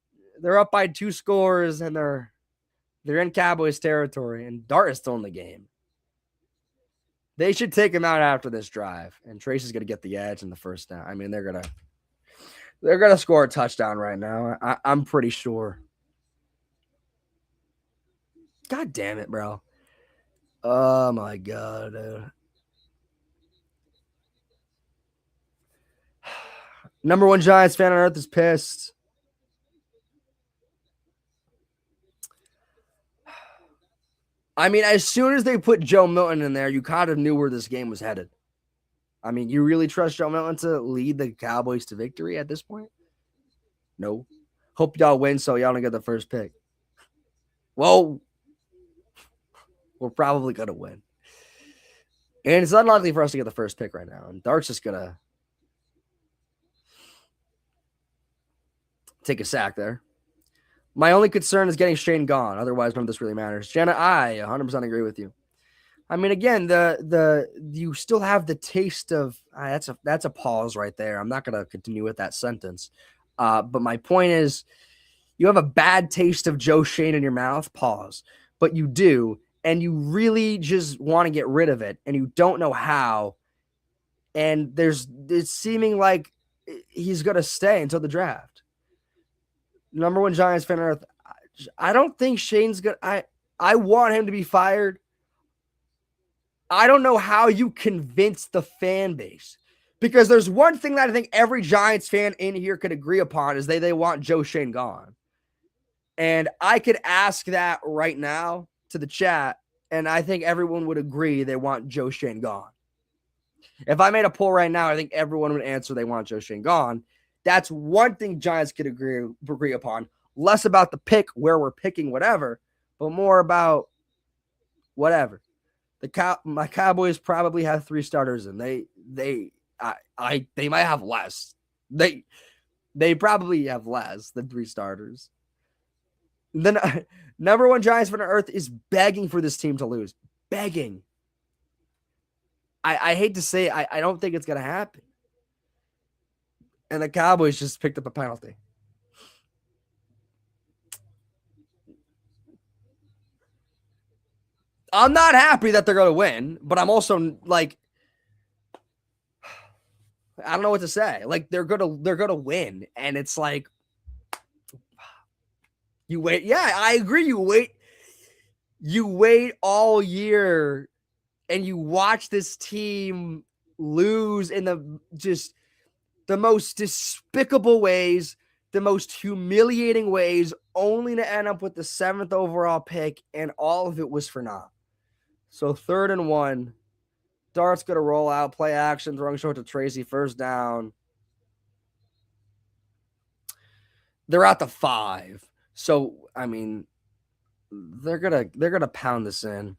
they're up by 2 scores and they're in Cowboys territory, and Dart is still in the game. They should take him out after this drive, and Tracy's gonna get the edge in the first down. I mean, they're gonna score a touchdown right now. I'm pretty sure. God damn it, bro. Oh my God, dude. Number 1 Giants fan on earth is pissed. I mean, as soon as they put Joe Milton in there, you kind of knew where this game was headed. I mean, you really trust Joe Milton to lead the Cowboys to victory at this point? No. Hope y'all win so y'all don't get the first pick. Well, we're probably going to win. And it's unlikely for us to get the first pick right now. And Dart's just going to take a sack there. My only concern is getting Shane gone. Otherwise, none of this really matters. Jenna, I 100% agree with you. I mean, again, you still have the taste of that's a pause right there. I'm not going to continue with that sentence. But my point is, you have a bad taste of Joe Shane in your mouth. Pause. But you do, and you really just want to get rid of it, and you don't know how. And it's seeming like he's going to stay until the draft. Number 1 Giants fan on earth. I don't think Shane's good. I want him to be fired. I don't know how you convince the fan base, because there's one thing that I think every Giants fan in here could agree upon is they want Joe Shane gone. And I could ask that right now to the chat, and I think everyone would agree they want Joe Shane gone. If I made a poll right now, I think everyone would answer they want Joe Shane gone. That's one thing Giants could agree upon. Less about the pick, where we're picking, whatever, but more about whatever. My Cowboys probably have 3 starters, and they might have less. They probably have less than 3 starters. Then number 1 Giants fan on earth is begging for this team to lose. Begging. I hate to say it, I don't think it's gonna happen. And the Cowboys just picked up a penalty. I'm not happy that they're going to win, but I'm also like, I don't know what to say. Like, they're gonna win, and it's like, you wait. Yeah, I agree. You wait all year, and you watch this team lose in the most despicable ways, the most humiliating ways, only to end up with the 7th overall pick, and all of it was for naught. So 3rd and 1. Dart's going to roll out, play action, throwing short to Tracy, first down. They're at the 5. So, I mean, they're gonna pound this in.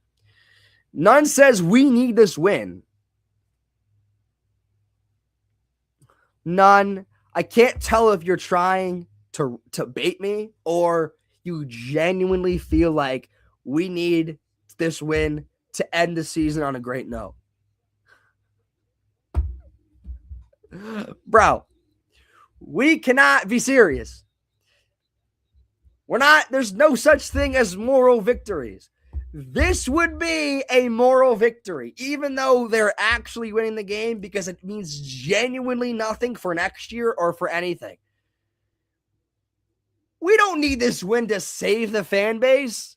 None says we need this win. None. I can't tell if you're trying to bait me or you genuinely feel like we need this win to end the season on a great note. Bro, we cannot be serious. There's no such thing as moral victories. This would be a moral victory, even though they're actually winning the game, because it means genuinely nothing for next year or for anything. We don't need this win to save the fan base.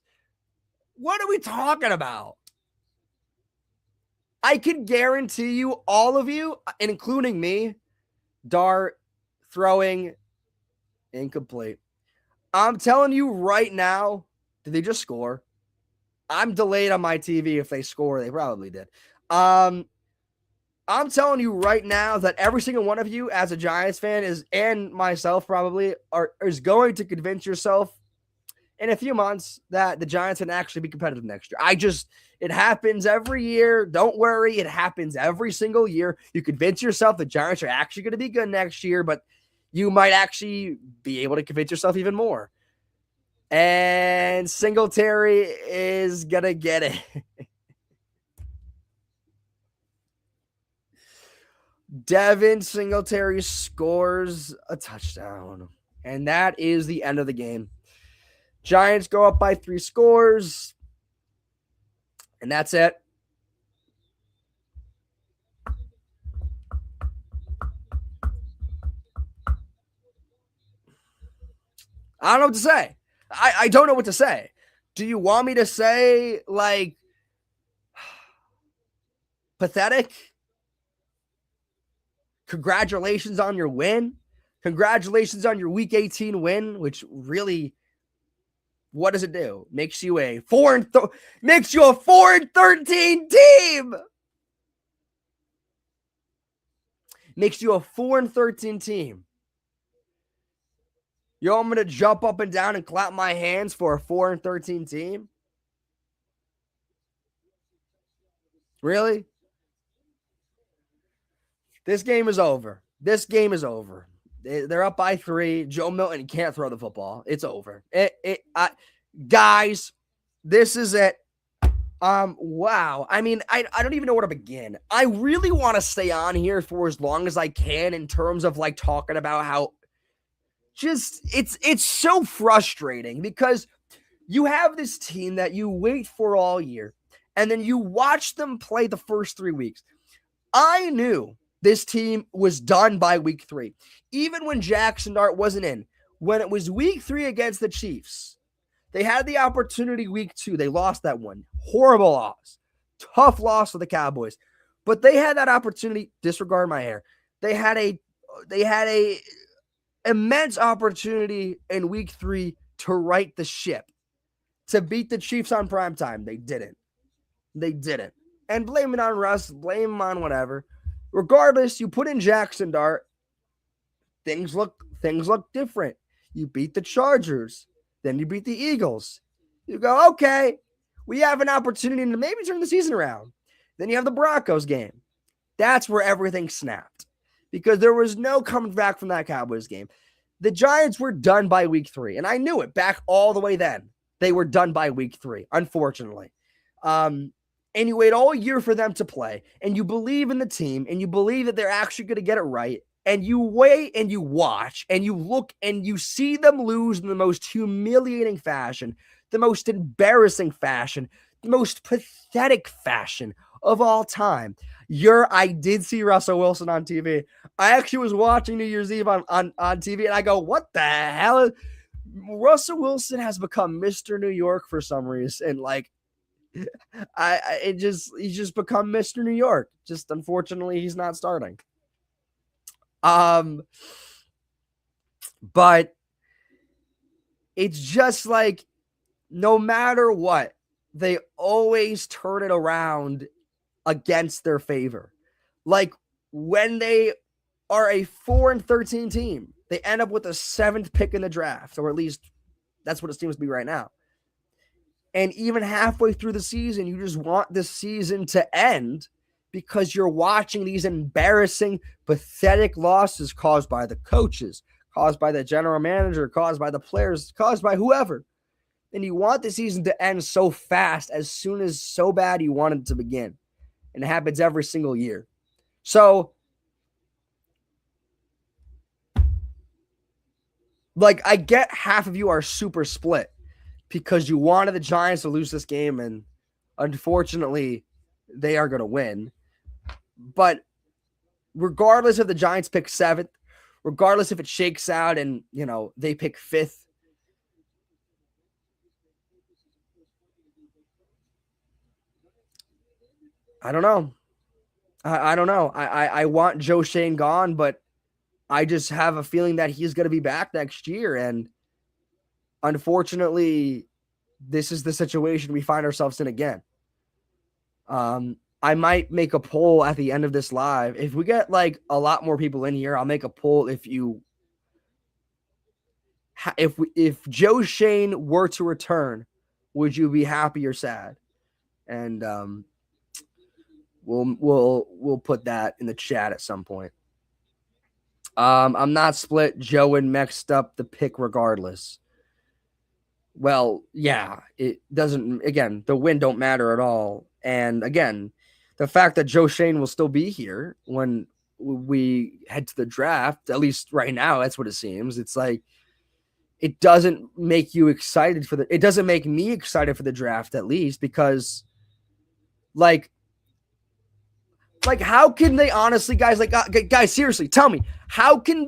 What are we talking about? I can guarantee you, all of you, including me, Dart, throwing, incomplete. I'm telling you right now, did they just score? I'm delayed on my TV. If they score, they probably did. I'm telling you right now that every single one of you as a Giants fan and myself probably is going to convince yourself in a few months that the Giants can actually be competitive next year. It happens every year. Don't worry. It happens every single year. You convince yourself the Giants are actually going to be good next year, but you might actually be able to convince yourself even more. And Singletary is going to get it. Devin Singletary scores a touchdown. And that is the end of the game. Giants go up by 3 scores. And that's it. I don't know what to say. I don't know what to say. Do you want me to say, like, pathetic? Congratulations on your win. Congratulations on your Week 18 win, which really, what does it do? Makes you a 4-13 team. Makes you a 4-13 team. You want me to jump up and down and clap my hands for a 4-13 team? Really? This game is over. This game is over. They're up by 3. Joe Milton can't throw the football. It's over. Guys, this is it. Wow. I mean, I don't even know where to begin. I really want to stay on here for as long as I can in terms of like talking about how just it's so frustrating because you have this team that you wait for all year and then you watch them play the first 3 weeks. I knew this team was done by week 3. Even when Jackson Dart wasn't in, when it was week 3 against the Chiefs, they had the opportunity week 2. They lost that one. Horrible loss. Tough loss for the Cowboys. But they had that opportunity. Disregard my hair. They had a immense opportunity in week 3 to right the ship, to beat the Chiefs on primetime. They didn't. And blame it on Russ, blame him on whatever. Regardless, you put in Jackson Dart, things look different. You beat the Chargers, then you beat the Eagles. You go, okay, we have an opportunity to maybe turn the season around. Then you have the Broncos game. That's where everything snapped because there was no coming back from that Cowboys game. The Giants were done by week 3, and I knew it back all the way then. They were done by week 3, unfortunately. And you wait all year for them to play, and you believe in the team, and you believe that they're actually going to get it right, and you wait and you watch, and you look, and you see them lose in the most humiliating fashion, the most embarrassing fashion, the most pathetic fashion of all time. I did see Russell Wilson on TV. I actually was watching New Year's Eve on TV, and I go, what the hell? Russell Wilson has become Mr. New York for some reason, like, he's just become Mr. New York. Just unfortunately, he's not starting. But it's just like no matter what, they always turn it around against their favor. Like when they are a 4-13 team, they end up with the 7th pick in the draft, or at least that's what it seems to be right now. And even halfway through the season, you just want this season to end because you're watching these embarrassing, pathetic losses caused by the coaches, caused by the general manager, caused by the players, caused by whoever. And you want the season to end so fast, as soon as so bad you want it to begin. And it happens every single year. So, like, I get half of you are super split because you wanted the Giants to lose this game, and unfortunately, they are going to win. But regardless if the Giants pick 7th, regardless if it shakes out and, they pick 5th, I don't know. I don't know. I want Joe Shane gone, but I just have a feeling that he's going to be back next year. And unfortunately, this is the situation we find ourselves in again. I might make a poll at the end of this live. If we get like a lot more people in here, I'll make a poll. If Joe Shane were to return, would you be happy or sad? And we'll put that in the chat at some point. I'm not split. Joe and mixed up the pick regardless. Well, yeah, it doesn't. Again, the win don't matter at all. And again, the fact that Joe Shane will still be here when we head to the draft, at least right now, that's what it seems. It's like it doesn't make you excited for it doesn't make me excited for the draft, at least, because like how can they honestly, guys, guys, seriously, tell me, how can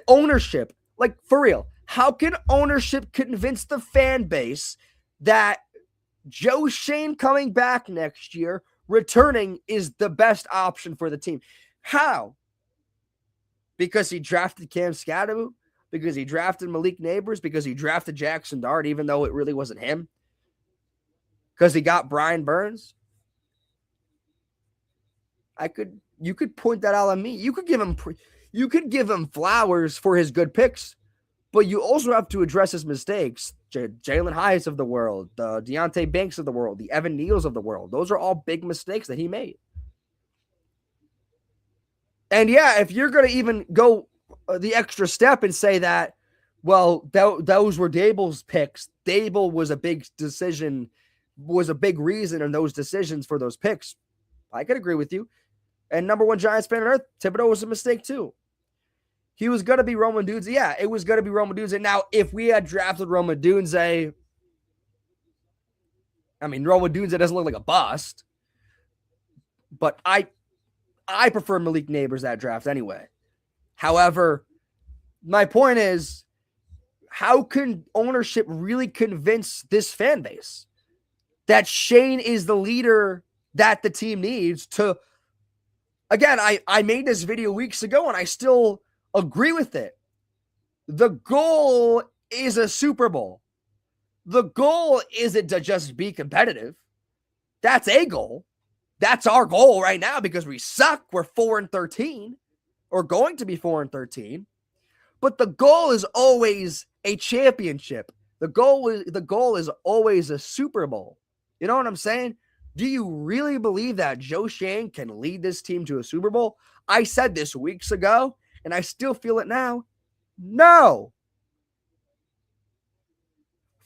ownership, like for real, how can ownership convince the fan base that Joe Shane coming back next year, returning, is the best option for the team? How? Because he drafted Cam Scadaboo? Because he drafted Malik Neighbors? Because he drafted Jackson Dart, even though it really wasn't him? Because he got Brian Burns? You could point that out on me. You could give him flowers for his good picks, but you also have to address his mistakes. Jalen Hyatt of the world, the Deontay Banks of the world, the Evan Neals of the world. Those are all big mistakes that he made. And yeah, if you're going to even go the extra step and say that, well, those were Dable's picks. Dable was a big decision, was a big reason in those decisions for those picks. I could agree with you. And number one Giants fan on earth, Thibodeau was a mistake too. He was going to be Rome Odunze. Yeah, it was going to be Rome Odunze. Now, if we had drafted Rome Odunze, I mean, Rome Odunze doesn't look like a bust, but I prefer Malik Neighbors that draft anyway. However, my point is, how can ownership really convince this fan base that Shane is the leader that the team needs to? Again, I made this video weeks ago and I still agree with it. The goal is a Super Bowl. The goal isn't to just be competitive. That's a goal. That's our goal right now because we suck. We're 4-13 or going to be 4-13. But the goal is always a championship. The goal is always a Super Bowl. You know what I'm saying? Do you really believe that Joe Shane can lead this team to a Super Bowl? I said this weeks ago, and I still feel it now. No.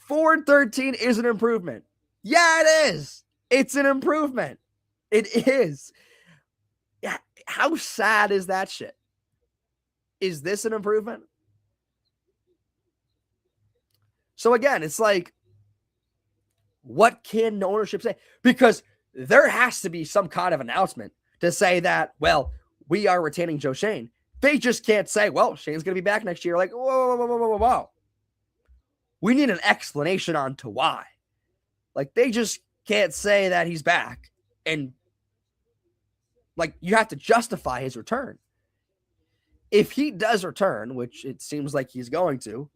4-13 is an improvement. Yeah, it is. It's an improvement. It is. Yeah. How sad is that shit? Is this an improvement? So again, it's like, what can the ownership say? Because there has to be some kind of announcement to say that, well, we are retaining Joe Shane. They just can't say, well, Shane's going to be back next year. Like, whoa. We need an explanation on to why. Like, they just can't say that he's back. And, like, you have to justify his return. If he does return, which it seems like he's going to,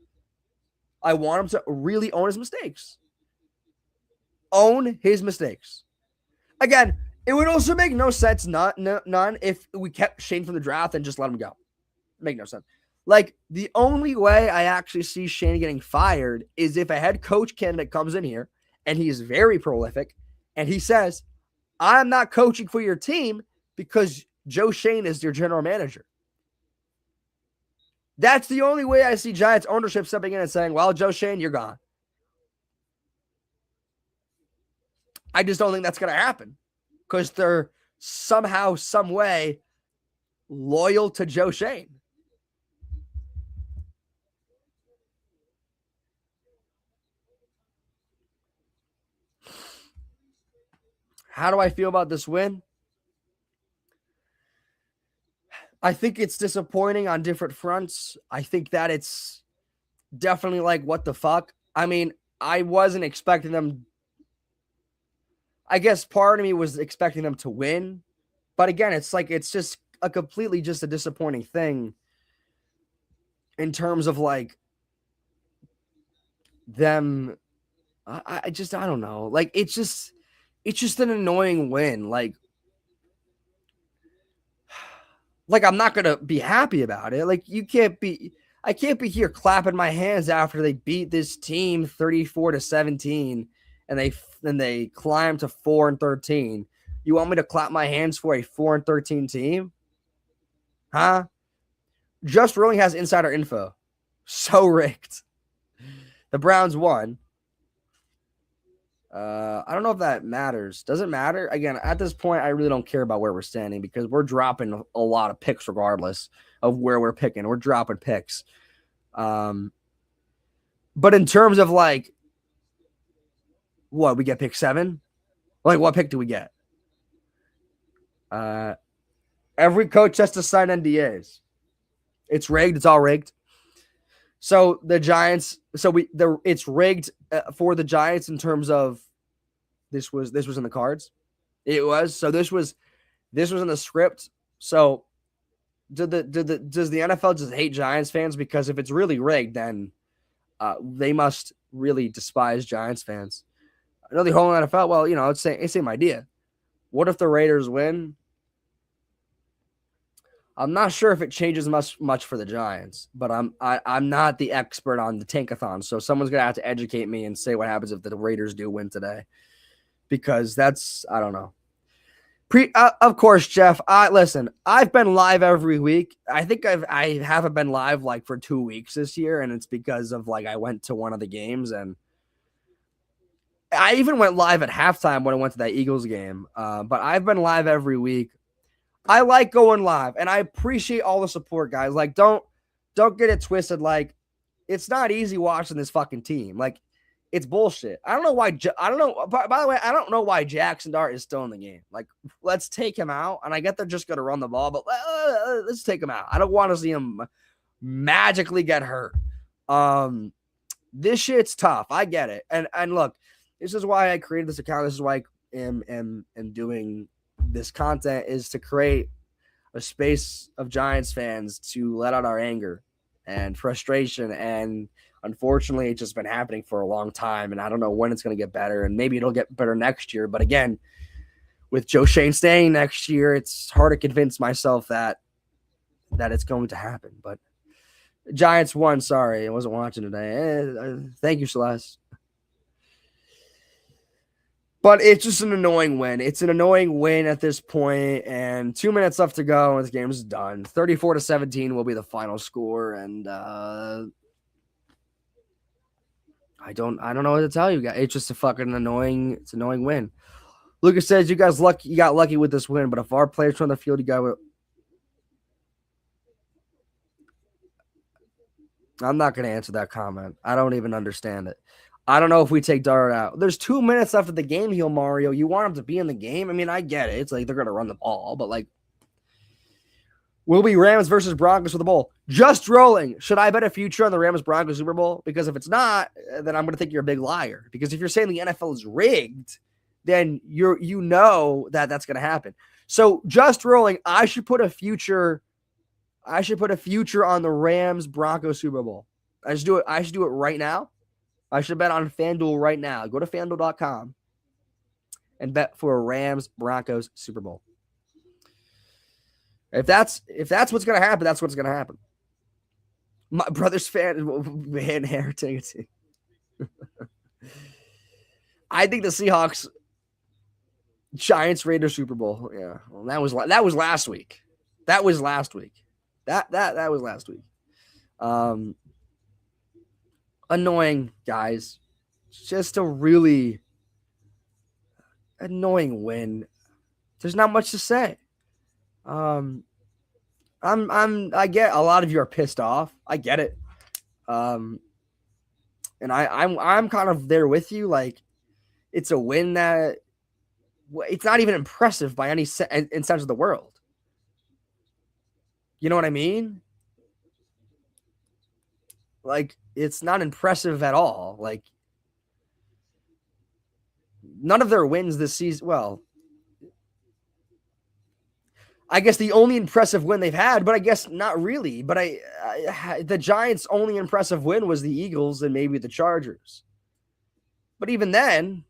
I want him to really own his mistakes. Own his mistakes. Again, it would also make no sense, none, if we kept Shane from the draft and just let him go. Make no sense. Like, the only way I actually see Shane getting fired is if a head coach candidate comes in here and he's very prolific and he says, I'm not coaching for your team because Joe Shane is your general manager. That's the only way I see Giants ownership stepping in and saying, well, Joe Shane, you're gone. I just don't think that's going to happen because they're somehow, some way loyal to Joe Shane. How do I feel about this win? I think it's disappointing on different fronts. I think that it's definitely like, what the fuck? I mean, I wasn't expecting them. I guess part of me was expecting them to win. But again, it's like, it's just a completely just a disappointing thing in terms of like them I don't know. Like it's just an annoying win. Like I'm not gonna be happy about it. Like I can't be here clapping my hands after they beat this team 34-17 and they climb to 4-13. You want me to clap my hands for a 4-13 team? Huh? Just Rolling has insider info. So rigged. The Browns won. I don't know if that matters. Does it matter? Again, at this point, I really don't care about where we're standing because we're dropping a lot of picks regardless of where we're picking. We're dropping picks. But in terms of like, what, we get pick 7? Like, what pick do we get? Every coach has to sign NDAs. It's rigged. It's all rigged. So the Giants, it's rigged for the Giants in terms of this was in the cards. It was. So this was in the script. So does the NFL just hate Giants fans? Because if it's really rigged, then they must really despise Giants fans. I know the whole NFL. Well, you know, it's the same idea. What if the Raiders win? I'm not sure if it changes much for the Giants, but I'm not the expert on the tankathon, so someone's gonna have to educate me and say what happens if the Raiders do win today, because that's, I don't know. Of course, Jeff. Listen, I've been live every week. I think I haven't been live like for 2 weeks this year, and it's because of like I went to one of the games, and I even went live at halftime when I went to that Eagles game. But I've been live every week. I like going live, and I appreciate all the support, guys. Like, don't get it twisted. Like, it's not easy watching this fucking team. Like, it's bullshit. I don't know why. I don't know. By the way, I don't know why Jackson Dart is still in the game. Like, let's take him out. And I get they're just gonna run the ball, but let's take him out. I don't want to see him magically get hurt. This shit's tough. I get it. And look, this is why I created this account. This is why I am doing this content, is to create a space of Giants fans to let out our anger and frustration. And unfortunately, it's just been happening for a long time. And I don't know when it's going to get better. And maybe it'll get better next year. But again, with Joe Shane staying next year, it's hard to convince myself that it's going to happen. But Giants won. Sorry, I wasn't watching today. Thank you, Celeste. But it's just an annoying win. It's an annoying win at this point, and 2 minutes left to go, and this game is done. 34-17 will be the final score, and I don't know what to tell you guys. It's just a fucking annoying. It's an annoying win. Lucas says you got lucky with this win, but if our players on the field, you got. I'm not going to answer that comment. I don't even understand it. I don't know if we take Dart out. There's 2 minutes left of the game, Heel Mario. You want him to be in the game? I mean, I get it. It's like they're going to run the ball, but like, will be Rams versus Broncos for the bowl. Just rolling. Should I bet a future on the Rams Broncos Super Bowl? Because if it's not, then I'm going to think you're a big liar. Because if you're saying the NFL is rigged, then you know that that's going to happen. So just rolling. I should put a future on the Rams Broncos Super Bowl. I should do it right now. I should bet on FanDuel right now. Go to FanDuel.com and bet for a Rams Broncos Super Bowl. If that's what's gonna happen, that's what's gonna happen. My brother's inheriting a team. I think the Seahawks Giants Raiders Super Bowl. Yeah, well, that was last week. That was last week. That was last week. Annoying, guys. Just a really annoying win. There's not much to say. I get a lot of you are pissed off. I get it. And I'm kind of there with you. Like, it's a win that it's not even impressive by any sense of the world. You know what I mean? Like, it's not impressive at all. Like, none of their wins this season. Well, I guess the only impressive win they've had, but I guess not really. But the Giants' only impressive win was the Eagles and maybe the Chargers. But even then,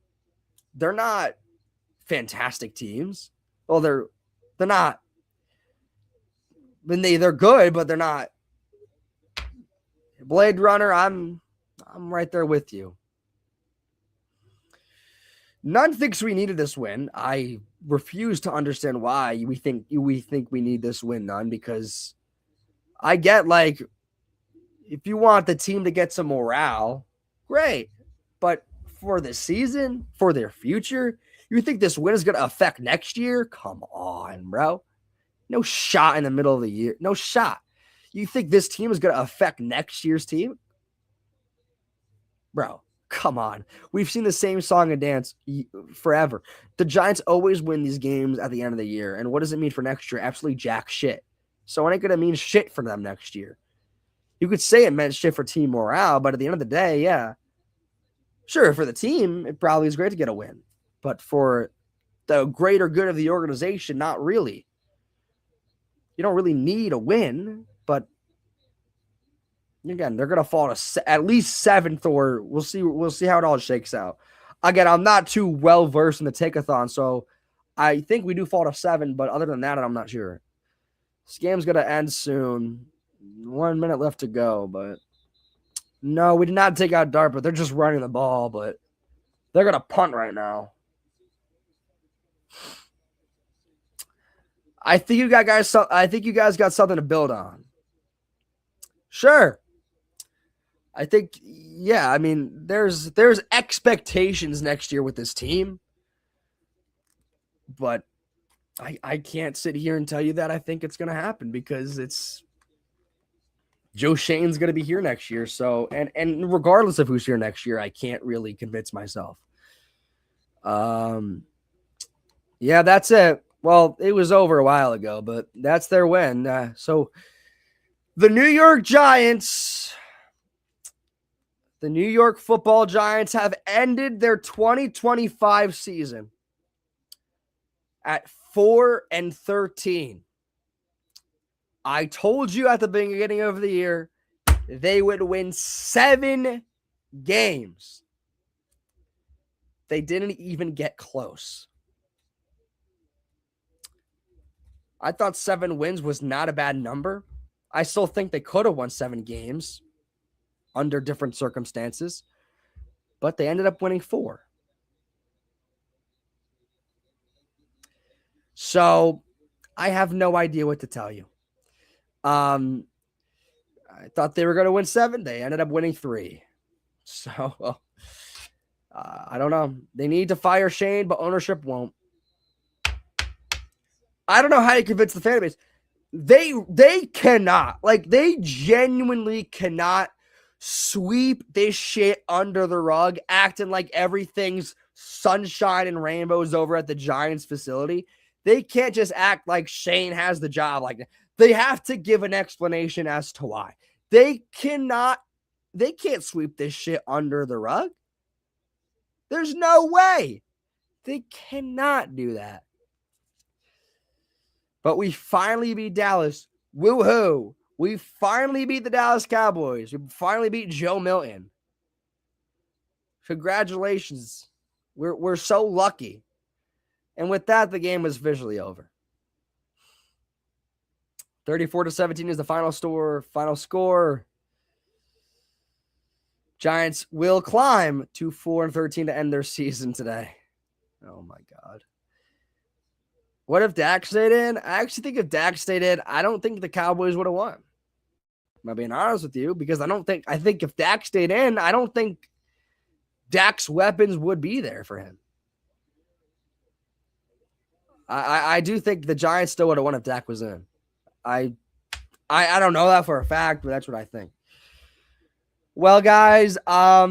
they're not fantastic teams. Well, they're not. They're good, but they're not. Blade Runner, I'm right there with you. None thinks we needed this win. I refuse to understand why we think we need this win, None, because I get, like, if you want the team to get some morale, great. But for the season, for their future, you think this win is going to affect next year? Come on, bro. No shot in the middle of the year. No shot. You think this team is going to affect next year's team? Bro, come on. We've seen the same song and dance forever. The Giants always win these games at the end of the year. And what does it mean for next year? Absolutely jack shit. So it ain't going to mean shit for them next year. You could say it meant shit for team morale, but at the end of the day, yeah. Sure, for the team, it probably is great to get a win. But for the greater good of the organization, not really. You don't really need a win, but again, they're going to fall to at least seventh, or we'll see how it all shakes out. Again, I'm not too well versed in the take-a-thon, so I think we do fall to 7, but other than that, I'm not sure. This game's going to end soon. 1 minute left to go, but no, we did not take out Dart, but they're just running the ball, but they're going to punt right now. I think you guys got something to build on. Sure. I think, yeah, I mean, there's expectations next year with this team, but I can't sit here and tell you that I think it's going to happen, because it's Joe Shane's going to be here next year. So, and regardless of who's here next year, I can't really convince myself. Yeah, that's it. Well, it was over a while ago, but that's their win. So the New York Giants, the New York Football Giants, have ended their 2025 season at 4-13. I told you at the beginning of the year they would win 7 games. They didn't even get close. I thought 7 wins was not a bad number. I still think they could have won 7 games under different circumstances, but they ended up winning 4. So I have no idea what to tell you. I thought they were going to win 7. They ended up winning 3. So I don't know. They need to fire Shane, but ownership won't. I don't know how you convince the fan base. They cannot. Like, they genuinely cannot sweep this shit under the rug, acting like everything's sunshine and rainbows over at the Giants facility. They can't just act like Shane has the job like that. They have to give an explanation as to why. They can't sweep this shit under the rug. There's no way. They cannot do that. But we finally beat Dallas. Woo-hoo. We finally beat the Dallas Cowboys. We finally beat Joe Milton. Congratulations. We're so lucky. And with that, the game was officially over. 34-17 is the final score. Giants will climb to 4-13 to end their season today. Oh my God. What if Dak stayed in? I actually think if Dak stayed in, I don't think the Cowboys would have won. I'm being honest with you, because I think if Dak stayed in, I don't think Dak's weapons would be there for him. I do think the Giants still would have won if Dak was in. I don't know that for a fact, but that's what I think. Well, guys, I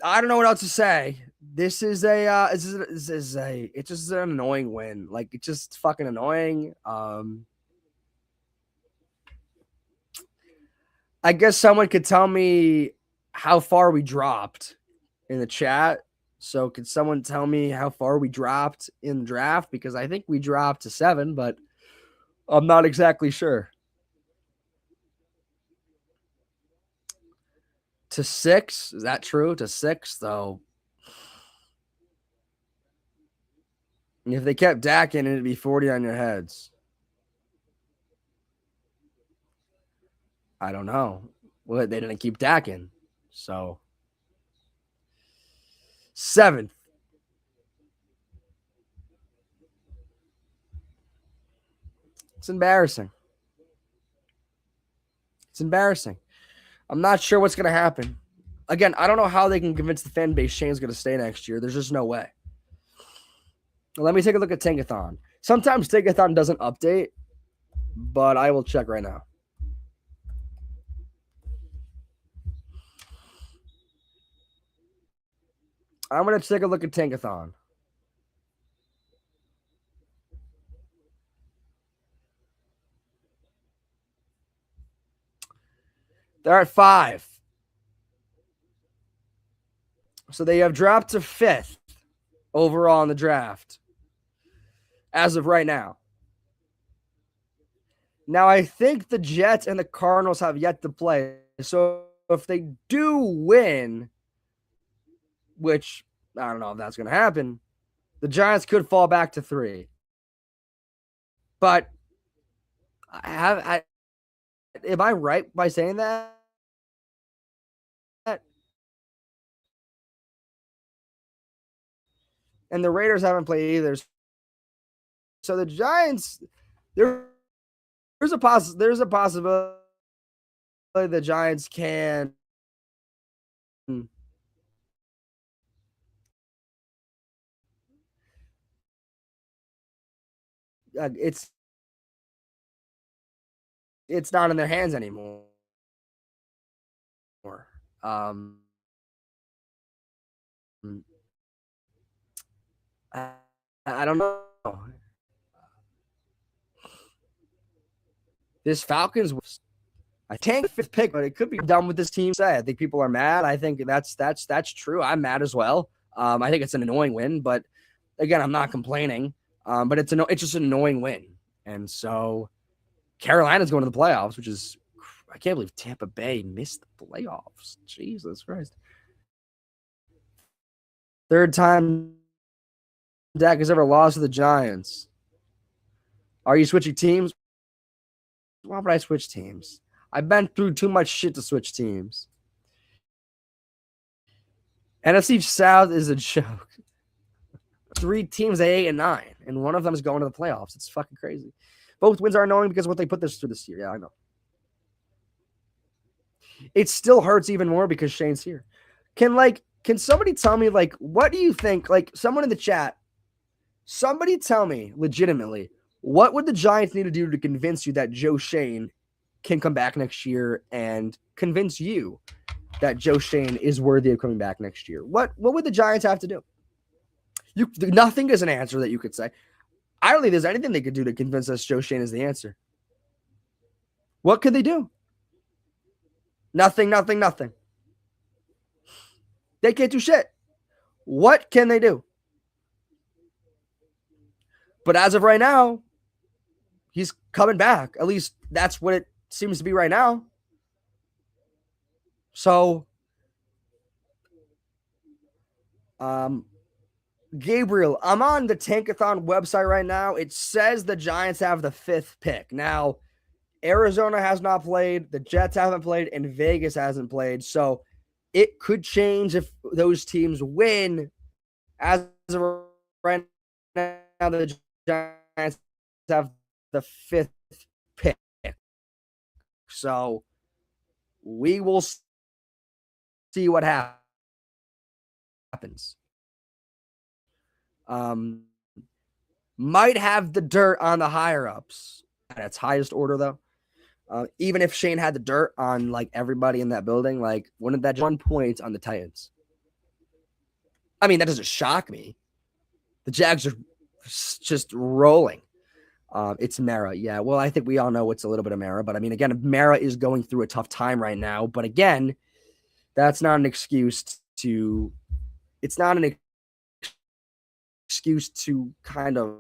don't know what else to say. This is it's just an annoying win. Like, it's just fucking annoying. I guess someone could tell me how far we dropped in the chat. So could someone tell me how far we dropped in the draft? Because I think we dropped to 7, but I'm not exactly sure. To 6? Is that true? To 6, though. And if they kept Dak in, it'd be 40 on your heads. I don't know. Well, they didn't keep Dak in. So, 7th. It's embarrassing. It's embarrassing. I'm not sure what's going to happen. Again, I don't know how they can convince the fan base Shane's going to stay next year. There's just no way. Let me take a look at Tankathon. Sometimes Tankathon doesn't update, but I will check right now. I'm going to take a look at Tankathon. They're at 5. So they have dropped to 5th overall in the draft as of right now. Now, I think the Jets and the Cardinals have yet to play. So if they do win, which I don't know if that's going to happen, the Giants could fall back to 3. But am I right by saying that? And the Raiders haven't played either. So the Giants, there's a possibility the Giants can it's not in their hands anymore. I don't know. This Falcons, I think 5th pick, but it could be done with this team. I think people are mad. I think that's true. I'm mad as well. I think it's an annoying win, but again, I'm not complaining. But it's just an annoying win, and so Carolina's going to the playoffs, which is I can't believe Tampa Bay missed the playoffs. Jesus Christ! 3rd time Dak has ever lost to the Giants. Are you switching teams? Why would I switch teams? I've been through too much shit to switch teams. NFC South is a joke. 3 teams at 8 and 9, and one of them is going to the playoffs. It's fucking crazy. Both wins are annoying because of what they put this through this year. Yeah, I know. It still hurts even more because Shane's here. Can somebody tell me, what do you think? Someone in the chat, somebody tell me legitimately, what would the Giants need to do to convince you that Joe Shane can come back next year and convince you that Joe Shane is worthy of coming back next year? What would the Giants have to do? Nothing is an answer that you could say. I don't think there's anything they could do to convince us Joe Shane is the answer. What could they do? Nothing. They can't do shit. What can they do? But as of right now, he's coming back. At least that's what it seems to be right now. So, Gabriel, I'm on the Tankathon website right now. It says the Giants have the 5th pick. Now, Arizona has not played, the Jets haven't played, and Vegas hasn't played. So it could change if those teams win. As of right now, the Giants have the 5th pick. So we will see what happens. Might have the dirt on the higher ups at its highest order, though. Even if Shane had the dirt on everybody in that building, wouldn't that just 1 point on the Titans? I mean, that doesn't shock me. The Jags are just rolling. It's Mara. Yeah, well, I think we all know it's a little bit of Mara. But, I mean, again, Mara is going through a tough time right now. But, again, that's not an excuse to – it's not an excuse to kind of,